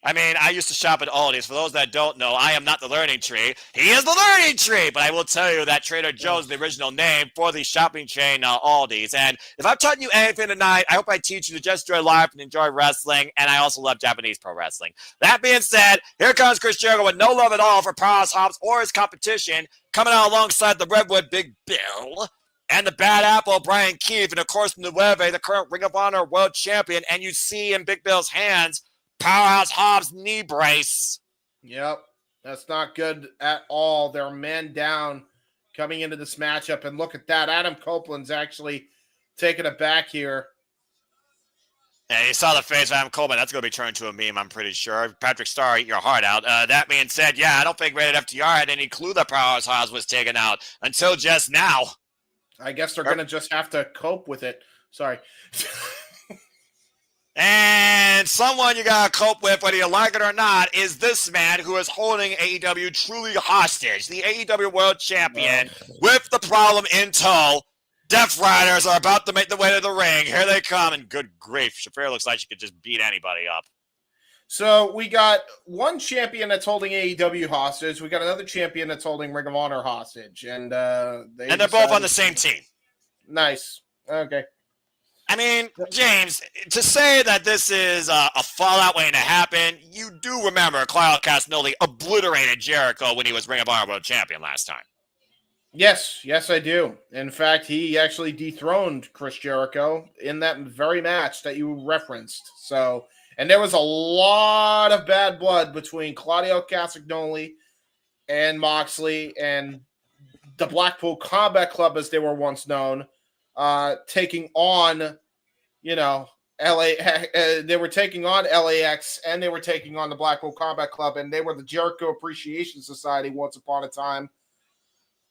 I mean, I used to shop at Aldi's. For those that don't know, I am not the learning tree. He is the learning tree. But I will tell you that Trader Joe's is the original name for the shopping chain Aldi's. And if I've taught you anything tonight, I hope I teach you to just enjoy life and enjoy wrestling. And I also love Japanese pro wrestling. That being said, here comes Chris Jericho with no love at all for Powerhouse Hobbs or his competition, coming out alongside the Redwood Big Bill and the Bad Apple, Bryan Keith, and of course, Nueve, the current Ring of Honor World Champion. And you see in Big Bill's hands, Powerhouse Hobbs knee brace. Yep, that's not good at all. They're man down coming into this matchup. And look at that. Adam Copeland's actually taking it back here. And you saw the face of Adam Coleman. That's going to be turned to a meme, I'm pretty sure. Patrick Starr, eat your heart out. That being said, yeah, I don't think Rated FTR had any clue that Powerhouse Hobbs was taken out until just now. I guess they're going to just have to cope with it. Sorry. And someone you got to cope with, whether you like it or not, is this man who is holding AEW truly hostage. The AEW World Champion with the problem in tow. Death Riders are about to make the way to the ring. Here they come, and good grief, Shafir looks like she could just beat anybody up. So we got one champion that's holding AEW hostage. We got another champion that's holding Ring of Honor hostage. And they're both on the same team. Nice. Okay. I mean, James, to say that this is a fallout waiting to happen, you do remember Claudio Castagnoli obliterated Jericho when he was Ring of Honor World Champion last time. Yes, I do. In fact, he actually dethroned Chris Jericho in that very match that you referenced. So, and there was a lot of bad blood between Claudio Castagnoli and Moxley and the Blackpool Combat Club, as they were once known, taking on, they were taking on LAX, and they were taking on the Blackpool Combat Club, and they were the Jericho Appreciation Society once upon a time.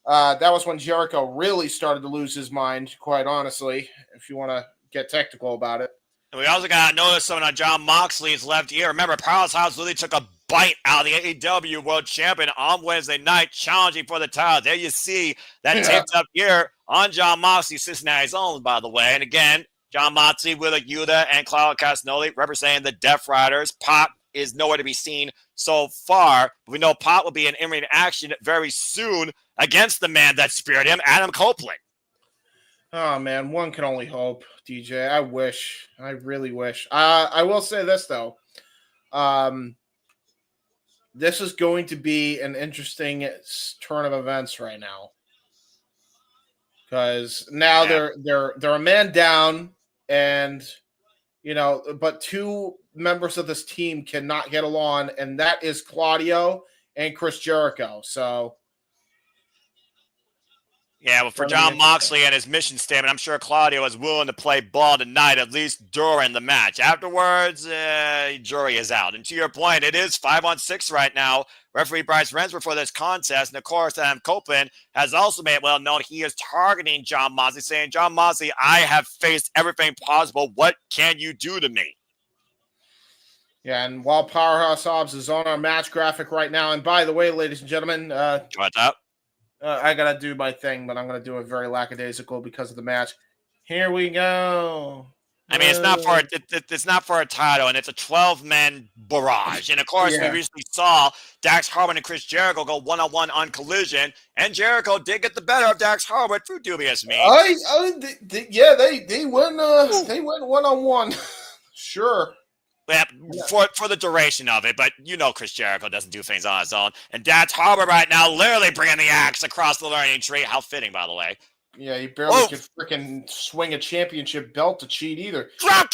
That was when Jericho really started to lose his mind, quite honestly, if you want to get technical about it. And we also got to notice something on John Moxley's left ear. Remember, Powerhouse Hobbs really took a bite out of the AEW World Champion on Wednesday night, challenging for the title. There you see that taped up ear on John Moxley, sitting at his own, by the way. And again, John Moxley with a Yuta and Claudio Castagnoli representing the Death Riders. Pop is nowhere to be seen so far. We know Pop will be in in-ring action very soon against the man that speared him, Adam Copeland. Oh, man, one can only hope, DJ. I wish. I really wish. I will say this, though. This is going to be an interesting turn of events right now. Because now they're a man down, and, but two members of this team cannot get along, and that is Claudio and Chris Jericho. So... yeah, well, for John Moxley and his mission statement, I'm sure Claudio is willing to play ball tonight, at least during the match. Afterwards, jury is out. And to your point, it is 5-on-6 right now. Referee Bryce Rensworth for this contest. And, of course, Adam Copeland has also made it well known he is targeting John Moxley, saying, John Moxley, I have faced everything possible. What can you do to me? Yeah, and while Powerhouse Hobbs is on our match graphic right now, and by the way, ladies and gentlemen, what's up? I got to do my thing, but I'm going to do it very lackadaisical because of the match. Here we go. I mean, it's not for a title, and it's a 12-man barrage. And, of course, we recently saw Dax Harwood and Chris Jericho go one-on-one on Collision, and Jericho did get the better of Dax Harwood through dubious means. They went one-on-one. Sure. Yeah, for the duration of it, but Chris Jericho doesn't do things on his own. And Dax Harwood right now literally bringing the axe across the learning tree. How fitting, by the way. Yeah, he barely could freaking swing a championship belt to cheat either. Drop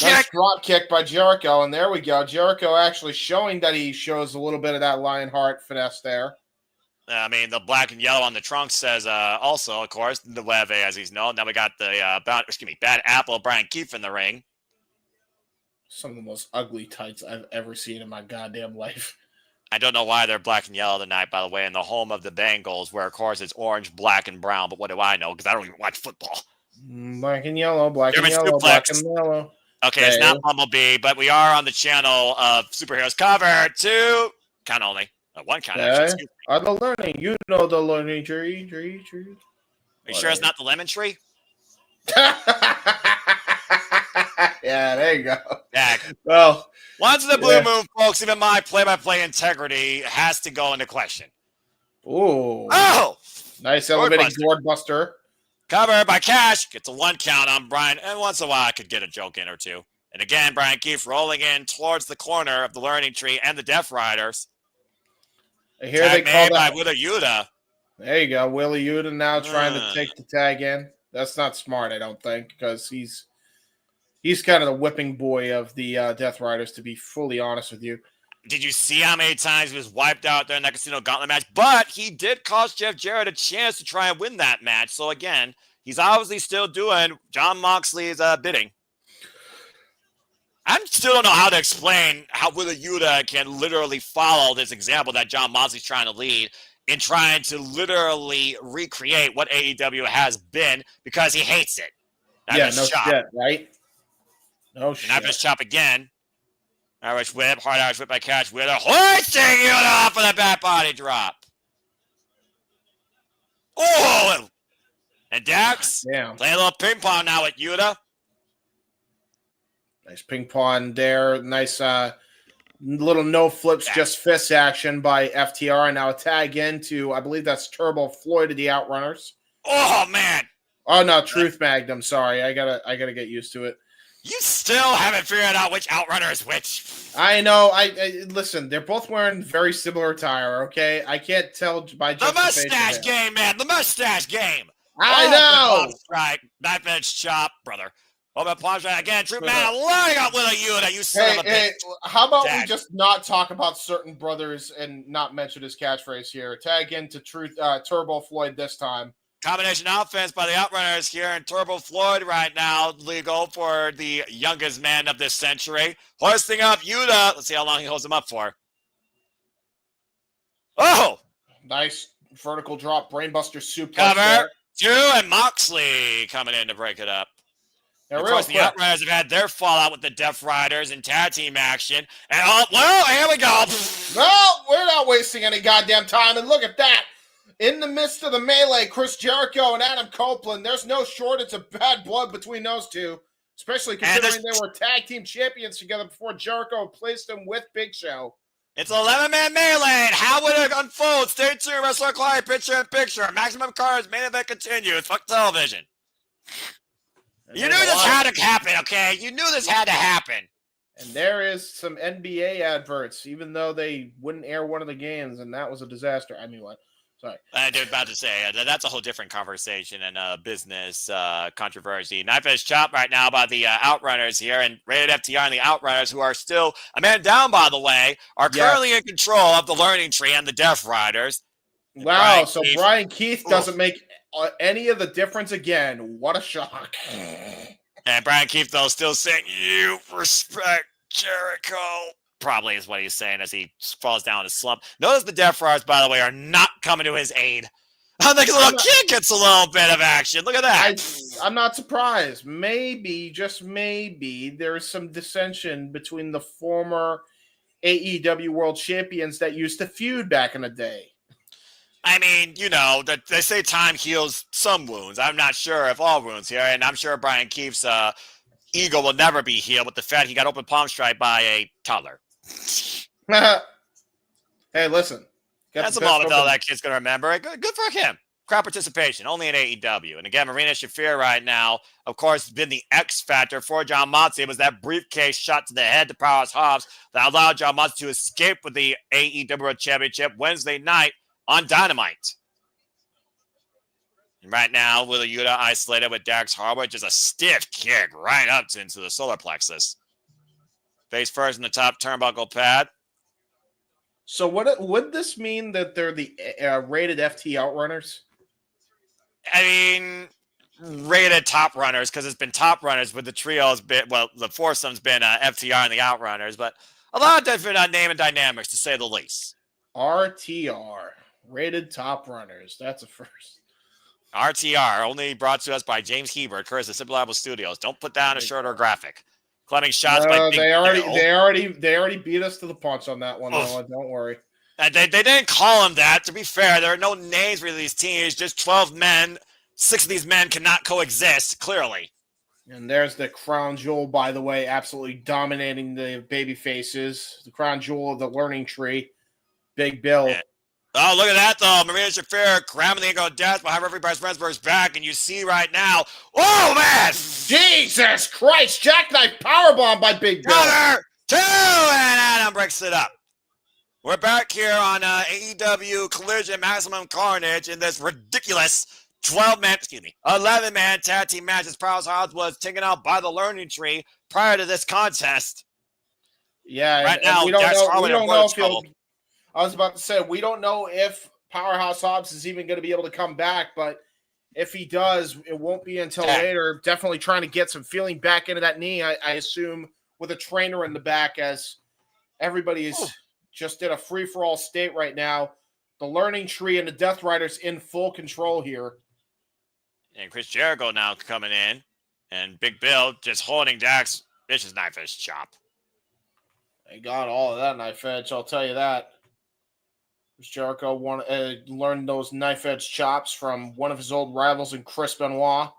kick by Jericho, and there we go. Jericho actually showing that he shows a little bit of that Lionheart finesse there. I mean, the black and yellow on the trunk says also, of course, the Leve, as he's known. Now we got the Bad Apple, Bryan Keith in the ring. Some of the most ugly tights I've ever seen in my goddamn life. I don't know why they're black and yellow tonight, by the way, in the home of the Bengals, where, of course, it's orange, black, and brown. But what do I know? Because I don't even watch football. Black and yellow, black and yellow, black and yellow. Okay, it's not Bumblebee, but we are on the channel of Superheroes Cover 2. Count only. One count, Okay. actually. Excuse me. On the learning. You know the learning tree. Are you sure it's not the lemon tree? Yeah, there you go. Yeah. Well, Once in the blue moon, folks, even my play-by-play integrity has to go into question. ooh. Oh! Nice elevating gourd buster. Covered by Cash. Gets a 1 count on Bryan, and once in a while I could get a joke in or two. And again, Bryan keeps rolling in towards the corner of the learning tree and the Death Riders. Here Tag they call made that. by Willa Yuta. There you go. Willie Yuta now trying to take the tag in. That's not smart, I don't think, because he's kind of the whipping boy of the Death Riders, to be fully honest with you. Did you see how many times he was wiped out there in that Casino Gauntlet match? But he did cost Jeff Jarrett a chance to try and win that match. So again, he's obviously still doing Jon Moxley's bidding. I still don't know how to explain how Willa Yuta can literally follow this example that Jon Moxley's trying to lead in trying to literally recreate what AEW has been because he hates it. Yeah, no shit, right? No shit. Knife chop again. Irish whip, hard Irish whip by Cash. Wheeler hoisting Yuta off with a back body drop. Oh! And Dax playing a little ping pong now with Yuta. Nice ping pong there. Nice little no flips, just fist action by FTR. And now a tag into, I believe that's Turbo Floyd of the Outrunners. Oh, man. Oh, no, Truth Magnum. Sorry, I gotta get used to it. You still haven't figured out which Outrunner is which. I know. I listen. They're both wearing very similar attire. Okay, I can't tell by just the mustache game, man. The mustache game. I know. Right, knife edge chop, brother. Over palm strike again. True man, lining up with a Yuta. You son of a bitch. How about we just not talk about certain brothers and not mention his catchphrase here? Tag into Turbo Floyd this time. Combination offense by the Outrunners here, and Turbo Floyd right now legal for the youngest man of this century. Hoisting up Yuta. Let's see how long he holds him up for. Oh! Nice vertical drop, brainbuster suplex. Cover. Drew and Moxley coming in to break it up. Now, of course, the Outrunners have had their fallout with the Death Riders and tag team action. And well, here we go. Well, we're not wasting any goddamn time. And look at that. In the midst of the melee, Chris Jericho and Adam Copeland, there's no shortage of bad blood between those two, especially considering they were tag team champions together before Jericho placed them with Big Show. It's an 11-man melee. How would it unfold? Stay tuned. Wrestler Client, picture-in-picture. Maximum Carnage main event continues. Fuck television. You knew this had to happen, okay? You knew this had to happen. And there is some NBA adverts, even though they wouldn't air one of the games, and that was a disaster. I mean, what? Sorry. I was about to say, that's a whole different conversation and business controversy. Knife edge chop right now by the Outrunners here, and rated FTR and the Outrunners, who are still a man down, by the way, are currently in control of the Learning Tree and the Death Riders. And wow, Brian Keith doesn't make any of the difference again. What a shock. And Brian Keith, though, still saying, you respect Jericho. Probably is what he's saying as he falls down his slump. Notice the Death Riders, by the way, are not coming to his aid. I think his little kid gets a little bit of action. Look at that. I'm not surprised. Maybe, just maybe, there is some dissension between the former AEW World Champions that used to feud back in the day. I mean, you know, they say time heals some wounds. I'm not sure if all wounds here, and I'm sure Brian Keith's ego will never be healed with the fact he got open palm strike by a toddler. Hey, listen. That's a moment, though, that kid's going to remember. Good for him. Crowd participation, only in AEW. And again, Marina Shafir right now, of course, been the X factor for Jon Moxley. It was that briefcase shot to the head to Powerhouse Hobbs that allowed Jon Moxley to escape with the AEW World Championship Wednesday night on Dynamite. And right now, Willa Yuta isolated with Dax Harbour, just a stiff kick right up into the solar plexus. Face first in the top turnbuckle pad. So would this mean that they're the rated FT Outrunners? I mean, rated top runners, because it's been top runners with the trios, the foursome's been FTR and the Outrunners, but a lot of different name and dynamics, to say the least. RTR, rated top runners. That's a first. RTR, only brought to us by James Hebert, courtesy of Simple Apple Studios. Don't put down a shirt or a graphic. Clubbing shots by Big they already beat us to the punch on that one, though. Don't worry. They didn't call him that. To be fair, there are no names for these teams. Just 12 men. 6 of these men cannot coexist, clearly. And there's the crown jewel, by the way, absolutely dominating the baby faces. The crown jewel of the learning tree, Big Bill. Yeah. Oh, look at that, though. Marina Shafir grabbing the angle of death behind everybody's Rensburg's back, and you see right now. Oh, man! Jesus Christ! Jackknife powerbomb by Big Bill. Cover 2, and Adam breaks it up. We're back here on AEW Collision Maximum Carnage in this ridiculous 11-man tag team match as Powerhouse was taken out by the learning tree prior to this contest. Yeah, right now, we don't know if he'll. I was about to say, we don't know if Powerhouse Hobbs is even going to be able to come back, but if he does, it won't be until later. Definitely trying to get some feeling back into that knee, I assume, with a trainer in the back, as everybody is just in a free-for-all state right now. The learning tree and the Death Riders in full control here. And Chris Jericho now coming in, and Big Bill just holding Dax vicious knife edge chop. They got all of that knife edge, I'll tell you that. Chris Jericho learned those knife edge chops from one of his old rivals in Chris Benoit.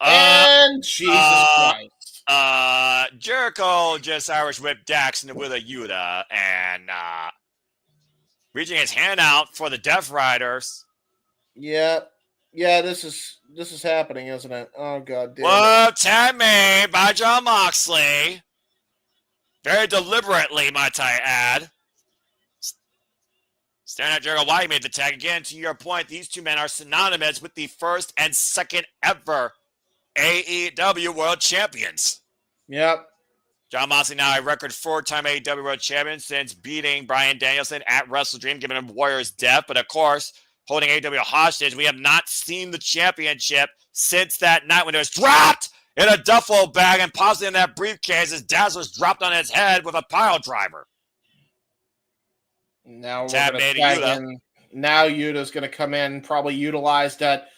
And Jesus Christ. Jericho just Irish whipped Dax with a Yuta, and reaching his hand out for the Death Riders. Yeah, this is happening, isn't it? Oh, God damn. Whoa, tag made by Jon Moxley. Very deliberately, might I add. Staring at Jericho, why he made the tag. Again, to your point, these two men are synonymous with the first and second ever AEW World Champions. Yep. Jon Moxley now a record 4-time AEW World Champion since beating Bryan Danielson at Wrestle Dream, giving him Warrior's death. But of course, holding AEW hostage, we have not seen the championship since that night when it was dropped in a duffel bag and possibly in that briefcase as Daz was dropped on his head with a pile driver. Now we're going to tag in. Now Yuta's going to come in, probably utilize that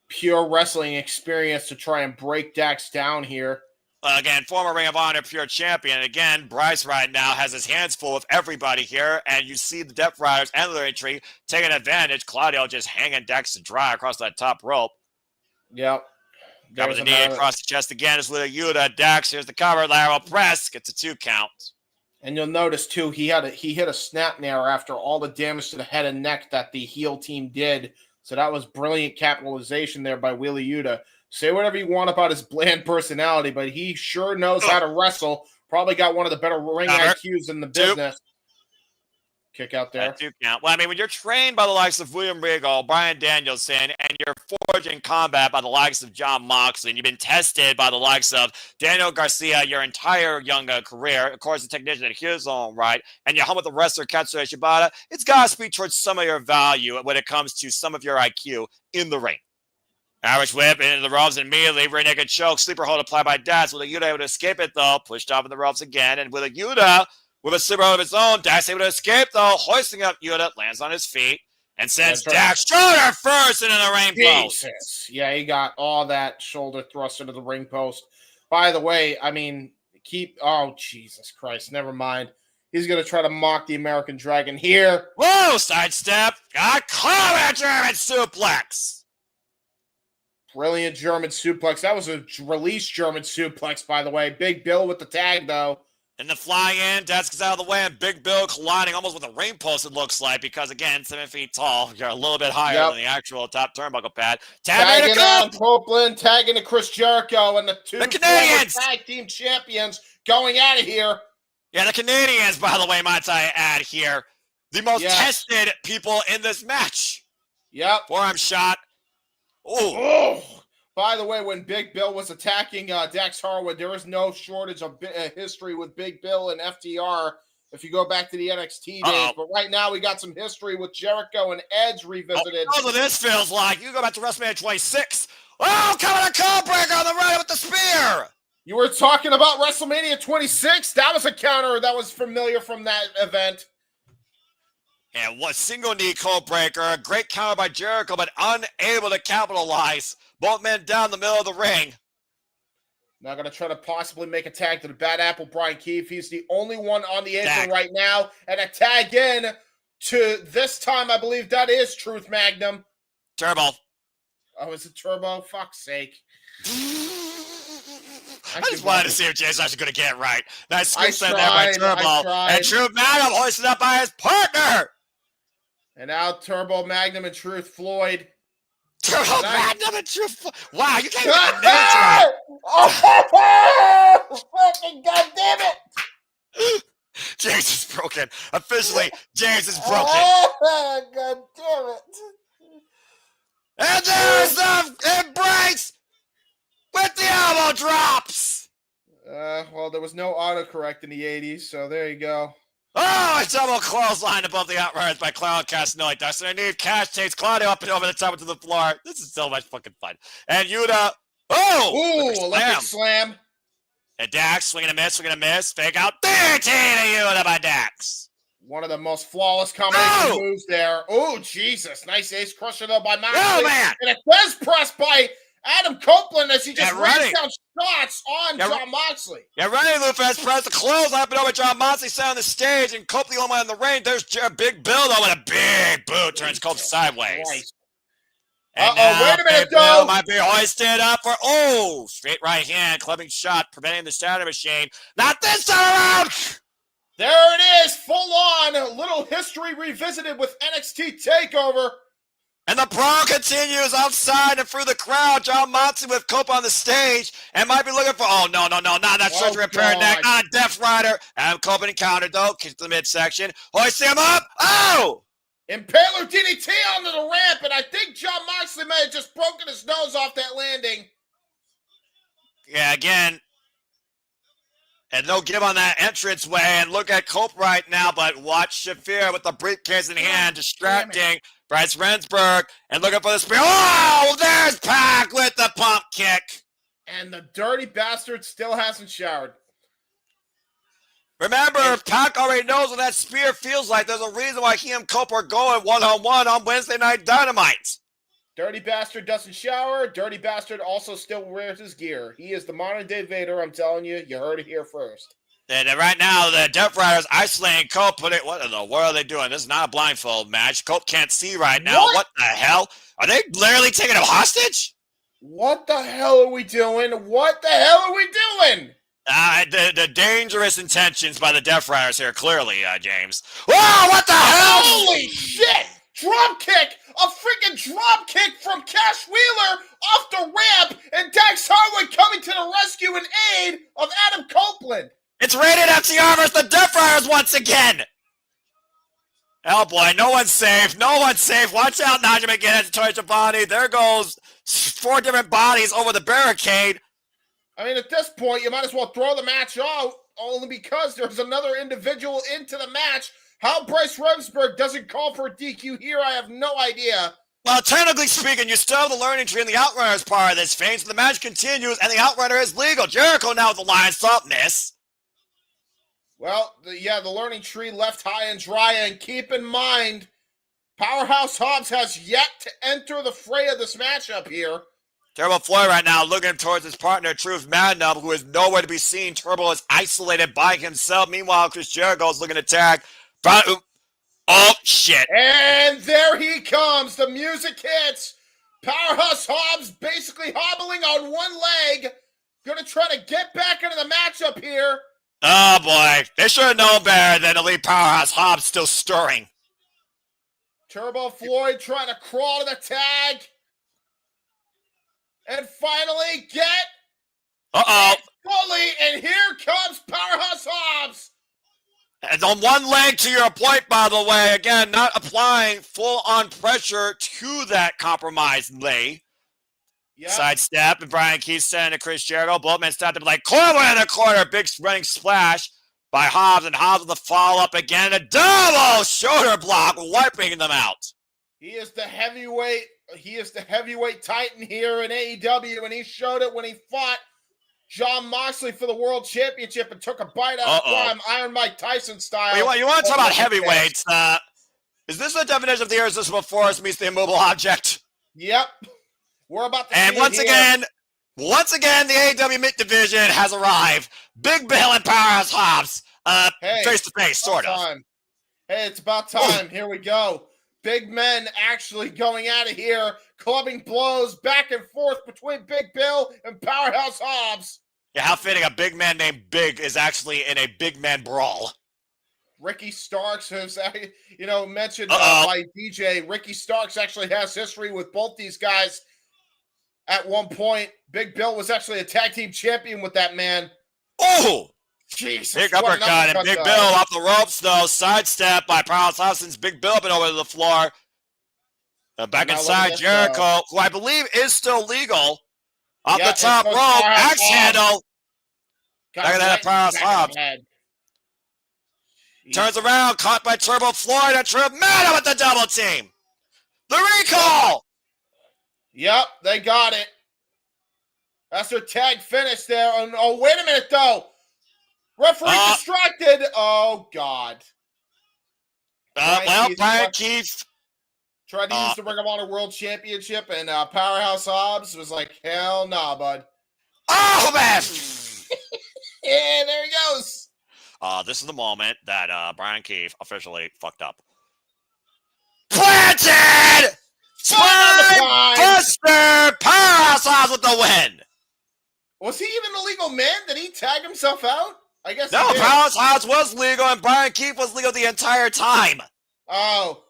pure wrestling experience to try and break Dax down here. Again, former Ring of Honor Pure Champion. Again, Bryce right now has his hands full with everybody here, and you see the Death Riders and the Learning Tree taking advantage. Claudio just hanging Dax to dry across that top rope. Yep. Cover the knee across the chest again. Is with a Yuta. Dax, here's the cover. Lateral press. Gets a 2 count. And you'll notice, too, he hit a snap nair after all the damage to the head and neck that the heel team did. So that was brilliant capitalization there by Wheeler Yuta. Say whatever you want about his bland personality, but he sure knows how to wrestle. Probably got one of the better ring IQs in the business. Kick out there. 2 count. Well, I mean, when you're trained by the likes of William Regal, Bryan Danielson, and you're forged in combat by the likes of Jon Moxley, and you've been tested by the likes of Daniel Garcia your entire young career, of course, the technician at his own right, and you're home with the wrestler Kazuchika Shibata, it's got to speak towards some of your value when it comes to some of your IQ in the ring. Irish whip into the ropes and immediately rear naked choke. Sleeper hold applied by Dax. With a Yuta able to escape it, though. Pushed off in the ropes again. And with a Yuta with a sleeper hold of his own, Dax able to escape, though. Hoisting up Yuta, lands on his feet, and sends Dax shoulder first into the ring post. Jesus. Yeah, he got all that shoulder thrust into the ring post. By the way, I mean, oh, Jesus Christ. Never mind. He's going to try to mock the American Dragon here. Whoa, sidestep. Got caught German suplex. Brilliant German suplex. That was a release German suplex, by the way. Big Bill with the tag, though. And the fly in, Dax gets out of the way, and Big Bill colliding almost with a ring post, it looks like, because, again, 7 feet tall. You're a little bit higher than the actual top turnbuckle pad. Tagging on Copeland, tagging to Chris Jericho, and the Canadians tag team champions going out of here. Yeah, the Canadians, by the way, might I add here. The most tested people in this match. Yep. Forearm shot. Oh. By the way, when Big Bill was attacking Dax Harwood, there was no shortage of history with Big Bill and FTR if you go back to the NXT days. But right now we got some history with Jericho and Edge revisited. That's what this feels like. You go back to WrestleMania 26. Oh, coming a Codebreaker on the right with the spear. You were talking about WrestleMania 26? That was a counter that was familiar from that event. And what single knee Codebreaker, a great counter by Jericho, but unable to capitalize. Both men down the middle of the ring. Now going to try to possibly make a tag to the Bad Apple, Brian Keefe. He's the only one on the apron right now. And a tag in to this time, I believe that is Truth Magnum. Turbo. Oh, is it Turbo? Fuck's sake. I just wanted to see if Jay's actually going to get it right. Nice scoop set there by Turbo. And Truth Magnum hoisted up by his partner. And now Turbo Magnum and Truth Floyd. Turbo Magnum and Truth Floyd. Wow, you can't even names right. Oh, fucking goddamn it. James is broken. Officially, James is broken. Oh, God damn it. And there's the embrace with the elbow drops. Well, there was no autocorrect in the 80s, so there you go. Oh, a double clothesline above the outrunners by Claudio Castagnoli. Dustin underneath. Cash takes Claudio up and over the top into the floor. This is so much fucking fun. And Yuta. Oh! Ooh, Olympic slam. And Dax swinging a miss. Fake out. 13 to Yuta by Dax. One of the most flawless combination moves there. Oh, Jesus. Nice ace crusher, though, by Moxley. Oh, man. And a Fez press by Adam Copeland as he just rains down shots on John Moxley. Yeah, ready, Lufez. Press the close up and over John Moxley sat on the stage and Copeland on in the ring. There's a big Bill, though, with a big boot. Turns Cope sideways. Christ. And wait a minute, though. Might be hoisted up for, straight right hand, clubbing shot, preventing the Shatter Machine. Not this time around! There it is, full on. A little history revisited with NXT TakeOver. And the brawl continues outside and through the crowd. John Moxley with Cope on the stage and might be looking for, not that surgery repair neck, not a Death Rider. Adam Cope encountered, though, kicked to the midsection. Hoisting him up. Oh! Impaler DDT onto the ramp, and I think John Moxley may have just broken his nose off that landing. Yeah, again. And no give on that entranceway. And look at Cope right now, but watch Shafir with the briefcase in hand, distracting Bryce Rensburg. And looking for the spear. Oh, there's Pac with the pump kick. And the dirty bastard still hasn't showered. Remember, Pac already knows what that spear feels like. There's a reason why he and Cope are going one-on-one on Wednesday Night Dynamite. Dirty bastard doesn't shower. Dirty bastard also still wears his gear. He is the modern-day Vader, I'm telling you. You heard it here first. And right now, the Death Riders isolating Cope. What in the world are they doing? This is not a blindfold match. Cope can't see right now. What the hell? Are they literally taking him hostage? What the hell are we doing? What the hell are we doing? The dangerous intentions by the Death Riders here, clearly, James. Whoa, what the hell? Holy shit! Drop kick! A freaking drop kick from Cash Wheeler off the ramp, and Dax Harwood coming to the rescue and aid of Adam Copeland. It's rated FTR versus the Death Riders once again. Oh boy, no one's safe. No one's safe. Watch out, Najee McGinnis and Tori Giovanni. There goes 4 different bodies over the barricade. I mean, at this point, you might as well throw the match out, only because there's another individual into the match. How Bryce Remsburg doesn't call for a DQ here, I have no idea. Well, technically speaking, you still have the learning tree and the Outrunners part of this thing, so the match continues, and the Outrunner is legal. Jericho now with the Lion Softness. Well, the learning tree left high and dry, and keep in mind, Powerhouse Hobbs has yet to enter the fray of this matchup here. Turbo Floyd right now looking towards his partner, Truth Magnum, who is nowhere to be seen. Turbo is isolated by himself. Meanwhile, Chris Jericho is looking to tag. Oh, shit. And there he comes. The music hits. Powerhouse Hobbs basically hobbling on one leg. Going to try to get back into the matchup here. Oh, boy. They should have known better than to leave Powerhouse Hobbs still stirring. Turbo Floyd trying to crawl to the tag. And finally get fully, and here comes Powerhouse Hobbs. And on one leg to your point, by the way, again, not applying full-on pressure to that compromised leg. Yep. Sidestep, and Bryan keeps sending to Chris Jericho. Bloodman stopped him like, corner in the corner, big running splash by Hobbs, and Hobbs with the follow-up again. A double shoulder block, wiping them out. He is the heavyweight titan here in AEW, and he showed it when he fought John Moxley for the World Championship and took a bite out of prime Iron Mike Tyson style. You want to talk about heavyweights? Is this the definition of the irresistible force meets the immovable object? Yep. We're about to and see once again, the AEW mid division has arrived. Big Bill and Powerhouse Hobbs, face to face, sort of. Hey, Hey, it's about time. Here we go. Big men actually going at it here, clubbing blows back and forth between Big Bill and Powerhouse Hobbs. Yeah, how fitting a big man named Big is actually in a big man brawl. Ricky Starks has, mentioned by DJ. Ricky Starks actually has history with both these guys. At one point, Big Bill was actually a tag team champion with that man. Oh! Jesus. Big uppercut, and Big Bill off the ropes, though. Sidestep by Powerhouse Hobbs. Big Bill up and over to the floor. Back inside Jericho, who I believe is still legal. Off the top rope, axe handle. Back of that Powerhouse Hobbs. Turns around, caught by Turbo Floyd, and Tremenda with the double team. The recall. Yep, they got it. That's their tag finish there. Oh, wait a minute, though. Referee distracted. Oh, God. Bryan Keith tried to use the Ring of Honor World Championship, and Powerhouse Hobbs was like, hell nah, bud. Oh, man. Yeah, there he goes. This is the moment that Bryan Keith officially fucked up. Planted! Spine Buster! Powerhouse Hobbs with the win! Was he even a legal man? Did he tag himself out? I guess no, Powerhouse Hobbs was legal, and Bryan Keith was legal the entire time. Oh.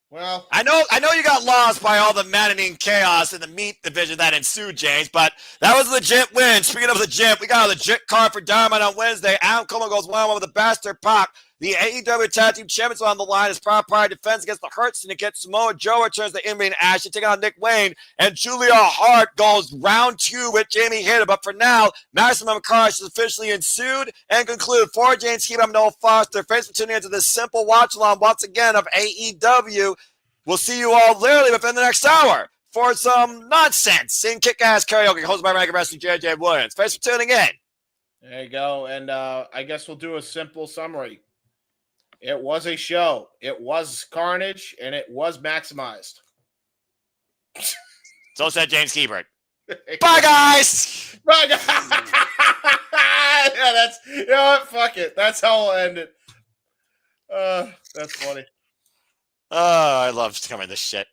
Well. I know you got lost by all the maddening chaos in the meat division that ensued, James, but that was a legit win. Speaking of legit, we got a legit card for Dynamite on Wednesday. Adam Cole goes 1-1 with the Bastard Pac. The AEW Tag Team Champions on the line as Proud Pride defends against the Hurt Syndicate. Samoa Joe returns to in-ring Ash to take on Nick Wayne. And Julia Hart goes round 2 with Jamie Hayter. But for now, Maximum Carnage is officially ensued and concluded. For James Keith, I'm Noah Foster. Thanks for tuning into this simple watch-along once again of AEW. We'll see you all literally within the next hour for some nonsense in kick-ass karaoke hosted by Rankin Wrestling JJ Williams. Thanks for tuning in. There you go. And I guess we'll do a simple summary. It was a show. It was Carnage, and it was maximized. So said James Hebert. Bye, guys! Bye, guys! Yeah, fuck it. That's how we'll end it. That's funny. Oh, I love covering this shit.